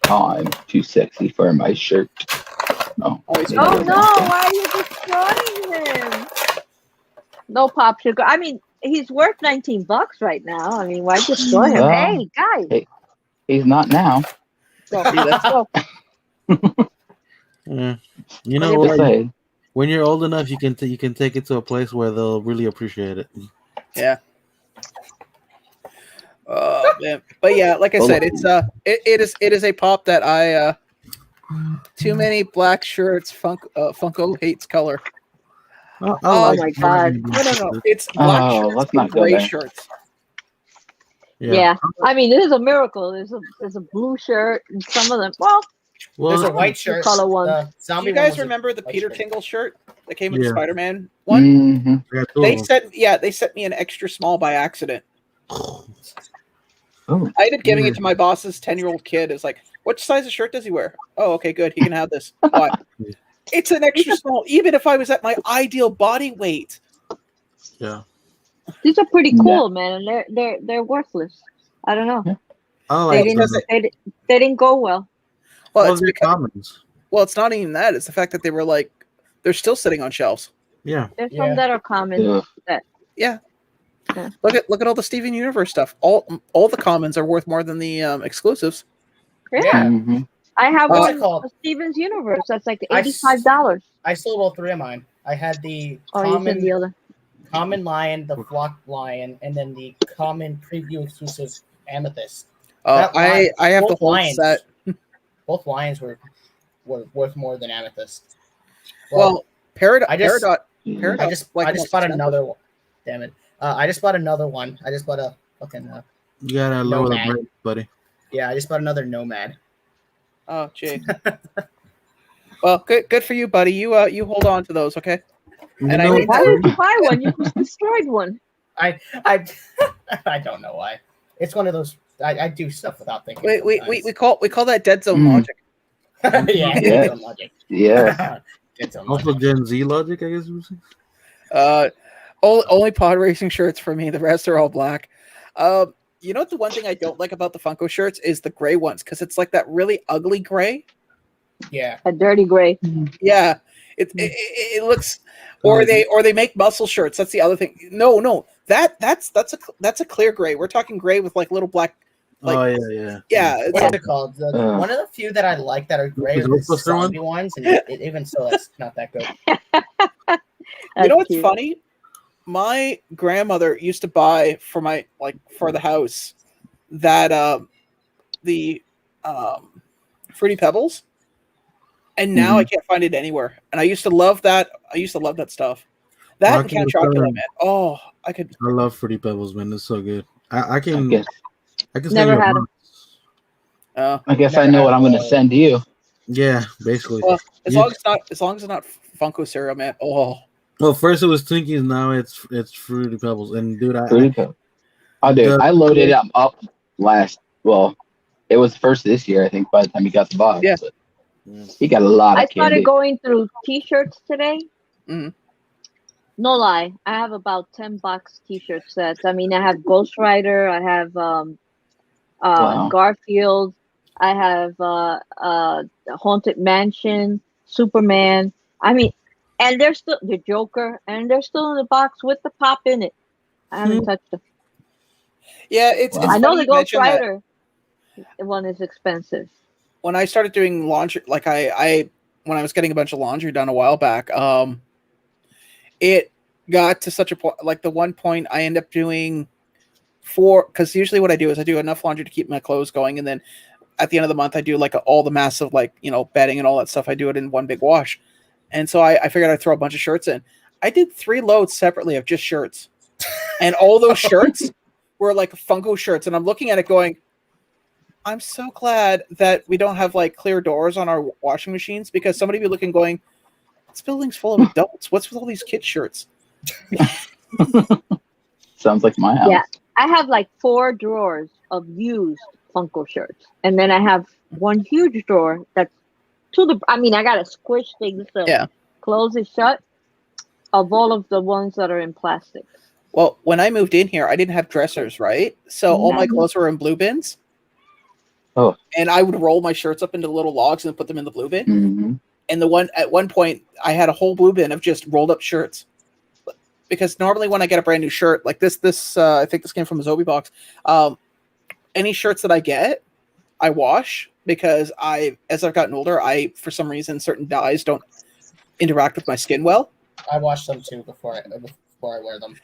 Speaker 5: I'm too sexy for my shirt. Oh,
Speaker 1: Oh, he's-
Speaker 2: Oh no! Why are you destroying him? No pop sugar. I mean, he's worth $19 right now. I mean, why destroy him?
Speaker 5: Well,
Speaker 2: Hey, guys.
Speaker 5: he's not now.
Speaker 2: Go.
Speaker 1: See, that's-
Speaker 2: Go.
Speaker 3: Yeah. You know
Speaker 5: Just
Speaker 3: what?
Speaker 5: saying.
Speaker 3: When you're old enough, you can take it to a place where they'll really appreciate it.
Speaker 1: Yeah. Man. But yeah, like I said, it's it is a pop that I too many black shirts. Funko hates color.
Speaker 2: Oh my God.
Speaker 1: No. It's black
Speaker 5: Oh,
Speaker 1: shirts
Speaker 5: let's
Speaker 1: and
Speaker 5: not go
Speaker 1: gray
Speaker 5: there.
Speaker 1: shirts.
Speaker 2: Yeah. I mean, this is a miracle. There's a blue shirt and some of them. Well,
Speaker 4: There's a white shirt.
Speaker 2: color one.
Speaker 4: The
Speaker 1: Do
Speaker 4: zombie
Speaker 1: you
Speaker 4: one
Speaker 1: guys
Speaker 4: was a
Speaker 1: remember the
Speaker 4: white
Speaker 1: Peter
Speaker 4: shirt.
Speaker 1: Tingle shirt that came with the
Speaker 3: Yeah.
Speaker 1: Spider-Man one?
Speaker 5: hmm
Speaker 3: I got two of them.
Speaker 1: They sent me an extra small by accident.
Speaker 5: Oh,
Speaker 1: I ended up giving it to my boss's 10-year-old kid. It's like, what size of shirt does he wear? Oh, okay, good. He can have this. Why? It's an extra small, even if I was at my ideal body weight.
Speaker 3: Yeah.
Speaker 2: These are pretty cool, man, and they're worthless. I don't know.
Speaker 3: I
Speaker 2: They
Speaker 3: like
Speaker 2: didn't.
Speaker 3: them.
Speaker 2: They didn't go well.
Speaker 1: Well,
Speaker 3: Well,
Speaker 1: it's
Speaker 3: they're
Speaker 1: because,
Speaker 3: commons.
Speaker 1: well, it's not even that. It's the fact that they were like, they're still sitting on shelves.
Speaker 3: Yeah.
Speaker 2: There's
Speaker 4: Yeah.
Speaker 2: some that are common.
Speaker 5: yeah.
Speaker 1: Look at all the Steven Universe stuff. All the commons are worth more than the exclusives.
Speaker 2: Yeah.
Speaker 5: Mhm.
Speaker 2: I have
Speaker 1: What's
Speaker 2: one
Speaker 4: it called?
Speaker 2: of Steven's Universe. That's like
Speaker 4: I
Speaker 2: $85.
Speaker 4: I sold all three of mine. I had the
Speaker 2: Oh, you said the other.
Speaker 4: common lion, the flock lion, and then the common preview exclusive amethyst.
Speaker 1: Oh,
Speaker 4: That line-
Speaker 1: I have the
Speaker 4: both
Speaker 1: whole
Speaker 4: lions-
Speaker 1: set.
Speaker 4: Both lions were worth more than amethyst.
Speaker 1: Well, Peridot.
Speaker 4: I just-
Speaker 1: Peridot.
Speaker 5: Yeah.
Speaker 1: Peridot.
Speaker 4: I just
Speaker 1: like
Speaker 4: bought
Speaker 1: almost
Speaker 4: another one. Damn it! I just bought another one. I just bought a fucking
Speaker 3: You gotta lower the
Speaker 4: Nomad.
Speaker 3: brakes, buddy.
Speaker 4: yeah. I just bought another nomad.
Speaker 1: Oh, gee. Well, good for you, buddy. You hold on to those, okay?
Speaker 3: You
Speaker 1: And
Speaker 3: know
Speaker 1: I
Speaker 3: what?
Speaker 1: think
Speaker 2: Why would you buy one? You just destroyed one.
Speaker 4: I I don't know why. It's one of those. I do stuff without thinking.
Speaker 1: We call that dead zone
Speaker 5: Mm.
Speaker 1: logic.
Speaker 4: yeah,
Speaker 5: Yeah.
Speaker 4: Dead Zone logic.
Speaker 5: Yeah.
Speaker 4: Dead Zone
Speaker 3: Also
Speaker 4: logic.
Speaker 3: Gen Z logic, I guess you would say.
Speaker 1: Only pod racing shirts for me. The rest are all black. You know what? The one thing I don't like about the Funko shirts is the gray ones because it's like that really ugly gray.
Speaker 4: Yeah.
Speaker 2: A dirty gray.
Speaker 1: Yeah, it looks. Or they make muscle shirts. That's the other thing. No, that's a clear gray. We're talking gray with like little black. Like, yeah. It's
Speaker 4: What's it called? One of the few that I like that are gray are the zombie ones, and even so, that's not that good.
Speaker 1: You know what's funny? My grandmother used to buy for the house that the Fruity Pebbles, and now I can't find it anywhere. And I used to love that. I used to love that stuff. That and Count Chocula, man. Oh, I
Speaker 3: love Fruity Pebbles, man. It's so good. I can
Speaker 2: Never had them.
Speaker 5: I guess I know what I'm going to send you.
Speaker 3: Yeah, basically.
Speaker 1: Well, as long as it's not Funko cereal, man. Oh.
Speaker 3: Well, first it was Twinkies, now it's Fruity Pebbles, and dude,
Speaker 5: I loaded them up last. Well, it was first this year, I think. By the time he got the box,
Speaker 1: yeah,
Speaker 5: he got a lot.
Speaker 2: I started going through T-shirts today.
Speaker 1: Mm-hmm.
Speaker 2: No lie, I have about 10 box T-shirt sets. I mean, I have Ghost Rider, I have Garfield, I have Haunted Mansion, Superman. I mean, and they're still the Joker, and they're still in the box with the pop in it. I haven't touched them.
Speaker 1: Yeah, it's
Speaker 2: I know the Ghost Rider one is expensive.
Speaker 1: When I started doing laundry, like I when I was getting a bunch of laundry done a while back, it got to such a point. Like the one point I end up doing because usually what I do is I do enough laundry to keep my clothes going, and then at the end of the month I do like all the massive bedding and all that stuff. I do it in one big wash. And so I figured I'd throw a bunch of shirts in. I did 3 loads separately of just shirts. And all those shirts were like Funko shirts. And I'm looking at it going, I'm so glad that we don't have like clear doors on our washing machines, because somebody would be looking going, this building's full of adults. What's with all these kid shirts?
Speaker 5: Sounds like my house.
Speaker 2: Yeah, I have like 4 drawers of used Funko shirts. And then I have one huge drawer that's I gotta squish things to close it shut, of all of the ones that are in plastic.
Speaker 1: Well, when I moved in here, I didn't have dressers, right? So all my clothes were in blue bins.
Speaker 5: Oh.
Speaker 1: And I would roll my shirts up into little logs and put them in the blue bin.
Speaker 5: Mm-hmm.
Speaker 1: And at one point, I had a whole blue bin of just rolled up shirts. Because normally when I get a brand new shirt, like this I think this came from a Zobi box. Any shirts that I get, I wash. Because as I've gotten older, for some reason, certain dyes don't interact with my skin well.
Speaker 4: I wash them too before I wear them.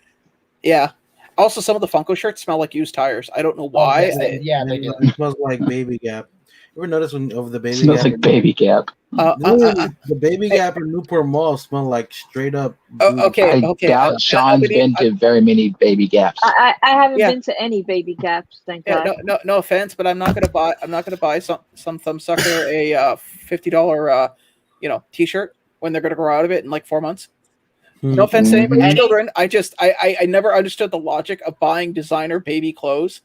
Speaker 1: Yeah. Also, some of the Funko shirts smell like used tires. I don't know why.
Speaker 4: They do.
Speaker 3: It smells like Baby Gap. You ever notice when over the Baby
Speaker 5: Smells
Speaker 3: Gap?
Speaker 5: like Baby Gap.
Speaker 3: The Baby Gap in Newport Mall smell like straight up.
Speaker 1: Okay.
Speaker 5: I doubt Sean's been to very many Baby Gaps.
Speaker 2: I haven't been to any Baby Gaps, thank God.
Speaker 1: No offense, but I'm not gonna buy some thumbsucker a $50 T-shirt when they're gonna grow out of it in like 4 months. No offense to anybody's children. I never understood the logic of buying designer baby clothes.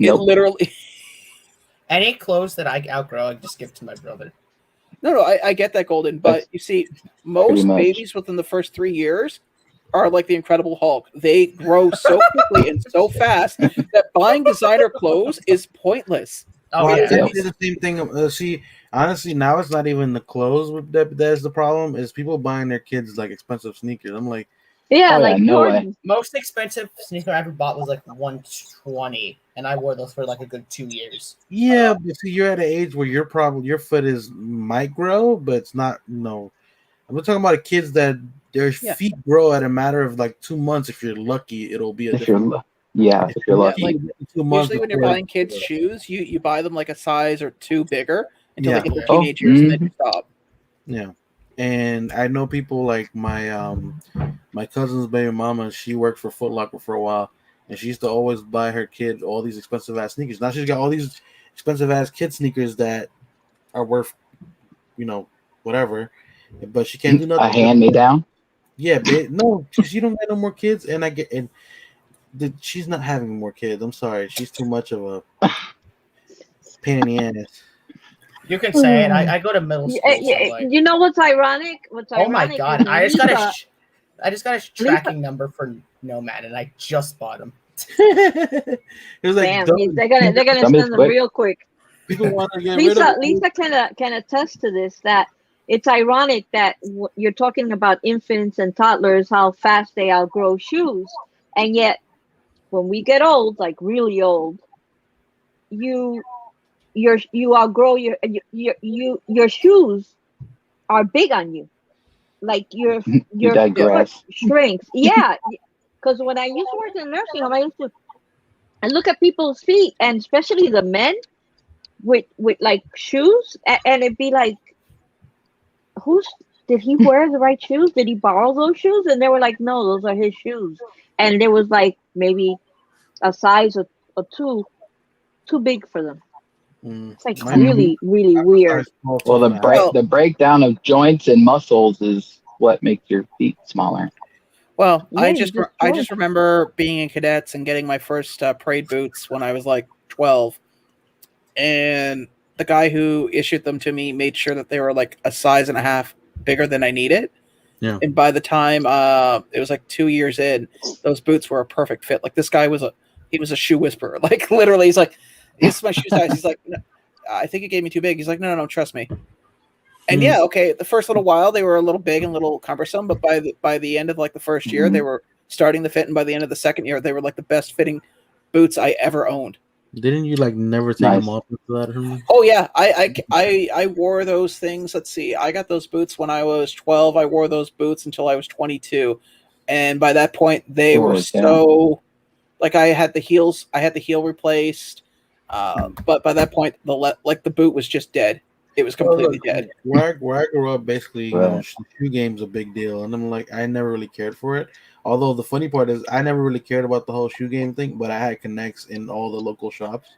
Speaker 1: Nope. It literally.
Speaker 4: Any clothes that I outgrow, I just give to my brother.
Speaker 1: No, I get that, Golden. But you see, most babies within the first 3 years are like the Incredible Hulk. They grow so quickly and so fast that buying designer clothes is pointless.
Speaker 3: Oh, well, yeah. It's the same thing. See, honestly, now it's not even the clothes that's the problem. Is people buying their kids like expensive sneakers. I'm like,
Speaker 4: most expensive sneaker I ever bought was like $120, and I wore those for like a good 2 years.
Speaker 3: Yeah, but see, you're at an age where your foot might grow, but it's not. No, I'm talking about kids that their feet grow at a matter of like 2 months. If you're lucky, it'll be
Speaker 5: if you're lucky.
Speaker 1: Like, usually when you're buying kids shoes, you buy them like a size or 2 bigger until they get their teenage years and then you stop.
Speaker 3: Yeah. And I know people like my cousin's baby mama. She worked for Foot Locker for a while, and she used to always buy her kid all these expensive ass sneakers. Now she's got all these expensive ass kid sneakers that are worth, whatever. But she can't do nothing.
Speaker 5: A hand me down.
Speaker 3: Yeah, no, she don't get no more kids, and she's not having more kids. I'm sorry, she's too much of a pain in the ass.
Speaker 4: You can say it. I go to middle school.
Speaker 2: You know what's ironic?
Speaker 4: Oh my god! I just got I just got a tracking number for Nomad, and I just bought him.
Speaker 3: It was like
Speaker 2: Damn,
Speaker 3: don't-
Speaker 2: they're gonna
Speaker 5: Somebody's
Speaker 2: send them
Speaker 5: quick.
Speaker 2: real quick.
Speaker 3: people want to get rid
Speaker 2: Lisa
Speaker 3: of it.
Speaker 2: can attest to this, that it's ironic that you're talking about infants and toddlers, how fast they outgrow shoes, and yet when we get old, like really old, you outgrow your shoes are big on you, like
Speaker 5: You
Speaker 2: your foot
Speaker 5: digress.
Speaker 2: shrinks. Yeah, because when I used to work in a nursing home, I look at people's feet, and especially the men with like shoes, and it'd be like, did he wear the right shoes? Did he borrow those shoes? And they were like, no, those are his shoes. And there was like maybe a size or two too big for them. It's like
Speaker 3: Mine-
Speaker 2: really, really weird.
Speaker 5: Well, the breakdown of joints and muscles is what makes your feet smaller.
Speaker 1: Well,
Speaker 2: Yeah,
Speaker 1: I
Speaker 2: you
Speaker 1: just
Speaker 2: just
Speaker 1: I
Speaker 2: told.
Speaker 1: just remember being in cadets and getting my first parade boots when I was like 12, and the guy who issued them to me made sure that they were like a size and a half bigger than I needed.
Speaker 3: Yeah.
Speaker 1: And by the time it was like 2 years in, those boots were a perfect fit. Like this guy was a shoe whisperer. Like literally, he's like, "This is my shoe size." He's like, no, "I think it gave me too big." He's like, "No, trust me." And yeah, okay, the first little while they were a little big and a little cumbersome, but by the end of like the first year, they were starting to fit, and by the end of the second year, they were like the best fitting boots I ever owned.
Speaker 3: Didn't you like never take them off after that or something?
Speaker 1: Oh yeah, I wore those things. Let's see, I got those boots when I was 12. I wore those boots until I was 22, and by that point, they were so like I had the heel replaced, but by that point, the boot was just dead. It was completely dead.
Speaker 3: Where I grew up, basically, shoe game's a big deal, and I'm like, I never really cared for it. Although the funny part is, I never really cared about the whole shoe game thing, but I had connects in all the local shops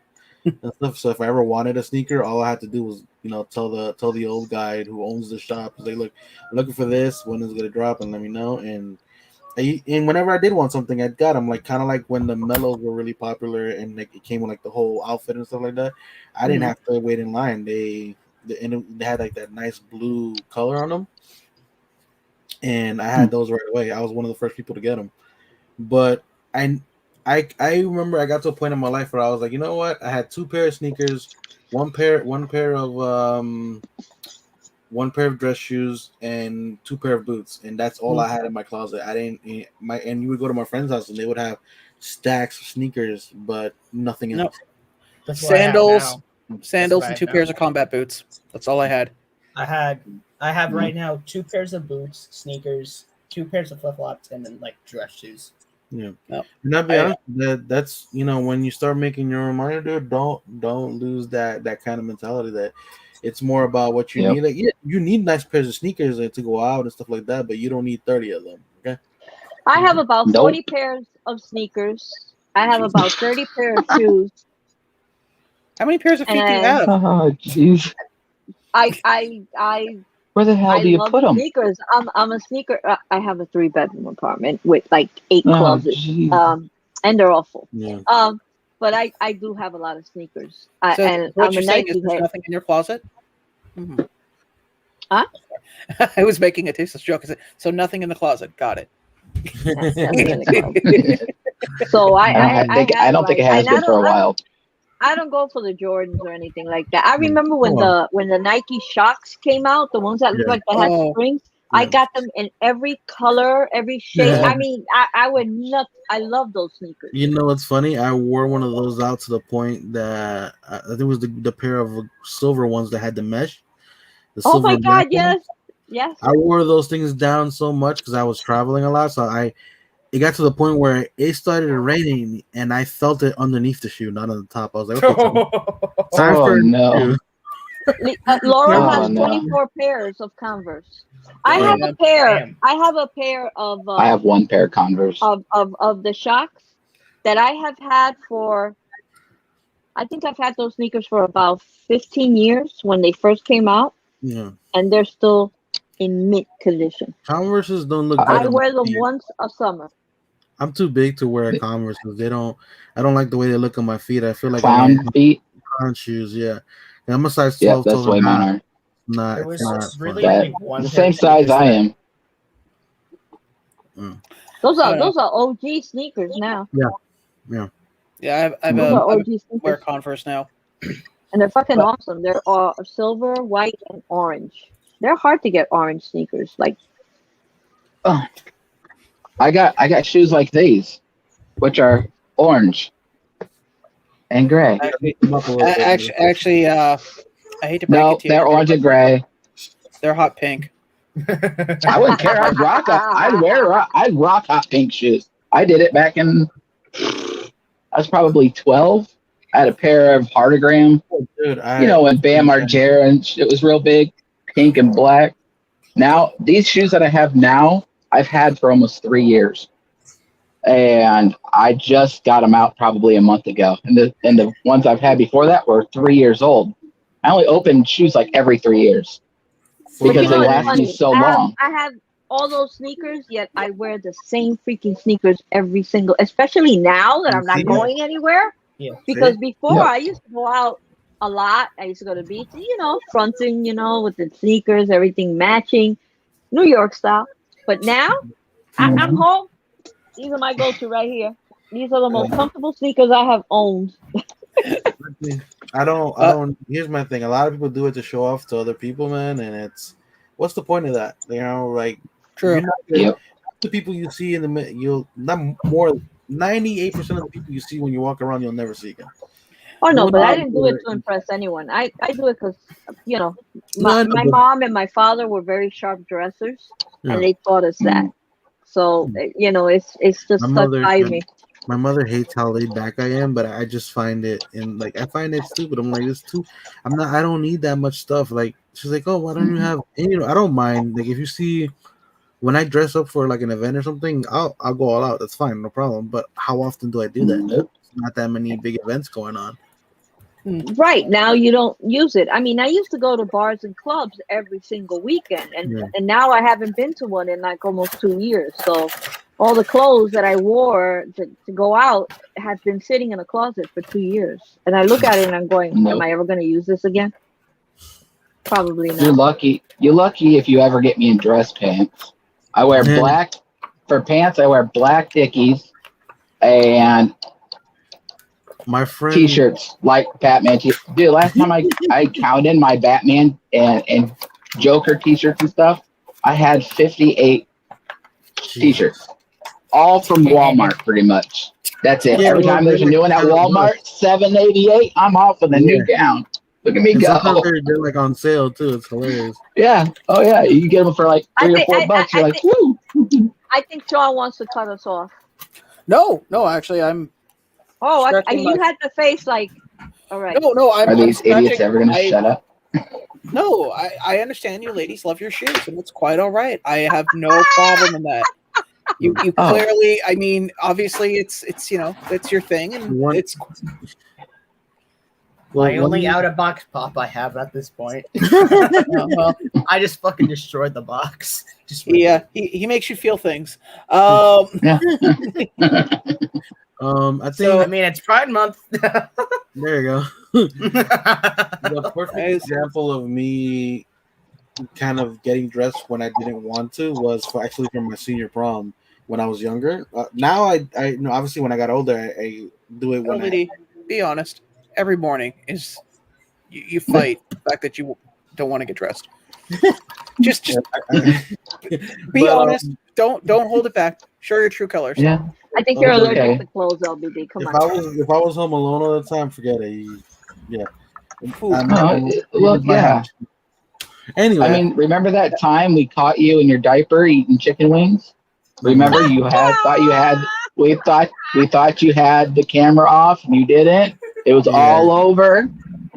Speaker 3: and stuff. So if I ever wanted a sneaker, all I had to do was, tell the old guy who owns the shop, say, look, I'm looking for this. When is it gonna drop? And let me know. And whenever I did want something, I got them. Like kind of like when the mellows were really popular and like it came with like the whole outfit and stuff like that. I didn't have to wait in line. They had like that nice blue color on them, and I had those right away. I was one of the first people to get them. But I remember I got to a point in my life where I was like, you know what? I had 2 pair of sneakers, one pair of dress shoes, and 2 pair of boots, and that's all I had in my closet. And you would go to my friend's house and they would have stacks of sneakers, but nothing else.
Speaker 4: That's what I have now.
Speaker 1: Sandals and 2 pairs of combat boots. That's all I had. I
Speaker 4: have right now 2 pairs of boots, sneakers, 2 pairs of flip flops, and then like dress shoes.
Speaker 3: Yeah.
Speaker 1: Nope.
Speaker 3: And I'll be honest, that's when you start making your own money, dude, don't lose that kind of mentality that it's more about what you need. Like, yeah, you need nice pairs of sneakers to go out and stuff like that, but you don't need 30 of them. Okay.
Speaker 2: I have about 40 pairs of sneakers. I have about 30 pairs of shoes.
Speaker 1: How many pairs of feet do you have?
Speaker 5: Oh, jeez. Where the hell do you put them?
Speaker 2: Sneakers. I'm a sneaker. I have a 3-bedroom apartment with like 8 closets. And they're all full.
Speaker 3: Yeah.
Speaker 2: But I do have a lot of sneakers.
Speaker 1: So what you're saying is there's nothing in your closet? Mm-hmm.
Speaker 2: Huh?
Speaker 1: I was making a tasteless joke. So nothing in the closet. Got it.
Speaker 2: So
Speaker 5: I don't think it has been for a while.
Speaker 2: I don't go for the Jordans or anything like that. I remember when the Nike Shocks came out, the ones that look like they had springs. Yeah. I got them in every color, every shape. Yeah. I mean, I would nuts. I love those sneakers.
Speaker 3: You know what's funny? I wore one of those out to the point that I think it was the pair of silver ones that had the mesh.
Speaker 2: Oh my God! Yes. Yes.
Speaker 3: I wore those things down so much because I was traveling a lot. So it got to the point where it started raining and I felt it underneath the shoe, not on the top. I was like,
Speaker 5: oh no.
Speaker 2: Laura has 24 pairs of Converse. I have a pair. I have a pair of.
Speaker 5: I have 1 pair of Converse
Speaker 2: of the Shocks that I have had for. I think I've had those sneakers for about 15 years when they first came out.
Speaker 3: Yeah.
Speaker 2: And they're still in mint condition.
Speaker 3: Converses don't look good.
Speaker 2: I wear them once a summer.
Speaker 3: I'm too big to wear Converses. I don't like the way they look on my feet. I feel like
Speaker 5: clown feet.
Speaker 3: Clown shoes, yeah. And I'm a size 12.
Speaker 5: Yeah, that's the way mine are.
Speaker 3: Not
Speaker 4: there was really
Speaker 5: the same size I am.
Speaker 2: Those
Speaker 1: I
Speaker 2: are
Speaker 1: don't know.
Speaker 2: OG sneakers now.
Speaker 1: Yeah, I have
Speaker 2: Those
Speaker 1: a
Speaker 2: are
Speaker 1: I
Speaker 2: OG
Speaker 1: wear
Speaker 2: sneakers,
Speaker 1: Converse now.
Speaker 2: and they're fucking
Speaker 1: But
Speaker 2: awesome. They're silver, white, and orange. They're hard to get orange sneakers. Like
Speaker 5: Oh, I got shoes like these, which are orange and gray.
Speaker 1: actually,
Speaker 3: Come up a little bit.
Speaker 1: actually, I hate to break it
Speaker 5: No,
Speaker 1: to you,
Speaker 5: they're
Speaker 1: Andrew,
Speaker 5: orange
Speaker 1: but
Speaker 5: and gray.
Speaker 1: they're hot pink.
Speaker 5: I wouldn't care. I'd rock hot pink shoes. I did it back in. I was probably 12. I had a pair of Heartogram,
Speaker 3: Dude,
Speaker 5: when Bam Margera and it was real big, pink and black. Now these shoes that I have now, I've had for almost 3 years, and I just got them out probably a month ago. And the ones I've had before that were 3 years old. I only open shoes like every 3 years
Speaker 2: But
Speaker 5: because
Speaker 2: you
Speaker 5: they
Speaker 2: know, it's
Speaker 5: last me
Speaker 2: funny.
Speaker 5: so long.
Speaker 2: I have all those sneakers, yet I wear the same freaking sneakers every single, especially now that I'm not going anywhere.
Speaker 4: Yeah.
Speaker 2: Because before
Speaker 5: Yeah.
Speaker 2: I used to go out a lot. I used to go to the beach, fronting, with the sneakers, everything matching, New York style. But now I'm home. These are my go-to right here. These are the most comfortable sneakers I have owned.
Speaker 3: I don't. Here's my thing. A lot of people do it to show off to other people, man, and it's what's the point of that? Like
Speaker 1: True.
Speaker 3: you're not
Speaker 5: Yep.
Speaker 3: the people you see in the you'll not more 98% of the people you see when you walk around you'll never see again.
Speaker 2: Oh no,
Speaker 3: No,
Speaker 2: but I
Speaker 3: no,
Speaker 2: didn't do it to impress anyone. I do it because my mom and my father were very sharp dressers,
Speaker 3: Yeah.
Speaker 2: and they taught us that. So it's just
Speaker 3: My
Speaker 2: stuck
Speaker 3: mother,
Speaker 2: by me.
Speaker 3: my mother hates how laid back I am, but I just find it I find it stupid. I'm like, it's too. I don't need that much stuff. Like she's like, oh, why don't you have? And I don't mind. Like if you see when I dress up for like an event or something, I'll go all out. That's fine, no problem. But how often do I do that?
Speaker 5: Nope.
Speaker 3: Not that many big events going on.
Speaker 2: Right now, you don't use it. I mean, I used to go to bars and clubs every single weekend,
Speaker 3: Yeah.
Speaker 2: and now I haven't been to one in like almost 2 years. So all the clothes that I wore to go out have been sitting in a closet for 2 years. And I look at it and I'm going,
Speaker 5: Nope.
Speaker 2: am I ever going to use this again? Probably
Speaker 5: You're
Speaker 2: not.
Speaker 5: lucky. You're lucky if you ever get me in dress pants. I wear
Speaker 3: Yeah.
Speaker 5: black for pants. I wear black Dickies and
Speaker 3: My friend
Speaker 5: t-shirts like Batman. Dude, last time I counted my Batman and Joker t-shirts and stuff, I had 58 t-shirts, all from Walmart, pretty much. That's it.
Speaker 3: Yeah,
Speaker 5: Every time there's a new one at Walmart, $7.88, I'm off with a new gown. Look at me
Speaker 3: and
Speaker 5: go.
Speaker 3: sometimes they're like on sale too. It's hilarious.
Speaker 5: Yeah. Oh yeah. You can get them for like
Speaker 2: I
Speaker 5: $3
Speaker 2: think-
Speaker 5: or $4.
Speaker 2: I
Speaker 5: You're like,
Speaker 2: think-
Speaker 5: woo.
Speaker 2: I think Sean wants to cut us off.
Speaker 1: No, actually, I'm.
Speaker 2: Oh,
Speaker 1: Stretching
Speaker 2: you
Speaker 1: my-
Speaker 2: had the face like, all right.
Speaker 1: No, I'm.
Speaker 5: Are these
Speaker 1: I'm scratching-
Speaker 5: idiots ever gonna shut up?
Speaker 1: No, I understand you ladies love your shoes, and it's quite all right. I have no problem in that. You
Speaker 5: Oh.
Speaker 1: clearly, I mean, obviously, it's it's your thing, and
Speaker 3: One-
Speaker 1: it's
Speaker 4: My only out of box pop I have at this point.
Speaker 1: well,
Speaker 4: I just fucking destroyed the box. Just
Speaker 1: he makes you feel things.
Speaker 5: Yeah.
Speaker 3: I think
Speaker 1: So-
Speaker 4: I mean, it's Pride Month.
Speaker 3: there you go. The perfect
Speaker 1: Nice.
Speaker 3: example of me kind of getting dressed when I didn't want to was for my senior prom when I was younger. Now I obviously when I got older I do it when
Speaker 1: LBD, be honest. Every morning is you fight the fact that you don't want to get dressed. just be
Speaker 3: But,
Speaker 1: honest. Don't hold it back. Show your true colors.
Speaker 5: Yeah.
Speaker 2: I think you're
Speaker 3: Okay.
Speaker 2: allergic to clothes, LBD. Come
Speaker 3: if
Speaker 2: on.
Speaker 3: I was home alone all the time, forget it. Yeah.
Speaker 5: Well, yeah.
Speaker 3: Anyway,
Speaker 5: I mean, remember that time we caught you in your diaper eating chicken wings? Remember we thought you had the camera off and you didn't. It was
Speaker 3: Yeah.
Speaker 5: all over.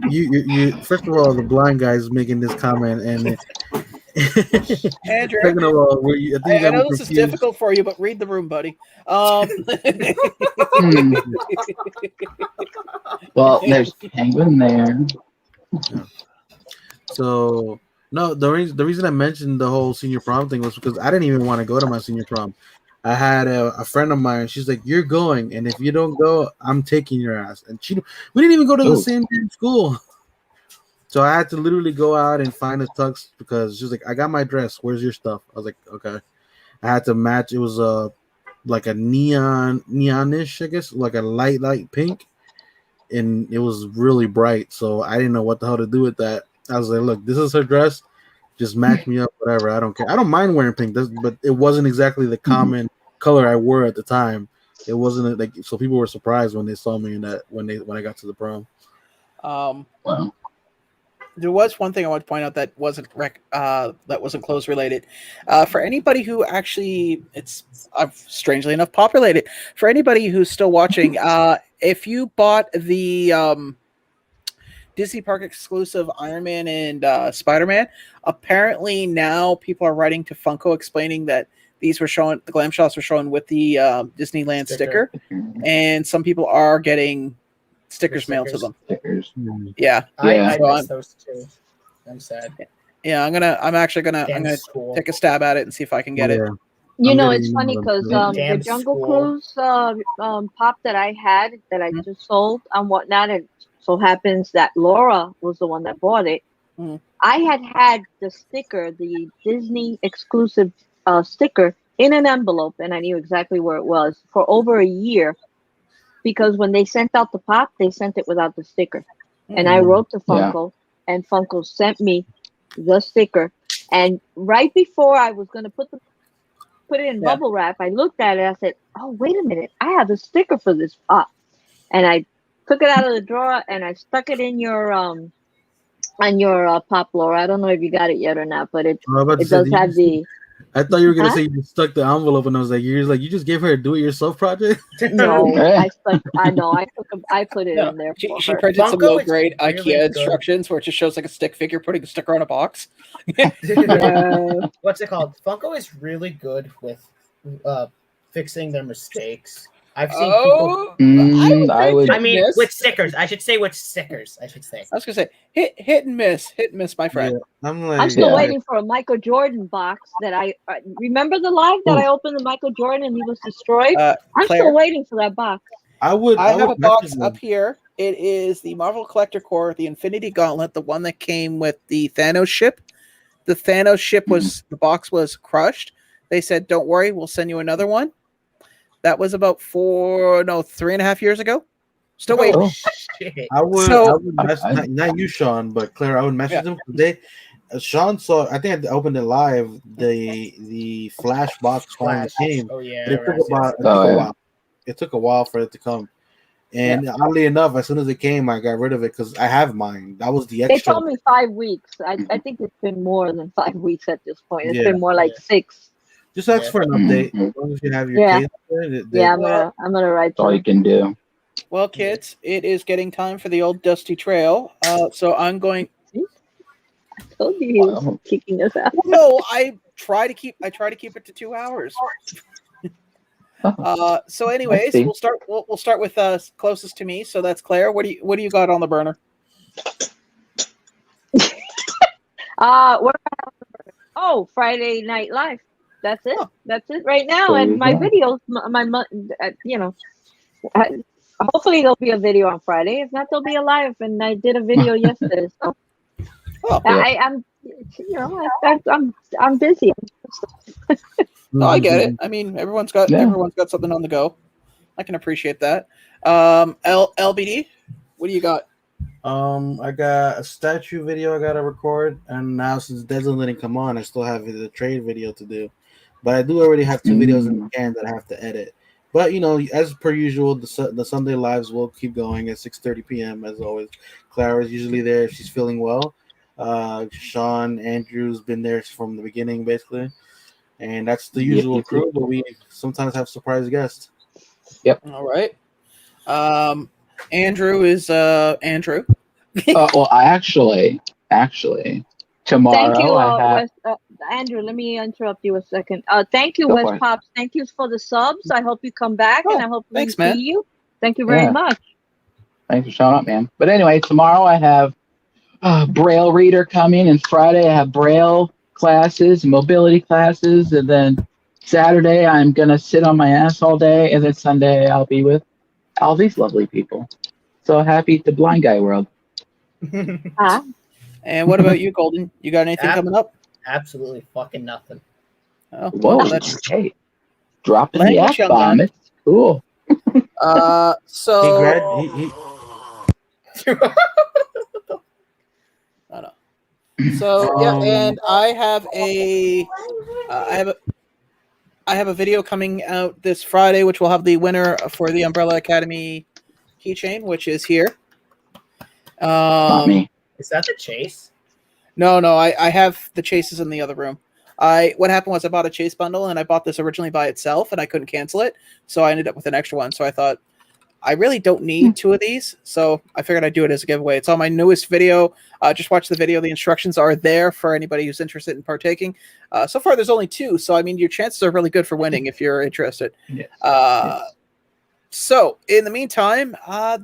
Speaker 3: you first of all, the blind guy's making this comment, and
Speaker 1: Andrew,
Speaker 3: second of all, I think you
Speaker 1: I
Speaker 3: got
Speaker 1: know
Speaker 3: me
Speaker 1: this is
Speaker 3: confused.
Speaker 1: difficult for you, but read the room, buddy.
Speaker 5: Hmm. Well, there's penguin there.
Speaker 3: So no, the reason I mentioned the whole senior prom thing was because I didn't even want to go to my senior prom. I had a friend of mine. She's like, "You're going, and if you don't go, I'm taking your ass." And we didn't even go to the
Speaker 5: Oh.
Speaker 3: same damn school. So I had to literally go out and find a tux because she's like, "I got my dress. Where's your stuff?" I was like, "Okay." I had to match. It was like a neonish, I guess, like a light pink, and it was really bright. So I didn't know what the hell to do with that. I was like, look, this is her dress. Just match me up, whatever. I don't care. I don't mind wearing pink, but it wasn't exactly the common color I wore at the time. It wasn't like, so people were surprised when they saw me in that when I got to the prom.
Speaker 5: Wow.
Speaker 1: There was one thing I want to point out that wasn't clothes related. For anybody who actually, it's strangely enough populated. For anybody who's still watching, if you bought the Disney Park exclusive Iron Man and Spider-Man, apparently now people are writing to Funko explaining that these were shown, the glam shots were shown with the Disneyland sticker, and some people are getting stickers mailed to them.
Speaker 5: Stickers.
Speaker 1: Yeah,
Speaker 4: I
Speaker 1: so
Speaker 4: missed those too. I'm sad.
Speaker 1: yeah, I'm actually gonna take a stab at it and see if I can get it.
Speaker 2: You
Speaker 3: I'm
Speaker 2: know,
Speaker 3: getting
Speaker 2: it's funny
Speaker 3: them.
Speaker 2: because the Jungle Cruise pop that I had that I just sold and whatnot, it so happens that Laura was the one that bought it.
Speaker 1: Mhm.
Speaker 2: I had the sticker, the Disney exclusive sticker, in an envelope, and I knew exactly where it was for over a year. Because when they sent out the pop, they sent it without the sticker, and I wrote to Funko, and Funko sent me the sticker. And right before I was going to put it in bubble wrap, I looked at it. I said, "Oh, wait a minute! I have a sticker for this pop," and I took it out of the drawer and I stuck it in your on your pop, Laura. I don't know if you got it yet or not, but it does have the.
Speaker 3: I thought you were gonna say you stuck the envelope, and I was like, you just gave her a do-it-yourself project.
Speaker 2: No, I put it in there.
Speaker 1: She printed some low grade IKEA instructions where it just shows like a stick figure putting a sticker on a box.
Speaker 4: What's it called? Funko is really good with fixing their mistakes. I've seen people.
Speaker 5: I
Speaker 4: mean, with stickers. I should say with stickers. I was
Speaker 1: gonna say hit and miss, my friend.
Speaker 3: Yeah,
Speaker 2: I'm still waiting for a Michael Jordan box that I remember the live that I opened the Michael Jordan and he was destroyed. I'm still waiting for that box.
Speaker 1: I have a box up here. It is the Marvel Collector Core, the Infinity Gauntlet, the one that came with the Thanos ship. The Thanos ship the box was crushed. They said, "Don't worry, we'll send you another one." That was about 3.5 years ago. Still waiting.
Speaker 3: I would message, not you, Sean, but Claire. I would message them today. Sean saw. I think I opened it live. The Flash box finally came.
Speaker 4: Oh yeah.
Speaker 3: It took a while. It took a while for it to come. And oddly enough, as soon as it came, I got rid of it because I have mine. That was the extra.
Speaker 2: They told me 5 weeks. I think it's been more than 5 weeks at this point. It's been more like 6.
Speaker 3: Just ask for an update. As long as you have your kids
Speaker 2: there, I'm gonna write.
Speaker 5: That's all you can do.
Speaker 1: Well, kids, it is getting time for the old dusty trail. So I'm going.
Speaker 2: I told you he was kicking us out.
Speaker 1: No, I try to keep it to 2 hours. So anyways, we'll start with closest to me. So that's Claire. What do you got on the burner?
Speaker 2: What do I have on the burner? Oh, Friday Night Live. That's it. That's it right now. And my videos, hopefully there'll be a video on Friday. If not, there'll be a live. And I did a video yesterday. So I'm busy.
Speaker 1: No, I get it. I mean, everyone's got something on the go. I can appreciate that. LBD, what do you got?
Speaker 3: I got a statue video I gotta record, and now since Deadline didn't come on, I still have the trade video to do. But I do already have 2 videos in the can that I have to edit. But as per usual, the Sunday lives will keep going at 6:30 p.m. as always. Clara's usually there if she's feeling well. Sean, Andrew's been there from the beginning basically, and that's the usual crew. But we sometimes have surprise guests.
Speaker 5: Yep.
Speaker 1: All right. Andrew is Andrew.
Speaker 5: Well, actually, tomorrow
Speaker 2: thank you,
Speaker 5: I have.
Speaker 2: Andrew, let me interrupt you a second. Thank you, West Pops. Thank you for the subs. I hope you come back, and I hope we see you. Thank you very much.
Speaker 5: Thanks for showing up, man. But anyway, tomorrow I have Braille reader coming, and Friday I have Braille classes, mobility classes, and then Saturday I'm gonna sit on my ass all day, and then Sunday I'll be with all these lovely people. So happy to Blind Guy World.
Speaker 1: And what about you, Golden? You got anything coming up?
Speaker 4: Absolutely fucking nothing.
Speaker 1: Oh,
Speaker 5: Whoa,
Speaker 1: well, that's
Speaker 5: hey, dropping the
Speaker 1: language, young
Speaker 5: F-bomb.
Speaker 1: man.
Speaker 5: It's cool.
Speaker 1: So
Speaker 3: He grad. He
Speaker 1: I know. So yeah, and I have a video coming out this Friday, which will have the winner for the Umbrella Academy keychain, which is here.
Speaker 5: Not me.
Speaker 4: Is that the chase?
Speaker 1: No, I have the chases in the other room. What happened was I bought a chase bundle, and I bought this originally by itself, and I couldn't cancel it, so I ended up with an extra one. So I thought I really don't need two of these, so I figured I'd do it as a giveaway. It's on my newest video. Just watch the video. The instructions are there for anybody who's interested in partaking. So far, there's only two, so I mean, your chances are really good for winning if you're interested.
Speaker 5: Yes.
Speaker 1: So, in the meantime,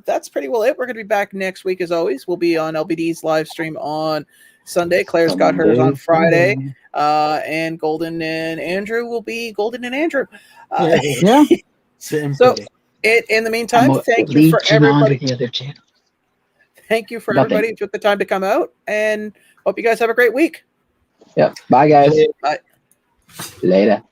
Speaker 1: that's pretty well it. We're going to be back next week, as always. We'll be on LBD's live stream on Sunday. Claire's got hers on Friday. And Golden and Andrew will be Golden and Andrew.
Speaker 5: Yeah.
Speaker 1: So, in the meantime, thank you for everybody.
Speaker 5: The other channel.
Speaker 1: Thank you for
Speaker 5: Nothing.
Speaker 1: everybody who took the time to come out, and hope you guys have a great week.
Speaker 5: Yep. Bye, guys.
Speaker 1: Bye.
Speaker 5: Later.